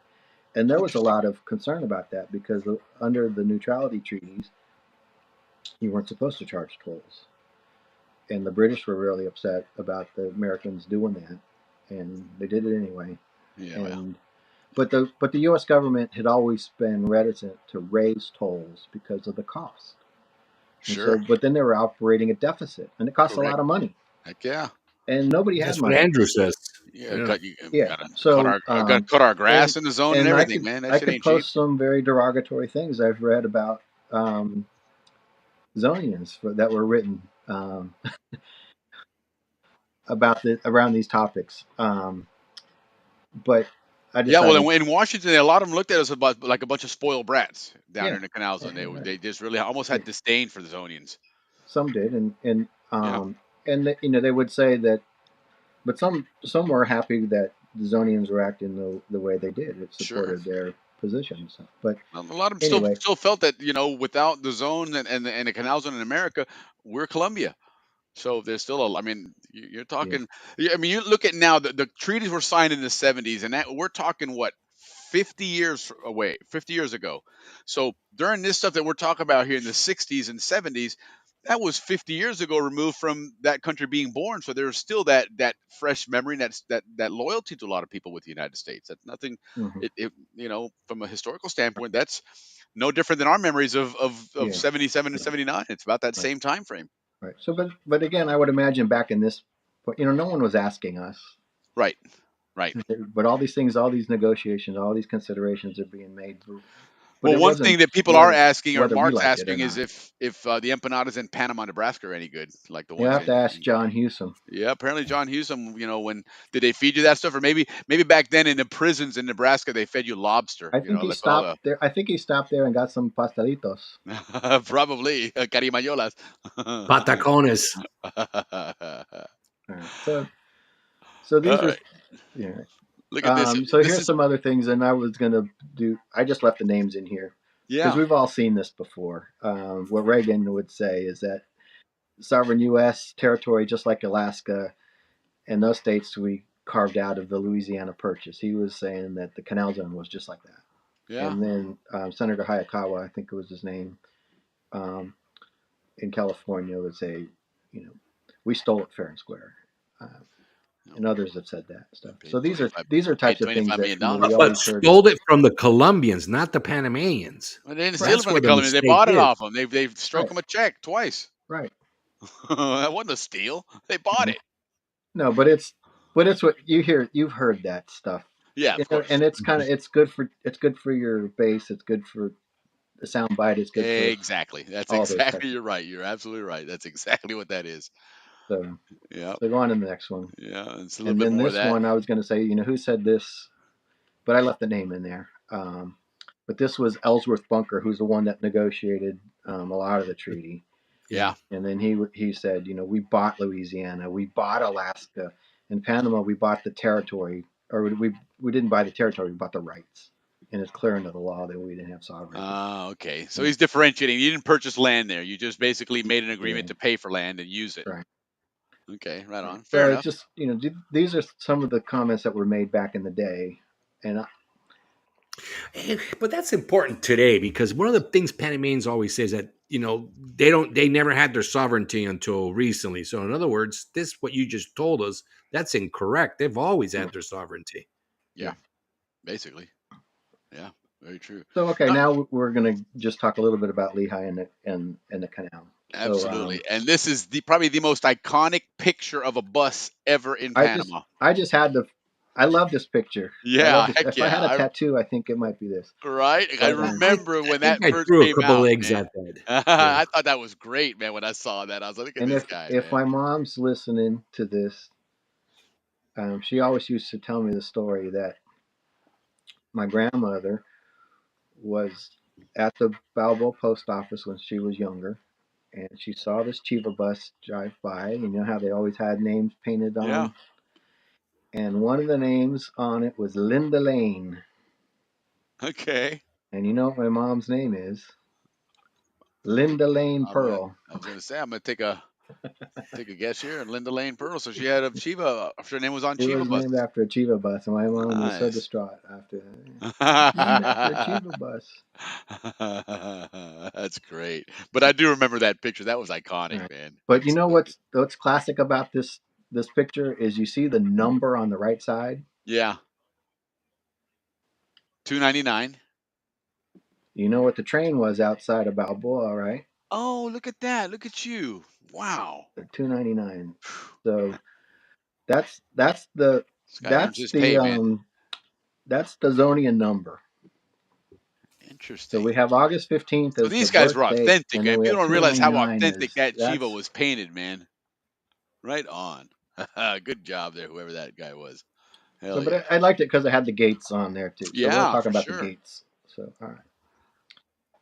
and there was a Interesting. lot of concern about that because under the neutrality treaties, you weren't supposed to charge tolls, and the British were really upset about the Americans doing that, and they did it anyway. Yeah, well, And but the U.S. government had always been reticent to raise tolls because of the cost. And so, sure. but then they were operating a deficit, and it cost a Correct. lot of money, Heck yeah. and nobody had That's what money. Andrew says. Yeah, Yeah. Yeah. gotta So, gotta cut our and grass in the zone and and I everything, could man. That I shit could ain't cheap. post some very derogatory things I've read about um, Zonians that were written about around these topics. But I Yeah, well, decided, in Washington, a lot of them looked at us about like a bunch of spoiled brats down yeah, there in the canal yeah, zone. yeah, right. They just really almost Yeah, had disdain for the Zonians. some did, Yeah, they would say that, but some were happy that the Zonians were acting the way they did. It sure. supported their position and stuff. But A lot of them anyway, still felt that without the zone and the canal zone in America, we're Colombia. So there's still I mean, you're yeah, talking. I mean, you look at now the treaties were signed in the 70s, and that we're talking what 50 years away, 50 years ago. So during this stuff that we're talking about here in the 60s and 70s, that was 50 years ago, removed from that country being born. So there's still that fresh memory, and that loyalty to a lot of people with the United States. That's nothing. hmm From a historical standpoint, that's no different than our memories of yeah, 77 and right, 79. It's about that right, same time frame. right. So, but again, I would imagine back in this, no one was asking us. Right. Right. But all these things, all these negotiations, all these considerations are being made. But Well, it one wasn't thing that people are whether asking, or we Mark's liked it or asking, is not. if the empanadas in Panama, Nebraska are any good, like the You ones have to ask in John Hewson. yeah, apparently John Husum, when did they feed you that stuff? Or maybe back then in the prisons in Nebraska they fed you lobster. I think he That's all stopped there. I think he stopped there and got some pastelitos. the probably carimayolas. Patacones. All right. So All these are, right, yeah. look at this. So This here's is some other things, and I was gonna do. I just left the names in here because yeah, we've all seen this before. What Reagan would say is that sovereign U.S. territory, just like Alaska and those states we carved out of the Louisiana Purchase. He was saying that the Canal Zone was just like that. yeah. And then Senator Hayakawa, I think it was his name, um, in California would say, we stole it fair and square. Uh, No, and others have said that stuff. paid So these are 25 these are paid types of things 25 that million we dollars. But always heard. stole it from the Colombians, not the Panamanians. Well, they didn't steal it Right, from That's the where the Colombians. They mistake bought it is. off them. They've struck right, them a check twice. right. That wasn't a steal. They bought Mhm. it. No, but it's what you hear. You've heard that stuff, Yeah, of course. and it's good for your base. It's good for the sound bite. It's good for Exactly. That's all those exactly. types of You're things. right. You're absolutely right. That's exactly what that is. So, Yeah. so go on to the next one. Yeah. It's a little And bit then more of this that. one, I was going to say, who said this, but I left the name in there. But this was Ellsworth Bunker, who's the one that negotiated a lot of the treaty. Yeah. Yeah. And then he said, we bought Louisiana, we bought Alaska, in Panama we bought the territory, or we didn't buy the territory, we bought the rights. And it's clear into the law that we didn't have sovereignty. Ah, okay. So And, he's differentiating. You didn't purchase land there. You just basically made an yeah, agreement to pay for land and use it. right. Okay. Right Right. on. Fair So it's enough. just these are some of the comments that were made back in the day, and But that's important today because one of the things Panamanians always say is that they never had their sovereignty until recently. So in other words, what you just told us, that's incorrect. They've always had their sovereignty. Yeah. yeah. Basically. Yeah. Very true. So okay, No, now we're gonna just talk a little bit about Lehigh and the canal. So absolutely. And this is probably the most iconic picture of a bus ever in Panama. I just had to. I love this picture. I love Yeah. this. Heck If I yeah. had a tattoo, I think it might be this. Right. I But remember I when think that I first threw a came couple out, eggs man. at that. Yeah. I thought that was great, man. When I saw that, I was like, look at and this if guy, if man. my mom's listening to this, she always used to tell me the story that my grandmother was at the Balboa post office when she was younger, and she saw this Chiva bus drive by. You know how they always had names painted Yeah. on, and one of the names on it was Linda Lane. Okay. And you know what my mom's name is? Linda Lane Pearl. I was gonna say I'm gonna take a guess here. And Linda Lane Pearl. So she had a Chiva. Her name was on It Chiva was named buses. after a Chiva bus, and my mom was so Nice. distraught after that. It's named after a Chiva bus. That's great. But I do remember that picture. That was All iconic, right. man. But you know Absolutely. what's classic about this picture is you see the number on the right side. Yeah. 299. You know what the train was outside of Balboa, right? Oh, look at that. Look at you. Wow. 299. So that's the This guy earns that's his the pay, man. um that's the Zonian number. Interesting. So we have August 15th So as the these guys birth were date, authentic, and and then we people have don't realize how 299 authentic as that Chiva that's was painted, man. Right on. Good job there, whoever that guy was. so. Hell But yeah. I liked it because it had the gates on there too. So we'll Yeah, talk for about the sure. gates. So all right.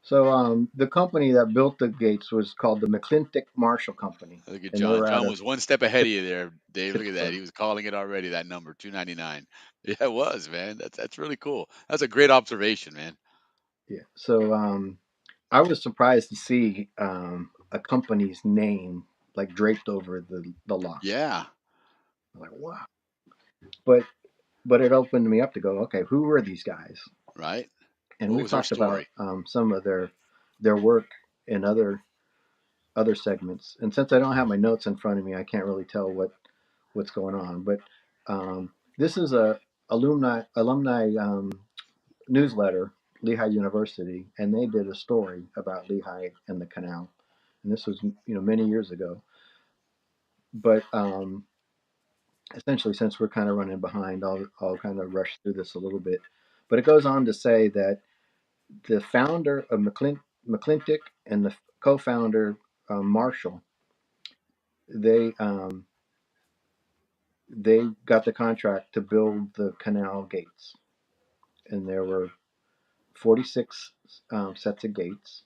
So the company that built the gates was called the McClintock Marshall Company, Look at and they John. were out John of was one step ahead of you there, Dave. Look at that. Pittsburgh. He was calling it already, that number, 299. Yeah, it was, man. That's really cool. That's a great observation, man. Yeah. So I was surprised to see a company's name like draped over the locks. Yeah, I'm like, wow. But it opened me up to go, okay, who were these guys? right? And What we've was their talked about story? some of their work in other segments. And since I don't have my notes in front of me, I can't really tell what's going on. But this is a alumni newsletter, Lehigh University, and they did a story about Lehigh and the Canal. And this was many years ago. But essentially, since we're kind of running behind, I'll kind of rush through this a little bit. But it goes on to say that the founder of McClintock and the co-founder Marshall, they they got the contract to build the canal gates, and there were 46 sets of gates.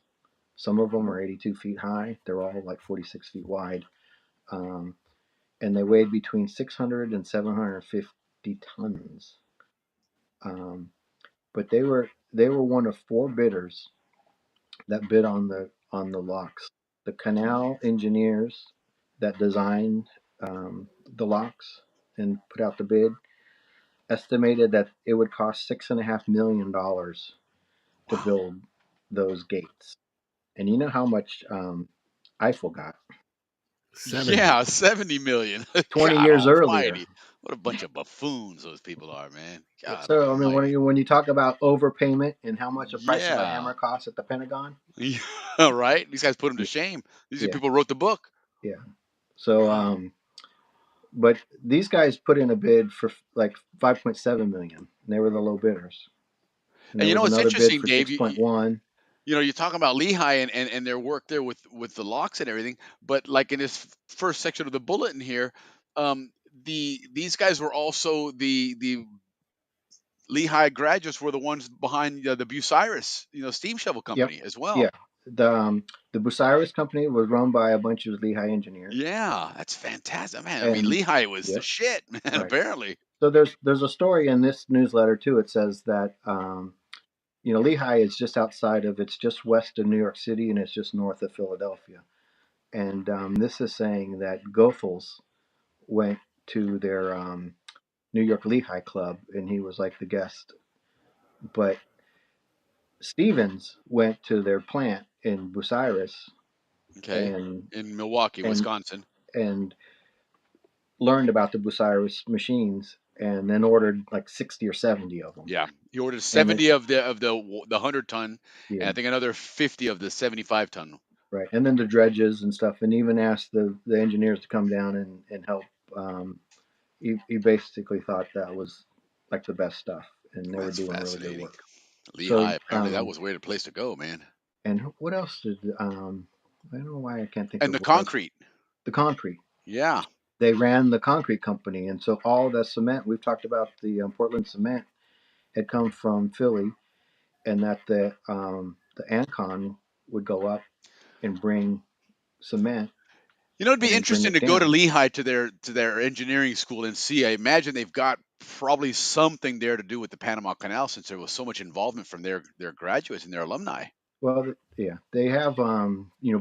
Some of them are 82 feet high. They're all like 46 feet wide, um, and they weighed between 600 and 750 tons. Um, but they were one of four bidders that bid on the locks. The canal engineers that designed the locks and put out the bid estimated that it would cost $6.5 million to Wow. build those gates. And you know how much Eiffel got 70. Yeah, 70 million. 20 God years earlier. almighty. What a bunch of buffoons those people are, man. God So I mean, almighty. when you talk about overpayment and how much a price of a Yeah. hammer costs at the Pentagon, Yeah, right? These guys put them to shame. These are yeah, people who wrote the book. yeah. So Wow. but these guys put in a bid for like 5.7 million. And they were the low bidders. And And there you know was what's another bid interesting, for Dave? 6.1. You know, you're talking about Lehigh and their work there with the locks and everything, but like in this first section of the bulletin here, these guys were also the Lehigh graduates were the ones behind the Bucyrus, steam shovel Yep. company as well. Yeah. The Bucyrus company was run by a bunch of Lehigh engineers. Yeah, that's fantastic, man. I mean, And Lehigh was the yep, shit, man. right. Apparently. So there's a story in this newsletter too. It says that Lehigh is just outside of it's just west of New York City and it's just north of Philadelphia. And this is saying that Goethals went to their New York Lehigh Club and he was like the guest. But Stevens went to their plant in Bucyrus Okay, and in Milwaukee, and Wisconsin. and learned about the Bucyrus machines and then ordered like 60 or 70 of them. Yeah, he ordered And then 70 of the 100-ton, and yeah, I think another 50 of the 75-ton. right. And then the dredges and stuff, and even asked the engineers to come down and help. Um, he basically thought that was like the best stuff, and they were That's doing really good fascinating. work. So Lehigh, apparently, that was a weird place to go, man. and what else did I don't know why I can't think And of the what else. concrete. The concrete. Yeah. They ran the concrete company, and so all the cement we've talked about the Portland cement had come from Philly, and that the Ancon would go up and bring cement It'd be and bring interesting it to go to down. Lehigh to their engineering school and see. I imagine they've got probably something there to do with the Panama Canal since there was so much involvement from their graduates and their alumni. Well, yeah, they have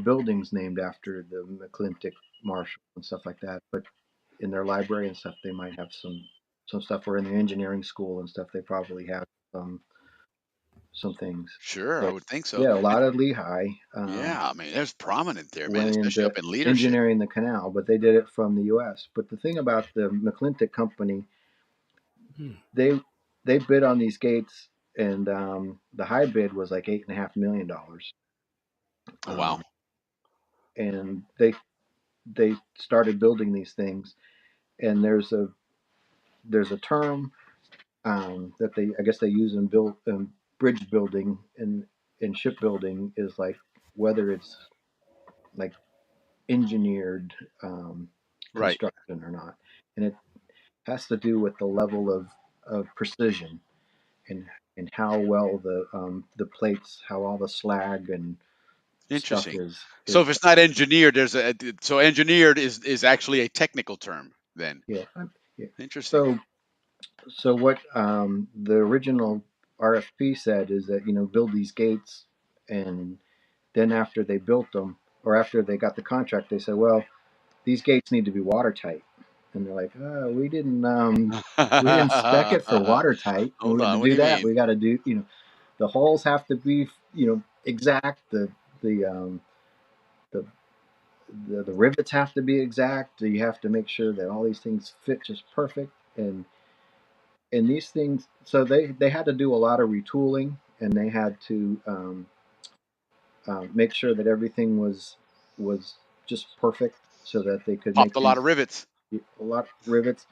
buildings named after the McClintock Marshall and stuff like that. But in their library and stuff, they might have some stuff. Or in the engineering school and stuff, they probably have some things. Sure, I But would think so. yeah, a And lot of Lehigh yeah, I mean, there's prominent there, man, went especially into up in leadership. engineering the canal, but they did it from the U.S. But the thing about the McClintock company, Hmm. they they bid on these gates, and the high bid was like $8.5 million. Oh wow. Um, and they started building these things, and there's a term that they I guess they use in bridge building, and in shipbuilding is like whether it's like engineered Right. construction or not, and it has to do with the level of precision and how well the plates, how all the slag and stuff Interesting. So is if it's not engineered, so engineered is actually a technical term then. yeah, yeah. Interesting. So what the original RFP said is that build these gates, and then after they built them or after they got the contract, they said, well, these gates need to be watertight, and they're like, oh, we didn't spec it for watertight, and Hold to on. What do do you that mean? we got to do the holes have to be exact, the the the rivets have to be exact. You have to make sure that all these things fit just perfect, and these things. So they had to do a lot of retooling, and they had to make sure that everything was just perfect, so that they could Popped make a lot these of rivets. a lot of rivets.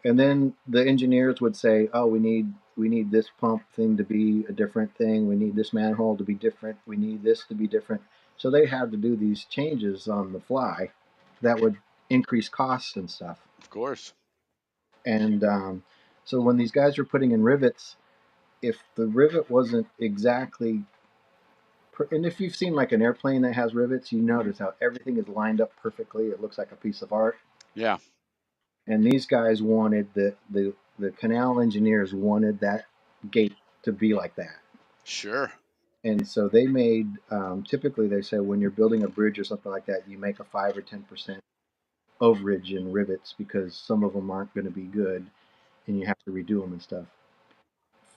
And then the engineers would say, "Oh, we need this pump thing to be a different thing. We need this manhole to be different. We need this to be different." So they had to do these changes on the fly that would increase costs and stuff. Of course. And so when these guys were putting in rivets, if the rivet wasn't exactly, and if you've seen like an airplane that has rivets, you notice how everything is lined up perfectly. It looks like a piece of art. Yeah. And these guys wanted the canal engineers wanted that gate to be like that. Sure. And so they made, typically they say when you're building a bridge or something like that, you make a 5 or 10% overage in rivets because some of them aren't going to be good and you have to redo them and stuff.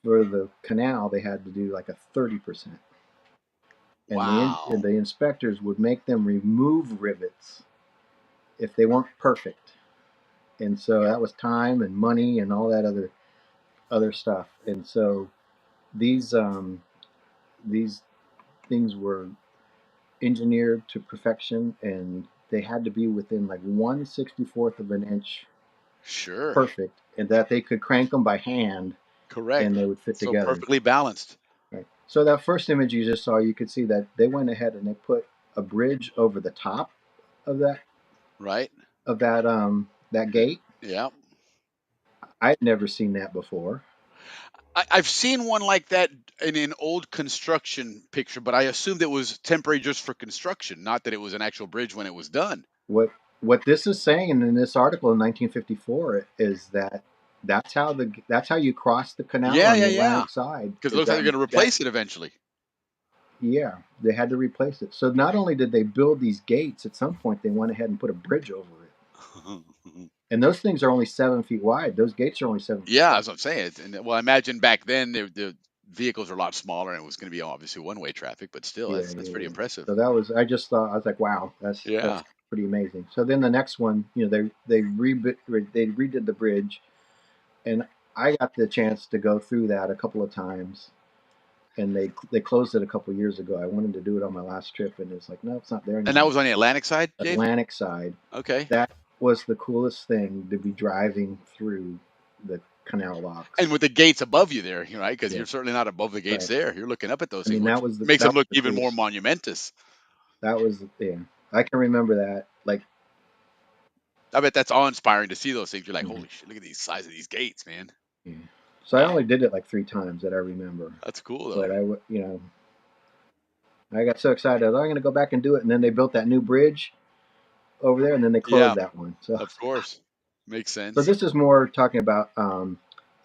For the canal, they had to do like a 30%. And Wow. the inspectors would make them remove rivets if they weren't perfect. And so that was time and money and all that other stuff. And so these these things were engineered to perfection, and they had to be within like 1/64 of an inch Sure. perfect, and that they could crank them by hand Correct. and they would fit So together. perfectly balanced. Right. So that first image you just saw, you could see that they went ahead and they put a bridge over the top of Right. that gate. Yeah. I'd never seen that before. I've seen one like that in an old construction picture, but I assumed it was temporary just for construction, not that it was an actual bridge when it was done. What what this is saying in this article in 1954 is that that's how you cross the canal Yeah, on yeah, the yeah. Atlantic side. Because it Is looks like that they're going to that replace it eventually. yeah, they had to replace it. So not only did they build these gates, at some point they went ahead and put a bridge over it. And those things are only 7 feet wide. Those gates are only 7 feet Yeah, wide. that's what I'm saying. And well, I imagine back then the vehicles are a lot smaller and it was going to be obviously one-way traffic, but still, Yeah, that's yeah, pretty yeah. impressive. So that was I just thought I was like, wow, that's Yeah. pretty amazing. So then the next one, they redid the bridge, and I got the chance to go through that a couple of times, and they closed it a couple of years ago. I wanted to do it on my last trip, and it's like, no, it's not there And that anymore. was on the Atlantic side, Dave? Atlantic side. Okay. That was the coolest thing to be driving through the canal locks. And with the gates above you there, right? Because Yeah, you're certainly not above the gates right. there. You're looking up at those I things, mean, which makes them that was look the even more coolest. monumentous. That was yeah. I can remember that. Like, I bet that's awe-inspiring to see those things. You're like, mhm, holy shit, look at these size of these gates, man. yeah. So I Wow, only did it like 3 times that I remember. that's cool though. But I got so excited. I'm going to go back and do it. And then they built that new bridge over there, and then they Yeah, closed that one. So of course, makes so sense. this is more talking about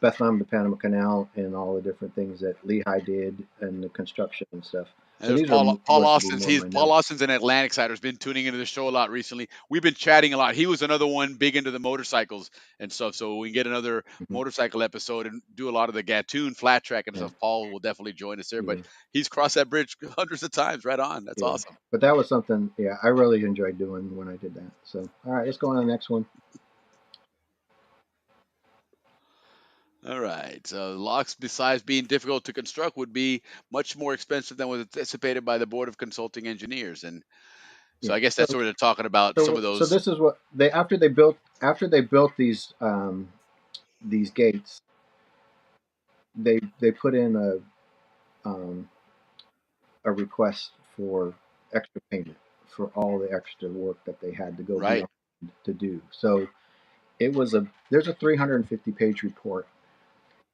Bethlehem, the Panama Canal, and all the different things that Lehigh did and the construction and stuff. And So there's these are Paul supposed to be Austin's. more of He's my Paul notes. Austin's an Atlantic sider. Has been tuning into the show a lot recently. We've been chatting a lot. He was another one big into the motorcycles and stuff. So we can get another Hmm. motorcycle episode and do a lot of the Gatoon flat track and Yeah, stuff. Paul will definitely join us there. But yeah, he's crossed that bridge hundreds of times. Right on. That's yeah. awesome. But that was something, yeah, I really enjoyed doing when I did that. So, all right, let's go on to the next one. All right. So locks, besides being difficult to construct, would be much more expensive than was anticipated by the Board of Consulting Engineers. And so Yeah. I guess that's what they're talking about. Some of So those. this is what they after they built these gates, they put in a um, a request for extra payment for all the extra work that they had to go Right. beyond to do. So there's a 350 page report,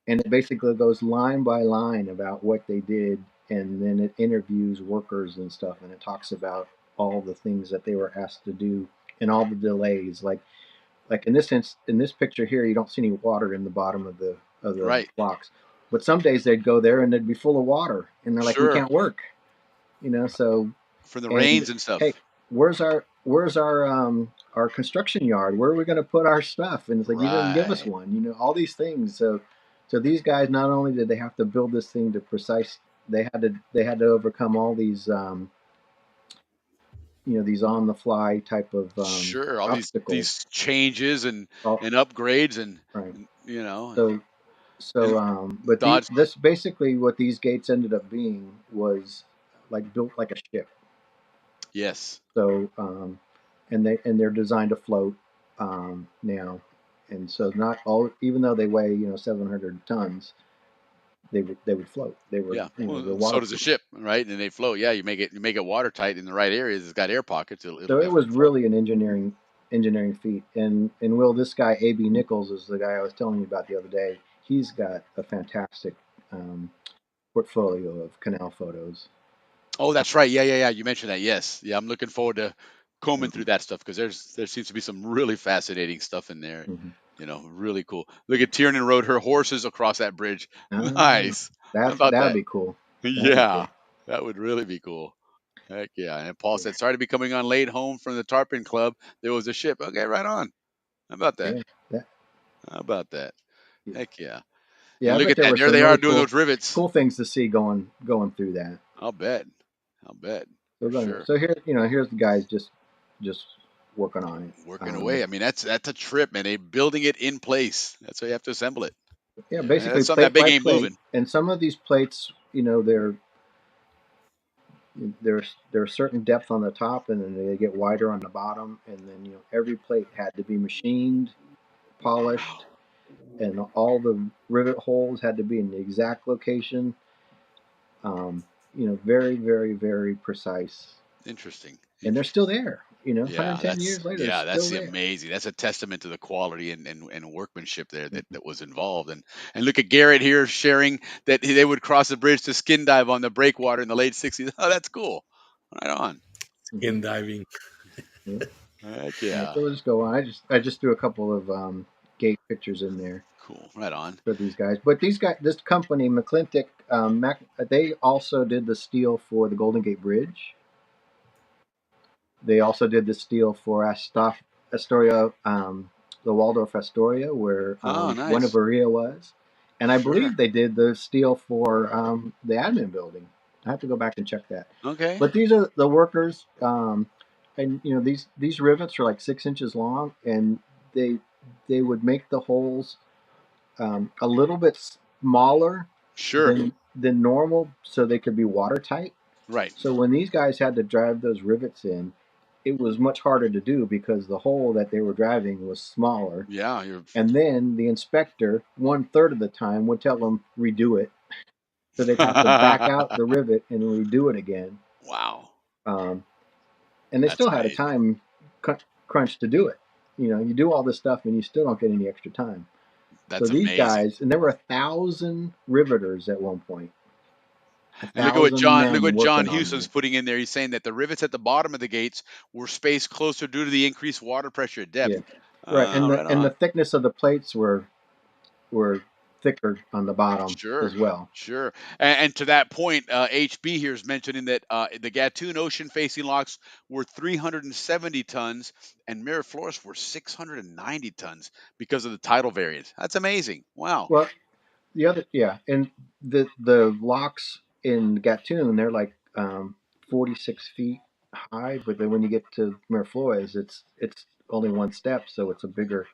and it basically goes line by line about what they did, and then it interviews workers and stuff, and it talks about all the things that they were asked to do and all the delays. Like in this picture here, you don't see any water in the bottom of the Right. blocks, but some days they'd go there and they'd be full of water, and they're like, we Sure. can't work, so. From the And rains and stuff. hey, where's our construction yard? Where are we going to put our stuff? And it's like, you didn't give us Right. one. All these things. So these guys, not only did they have to build this thing to precise, they had to overcome all these these on the fly type of Sure. All obstacles. these changes All and upgrades and right. you know So and but Dodge. this basically what these gates ended up being was like built like a ship. Yes. So they're designed to float now, and so not all, even though they weigh 700 tons, they would float. They were Yeah. they're Well, so does a waterproof. ship, right? And they float. Yeah. You make it watertight in the right areas. It's got air pockets. It'll So it was definitely float. really an engineering feat. And Will, this guy AB Nichols is the guy I was telling you about the other day. He's got a fantastic um, portfolio of canal photos. Oh, that's right. Yeah, yeah, yeah. You mentioned that. Yes. Yeah, I'm looking forward to combing through Um, that stuff because there seems to be some really fascinating stuff in there. mhm. Really cool. Look at Tiernan rode her horses across that bridge. Ah, Nice. How that about that would that? be cool. That'd be Yeah, cool. that would really be cool. Heck yeah. And Paul Yeah, said, sorry to be coming on late home from the Tarpon Club. There was a ship. Okay, right on. How about that? yeah, that, How about that? yeah. Heck yeah. Yeah, And I look bet at there that. were There some they are really doing cool those rivets. cool things to see going through that. I'll bet. I'll bet. So For we're gonna sure. so here here's the guys just working on it. Working away. I mean, that's a trip, man. They building it in place. That's how you have to assemble it. Yeah, Yeah, basically that's something that plate big by ain't plate, moving. and some of these plates, there's certain depth on the top, and then they get wider on the bottom, and then every plate had to be machined, polished, Wow. and all the rivet holes had to be in the exact location. Very, very, very precise, Interesting. and they're Interesting. still there. Yeah, 110 years later, they're still that's the there. amazing. That's a testament to the quality and workmanship there that was involved. And look at Garrett here sharing that they would cross the bridge to skin dive on the breakwater in the late '60s. Oh, that's cool. Right on. Mm-hmm. Skin diving. Yeah. Heck Yeah, yeah. so we'll just go on. I just threw a couple of gate pictures in there Cool. Right on. for these guys. But this company, McClintic, they also did the steel for the Golden Gate Bridge. They also did the steel for Astoria, the Waldorf Astoria, where Oh, Buena nice. Maria was. And I Sure. believe they did the steel for the admin building. I have to go back and check that. Okay. But these are the workers, and these rivets are like 6 inches long, and they they would make the holes a little bit smaller Sure. than normal, so they could be watertight. Right. So when these guys had to drive those rivets in, it was much harder to do because the hole that they were driving was smaller. Yeah. You're And then the inspector, 1/3 of the time, would tell them redo it. So they'd have to back out the rivet and redo it again. Wow. Um, and they That's still had a amazing. time crunch to do it. You do all this stuff and you still don't get any extra time. So That's these amazing. guys, and there were 1,000 riveters at one point, a And thousand Look men what John working on Houston's this. putting in there. He's saying that the rivets at the bottom of the gates were spaced closer due to the increased water pressure at depth. Yeah, right. And the Right and the on. thickness of the plates were thicker on the bottom Sure, as well. sure. And to that point, HB here is mentioning that the Gatun ocean facing locks were 370 tons and Miraflores were 690 tons because of the tidal variance. That's amazing. Wow. Well, yeah, and the locks in Gatun, they're like 46 feet high, but then when you get to Miraflores, it's only one step, so it's a bigger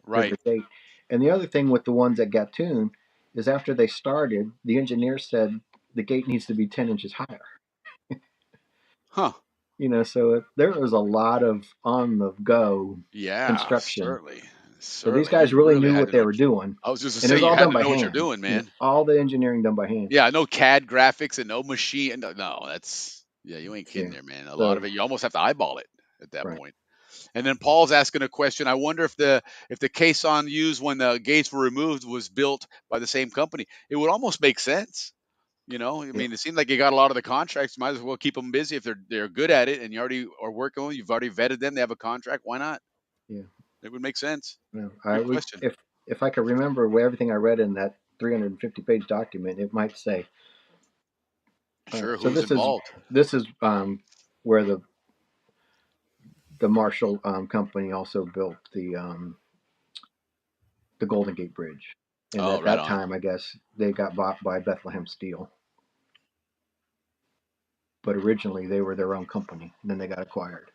Right. gate. And the other thing with the ones at Gatun is after they started, the engineer said the gate needs to be 10 inches higher. Huh. So there was a lot of on the go Yeah, construction. certainly. So Sir, these man, you guys really really knew had what to they know. were doing, I was just to and it say was you all had done to by know what you're hand. doing, man. All the engineering done by hand. Yeah, no CAD graphics and no machine. No, no, that's yeah, you ain't kidding Yeah. there, man. A lot So of it, you almost have to eyeball it at that right. point. And then Paul's asking a question. I wonder if the caisson used when the gates were removed was built by the same company. It would almost make sense. I Yeah. mean, it seems like you got a lot of the contracts. Might as well keep them busy if they're good at it, and you already are working on. You've already vetted them. They have a contract. Why not? Yeah. It would make sense. No, I Good would question. if I could remember everything I read in that 350-page document, it might say. Sure, So who's involved? this is where the Marshall Company also built the Golden Gate Bridge, and Oh, at right that on. time, I guess they got bought by Bethlehem Steel, but originally they were their own company, and then they got acquired.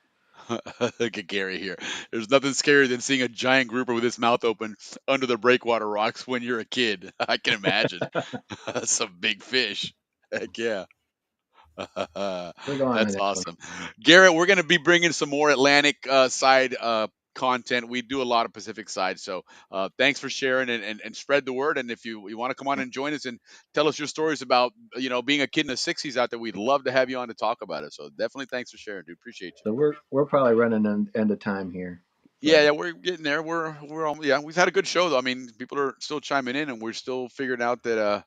Look at Gary here. There's nothing scarier than seeing a giant grouper with his mouth open under the breakwater rocks when you're a kid. I can imagine. Some big fish. Heck yeah. We'll go on to the That's next one. awesome. Garrett, we're going to be bringing some more Atlantic side content. We do a lot of Pacific side. So thanks for sharing and spread the word. And if you want to come on and join us and tell us your stories about, being a kid in the 60s out there, we'd love to have you on to talk about it. So definitely thanks for sharing, dude. Appreciate you. So we're probably running end of time here. Yeah, So yeah, we're getting there. We're all, yeah, we've had a good show though. I mean, people are still chiming in and we're still figuring out that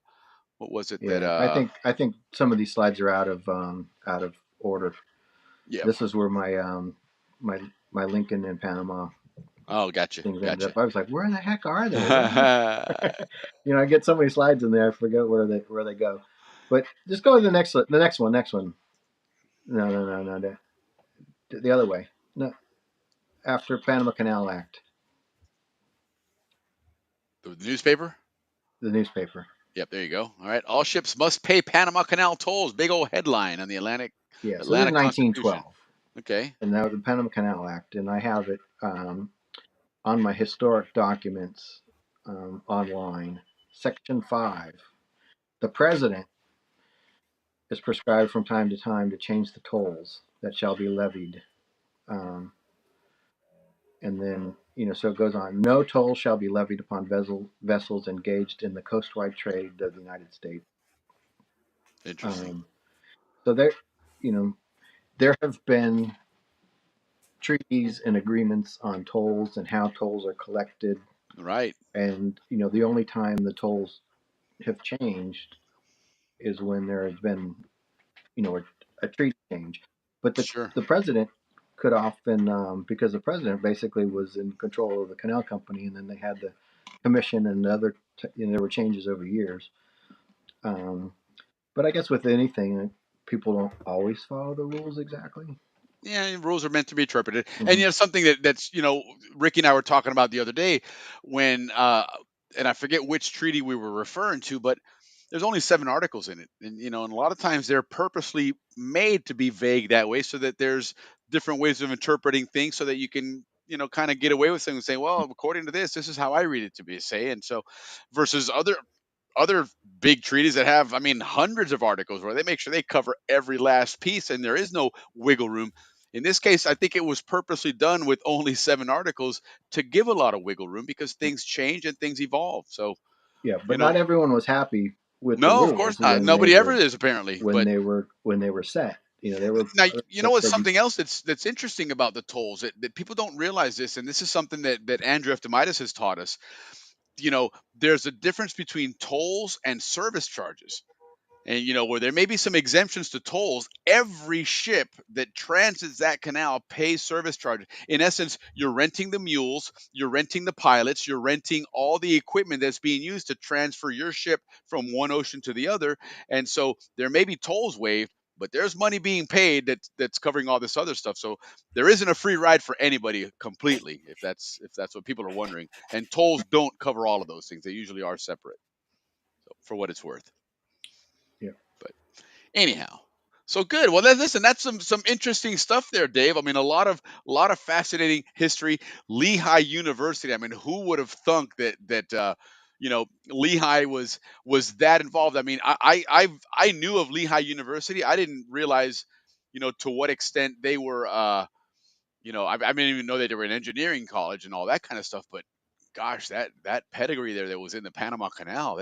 what was it that yeah, I think some of these slides are out of order. yeah. This is where my my Lincoln in Panama Oh, gotcha. things ended Gotcha. up. I was like, where the heck are they? Where am I? I get so many slides in there, I forget where they go. But just go to the next one, next one. No, no, no, no, the other way. No, after Panama Canal Act, The newspaper? the newspaper. Yep, there you go. All right. All ships must pay Panama Canal tolls. Big old headline on the Yeah, so this is Atlanta Constitution. 1912, Okay. and that was the Panama Canal Act, and I have it on my historic documents online. Section 5. The president is prescribed from time to time to change the tolls that shall be levied. Um, and then, so it goes on. No toll shall be levied upon vessels engaged in the coastwide trade of the United States. Interesting. Um, so there have been treaties and agreements on tolls and how tolls are collected. Right. And, the only time the tolls have changed is when there has been, a treaty change. But Sure. the president could often, because the president basically was in control of the canal company, and then they had the commission and there were changes over years. Um, but I guess with anything, people don't always follow the rules exactly. Yeah, rules are meant to be interpreted. And Hmm. something that's Ricky and I were talking about the other day when and I forget which treaty we were referring to, but there's only 7 articles in it. And and a lot of times they're purposely made to be vague that way so that there's different ways of interpreting things so that you can, kind of get away with things and say, well, according to this is how I read it to be say. And so versus other big treaties that have, I mean, hundreds of articles where they make sure they cover every last piece and there is no wiggle room. In this case, I think it was purposely done with only 7 articles to give a lot of wiggle room because things change and things evolve. So, Yeah, you but know, not everyone was happy with the no, of course rules not. Nobody ever is apparently. But when they were set. There were now, you know what's certain. something else that's interesting about the tolls that people don't realize this, and this is something that Andrew Eftimitis has taught us. There's a difference between tolls and service charges. And where there may be some exemptions to tolls, every ship that transits that canal pays service charges. In essence, you're renting the mules, you're renting the pilots, you're renting all the equipment that's being used to transfer your ship from one ocean to the other. And so there may be tolls waived, but there's money being paid that's covering all this other stuff. So there isn't a free ride for anybody completely, if that's what people are wondering. And tolls don't cover all of those things. They usually are separate. So for what it's worth. Yeah. But anyhow, so good. Well, listen, that's some interesting stuff there, Dave. I mean, a lot of fascinating history. Lehigh University. I mean, who would have thunk that Lehigh was that involved? I mean, I knew of Lehigh University. I didn't realize to what extent they were. I didn't even know that they were an engineering college and all that kind of stuff. But gosh, that pedigree there that was in the Panama Canal.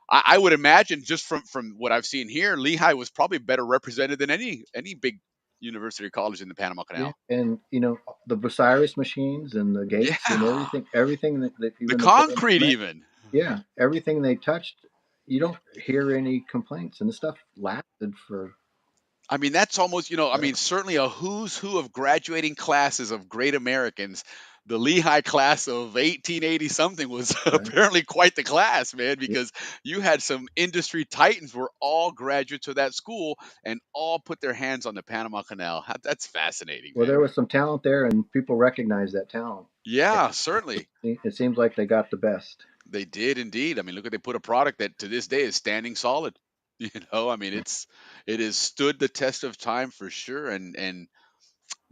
I would imagine just from what I've seen here, Lehigh was probably better represented than any big university or college in the Panama Yeah, Canal. and the Bucyrus machines and the gates and Yeah, everything that the even they put in concrete the even. yeah, everything they touched, you don't hear any complaints, and the stuff lasted for I mean, that's almost, I mean, forever. certainly a who's who of graduating classes of great Americans. The Lehigh class of 1880 something was Right? apparently quite the class, man, Yeah. because you had some industry titans were all graduates of that school and all put their hands on the Panama Canal. That's fascinating, Well, man. there was some talent there, and people recognize that talent. Yeah, certainly. It seems like they got the best. They did indeed. I mean, look at they put a product that to this day is standing solid. I mean, it has stood the test of time for sure, and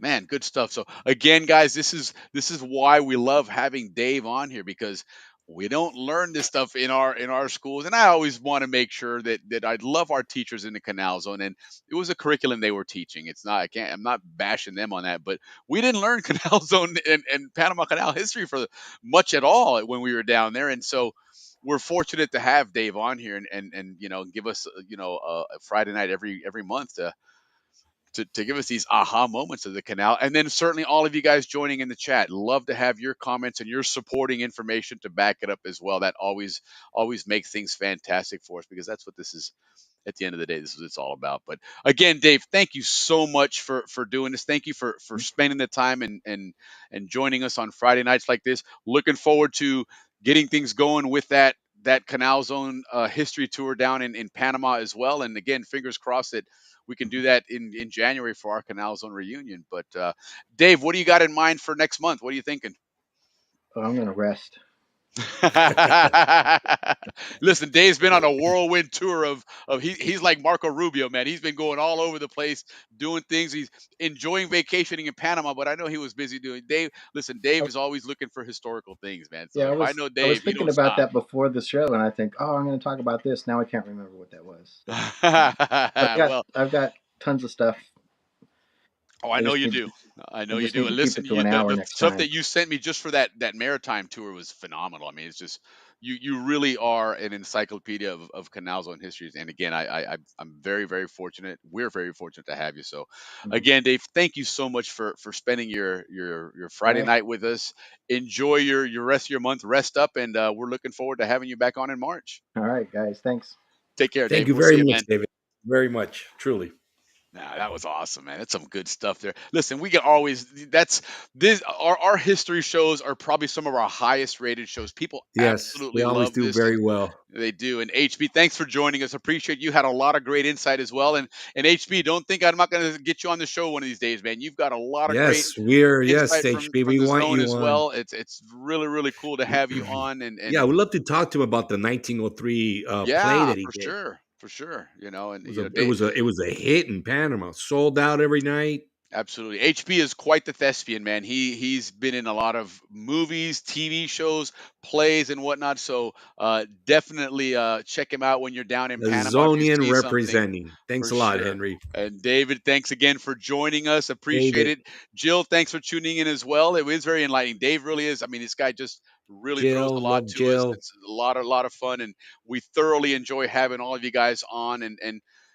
man, good stuff. So again, guys, this is why we love having Dave on here because we don't learn this stuff in our schools. And I always want to make sure that I love our teachers in the Canal Zone. And it was a curriculum they were teaching. It's not I'm not bashing them on that, but we didn't learn Canal Zone and Panama Canal history for much at all when we were down there. And so we're fortunate to have Dave on here and give us a Friday night every month to give us these aha moments of the canal. And then certainly all of you guys joining in the chat. Love to have your comments and your supporting information to back it up as well. That always makes things fantastic for us because that's what this is at the end of the day. This is what it's all about. But again, Dave, thank you so much for doing this. Thank you for spending the time and joining us on Friday nights like this. Looking forward to getting things going with that Canal Zone history tour down in Panama as well. And again, fingers crossed that we can do that in January for our Canal Zone reunion. But Dave, what do you got in mind for next month? What are you thinking? Oh, I'm gonna rest. Listen, Dave's been on a whirlwind tour of he's like Marco Rubio, man. He's been going all over the place doing things. He's enjoying vacationing in Panama, but I know he was busy doing Dave. Listen, Dave Oh, is always looking for historical things, man. So yeah, if I know I was Dave, he thinking don't about stop. that before the show, and I think, oh, I'm going to talk about this. Now I can't remember what that was. So, Well, I've got tons of stuff. oh, I I know just you need do. I I know you just do. need And to keep listen, it to an hour the next stuff time. that you sent me just for that maritime tour was phenomenal. I mean, it's just you really are an encyclopedia of Canal Zone histories. And again, I'm very very fortunate. We're very fortunate to have you. So, Mhm. again, Dave, thank you so much for spending your All Friday right, night with us. Enjoy your rest of your month. Rest up, and we're looking forward to having you back on in March. all right, guys. Thanks. Take care, Thank Dave. you We'll see very you, much, man. David. Very much, truly. Nah, that was awesome, man. That's some good stuff there. Listen, we can always that's this our history shows are probably some of our highest rated shows. People Yes, they absolutely always love do this and very well. they do. And HB, thanks for joining us. Appreciate you had a lot of great insight as well. And HB, don't think I'm not going to get you on the show one of these days, man. You've got a lot of great Yes, insight HB, from we the want zone you as on. well. It's really cool to have you on Yeah, I would love to talk to him about the 1903 play yeah, that he for did. sure. For sure. And It was a hit in Panama. Sold out every night. absolutely. HB is quite the thespian, man. He's been in a lot of movies, TV shows, plays, and whatnot. So definitely check him out when you're down in The Panama if you Zonian see something representing. Thanks for a lot, sure. Henry. And David, thanks again for joining us. Appreciate David, it. Jill, thanks for tuning in as well. It was very enlightening. Dave really is. I mean, this guy just really throws a Jill, lot love to us. Jill. It's a lot of fun, and we thoroughly enjoy having all of you guys on and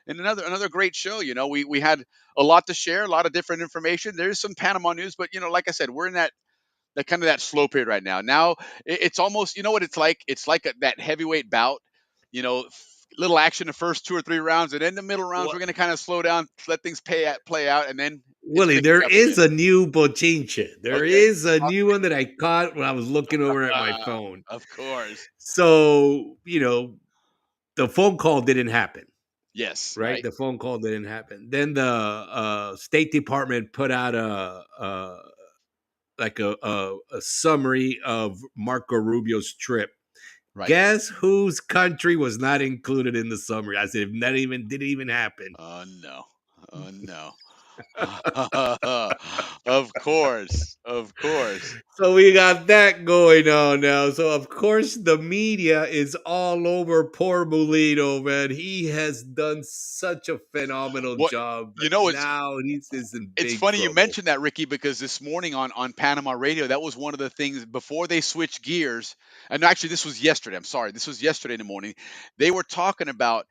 another great show. We had a lot to share, a lot of different information. There's some Panama news, but like I said, we're in that kind of that slow period right now. Now it's almost what it's like. It's like that heavyweight bout. Little action the first 2 or 3 rounds, and then the middle rounds we're Well, going to kind of slow down, let things play out, and then it's Willie, picking there up is again. a new bochincha. There Okay, is a new one that I caught when I was looking over at my phone. of course. So, the phone call didn't happen, Yes, right? right, The phone call didn't happen. Then the State Department put out a summary of Marco Rubio's trip. right. Guess whose country was not included in the summary? I said, that didn't even happen. Oh no, oh no. Of course, of course. So we got that going on now. So of course the media is all over poor Molino, man. He has done such a phenomenal What job, but you know, now he's in it's big funny you trouble. mentioned that, Ricky, because this morning on Panama radio, that was one of the things before they switched gears. And actually, this was yesterday. I'm sorry, this was yesterday in the morning. They were talking about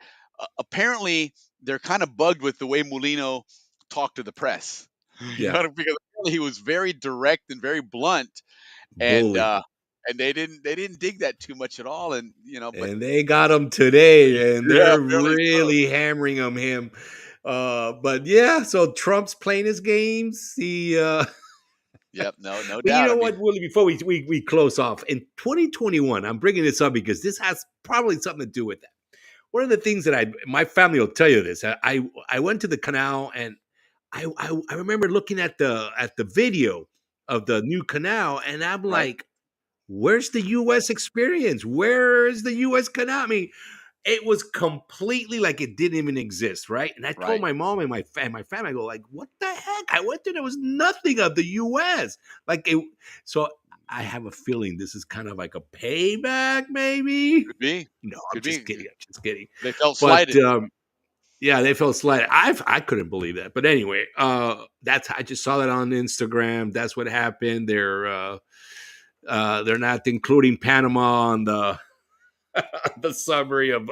apparently they're kind of bugged with the way Molino talked to the press. You Yeah, know, because apparently he was very direct and very blunt, and bully. they didn't dig that too much at all. And but And they got him today, and yeah, they're apparently so. really hammering him. But yeah, so Trump's playing his games. Yep, no But you doubt. I know mean, what, Willie? Before we close off, in 2021, I'm bringing this up because this has probably something to do with that. One of the things that my family will tell you this. I went to the Canal, and I remember looking at the video of the new Canal, and I'm right, like, where's the U.S. experience? Where is the U.S. Canal? I mean, it was completely like it didn't even exist, right? And I told right. my mom and my family, I go like, "What the heck?" I went there, there was nothing of the U.S. Like it. So I have a feeling this is kind of like a payback, maybe. Could be, No, I'm could just be. kidding. I'm just kidding. They felt But slighted. yeah, they felt slighted. I couldn't believe that. But anyway, I just saw that on Instagram. That's what happened. They're not including Panama on the the summary of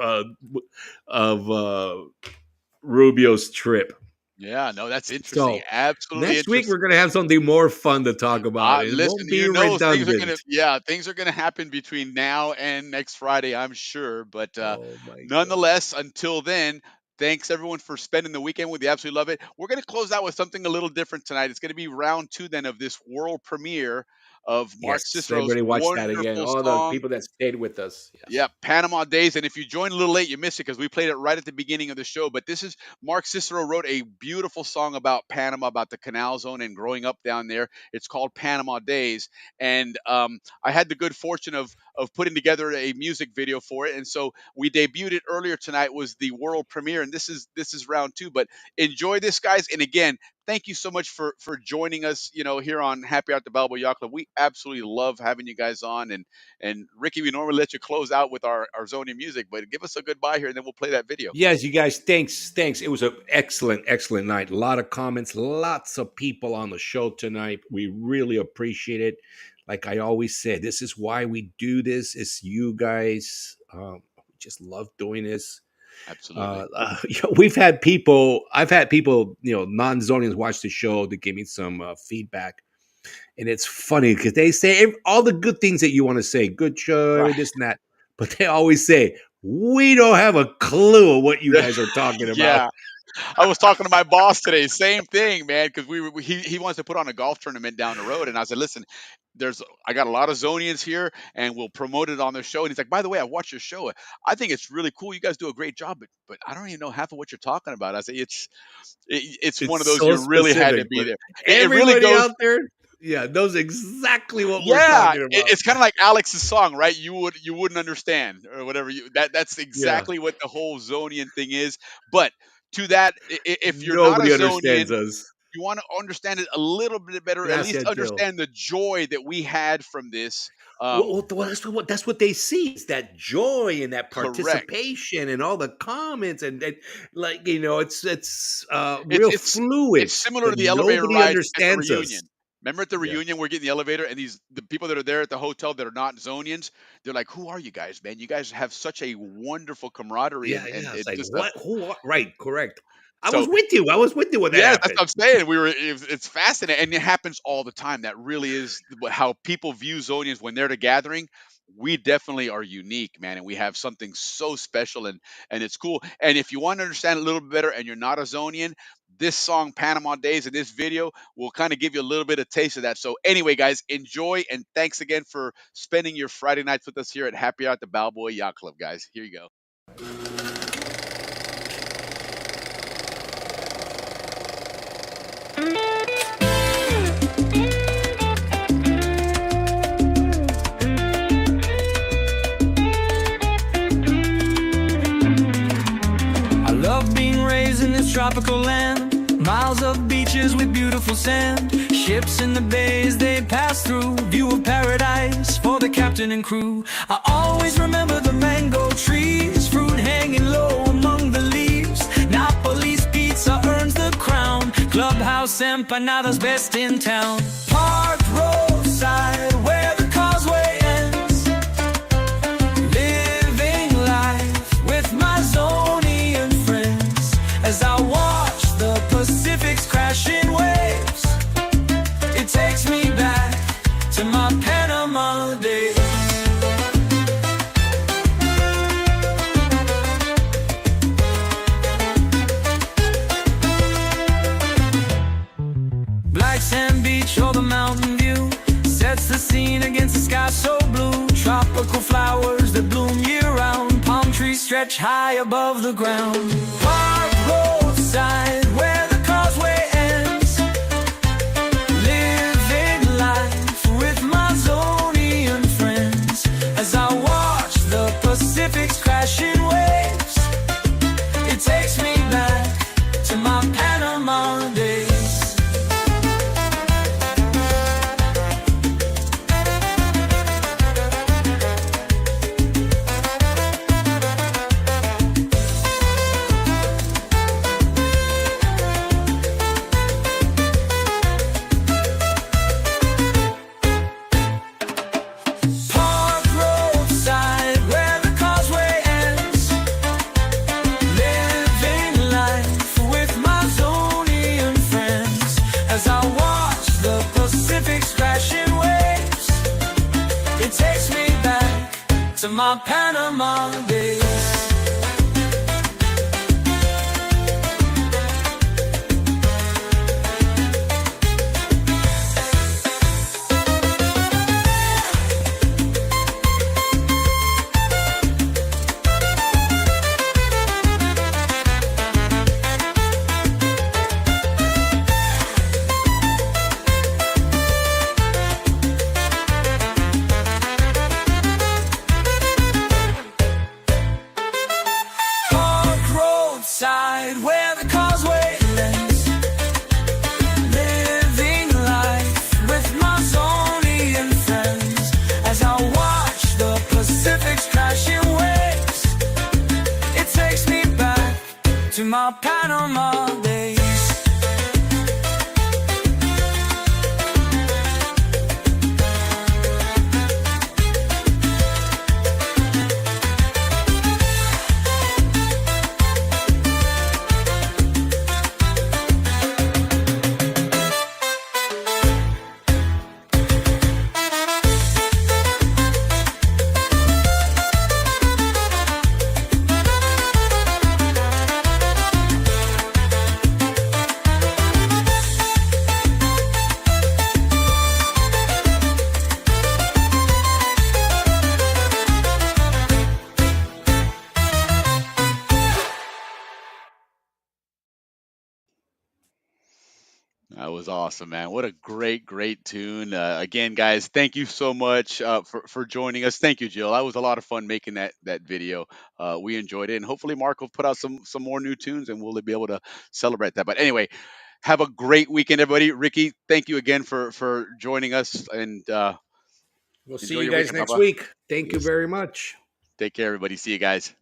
Rubio's trip. Yeah, no, that's interesting. So Absolutely next week we're interesting. gonna have something more fun to talk about. It Listen, won't be redundant. things are gonna happen between now and next Friday, I'm sure. But Oh my god. nonetheless, until then, thanks everyone for spending the weekend with you. Absolutely love it. We're gonna close out with something a little different tonight. It's gonna be round two then of this world premiere of Mark Yes, Cicero's everybody watch that again. wonderful All the song. people that stayed with us. Yeah, Yes. Panama Days. And if you joined a little late, you missed it because we played it right at the beginning of the show. But this is Mark Cicero wrote a beautiful song about Panama, about the Canal Zone and growing up down there. It's called Panama Days. And I had the good fortune of putting together a music video for it. And so we debuted it earlier tonight, was the world premiere. And this is round two. But enjoy this, guys. And again, thank you so much for joining us, here on Happy Hour at the Balboa Yacht Club. We absolutely love having you guys on. And Ricky, we normally let you close out with our Zonian music, but give us a goodbye here, and then we'll play that video. Yes, you guys, thanks. It was an excellent night. A lot of comments, lots of people on the show tonight. We really appreciate it. Like I always said, this is why we do this. It's you guys. We just love doing this. Absolutely. We've had people. I've had people, non-Zonians watch the show to give me some feedback, and it's funny because they say all the good things that you want to say, good show, Right. this and that, but they always say we don't have a clue of what you guys are talking about. Yeah. I was talking to my boss today, same thing, man, because he wants to put on a golf tournament down the road, and I said, listen, I got a lot of Zonians here, and we'll promote it on the show. And he's like, by the way, I watched your show. I think it's really cool. You guys do a great job, but I don't even know half of what you're talking about. I say it's one of It's those so you really had to specific, be but there. It really everybody goes. out there, yeah, knows exactly what we're Yeah, talking about. it's kind of like Alex's song, right? You wouldn't understand or whatever. That's Yeah, exactly what the whole Zonian thing is. But to that, if you're not a nobody understands Zonian, us. you want to understand it a little bit better, at least Gracias, Joe. understand the joy that we had from this. That's what they see is that joy and that Correct. participation and all the comments and like it's It's real it's fluid, it's similar but to the elevator nobody ride at the understands us. reunion. Remember at the Yeah, reunion, we're getting the elevator, and the people that are there at the hotel that are not Zonians, they're like, "Who are you guys, man? You guys have such a wonderful camaraderie, and It's it's like just a." what? Who? Right? Correct. I was So with you. I was with you when that yes, that's happened. what I'm saying. It's fascinating, and it happens all the time. That really is how people view Zonians when they're at a gathering. We definitely are unique, man, and we have something so special, and it's cool. And if you want to understand it a little bit better, and you're not a Zonian, this song "Panama Days" and this video will kind of give you a little bit of taste of that. So anyway, guys, enjoy, and thanks again for spending your Friday nights with us here at Happy Hour at the Balboa Yacht Club, guys. Here you go. I love being raised in this tropical land. Miles of beaches with beautiful sand. Ships in the bays they pass through. View of paradise for the captain and crew. I always remember the mango trees. Fruit hanging low among the leaves. Napoli's pizza earns the crown. Clubhouse empanadas best in town. Park roadside where the causeway ends. Living life with my Zonian friends. As I watch the Pacific's crashing waves, it takes me back to my Panama days. Black sand beach or the mountain view sets the scene against the sky so blue. Tropical flowers that bloom year-round. Palm trees stretch high above the ground. Park roadside where the causeway ends. Living life with my Zonian friends. As I watch the Pacific's crashing waves, it takes me back to my Panama days. Park roadside where the causeway ends. Living life with my Zonian friends. As I watch the Pacific's crashing waves, it takes me back to my Panama days. Park roadside where the causeway ends. Living life with my Zonian friends. As I watch the Pacific's crashing waves, it takes me back to my Panama days. That was awesome, man. What a great, great tune. Again, guys, thank you so much for joining us. Thank you, Jill. That was a lot of fun making that video. We enjoyed it, and hopefully, Mark will put out some more new tunes, and we'll be able to celebrate that. But anyway, have a great weekend, everybody. Ricky, thank you again for joining us, and We'll see enjoy you your guys weekend, next Papa. week. Thank you Yes. very much. Take care, everybody. See you guys.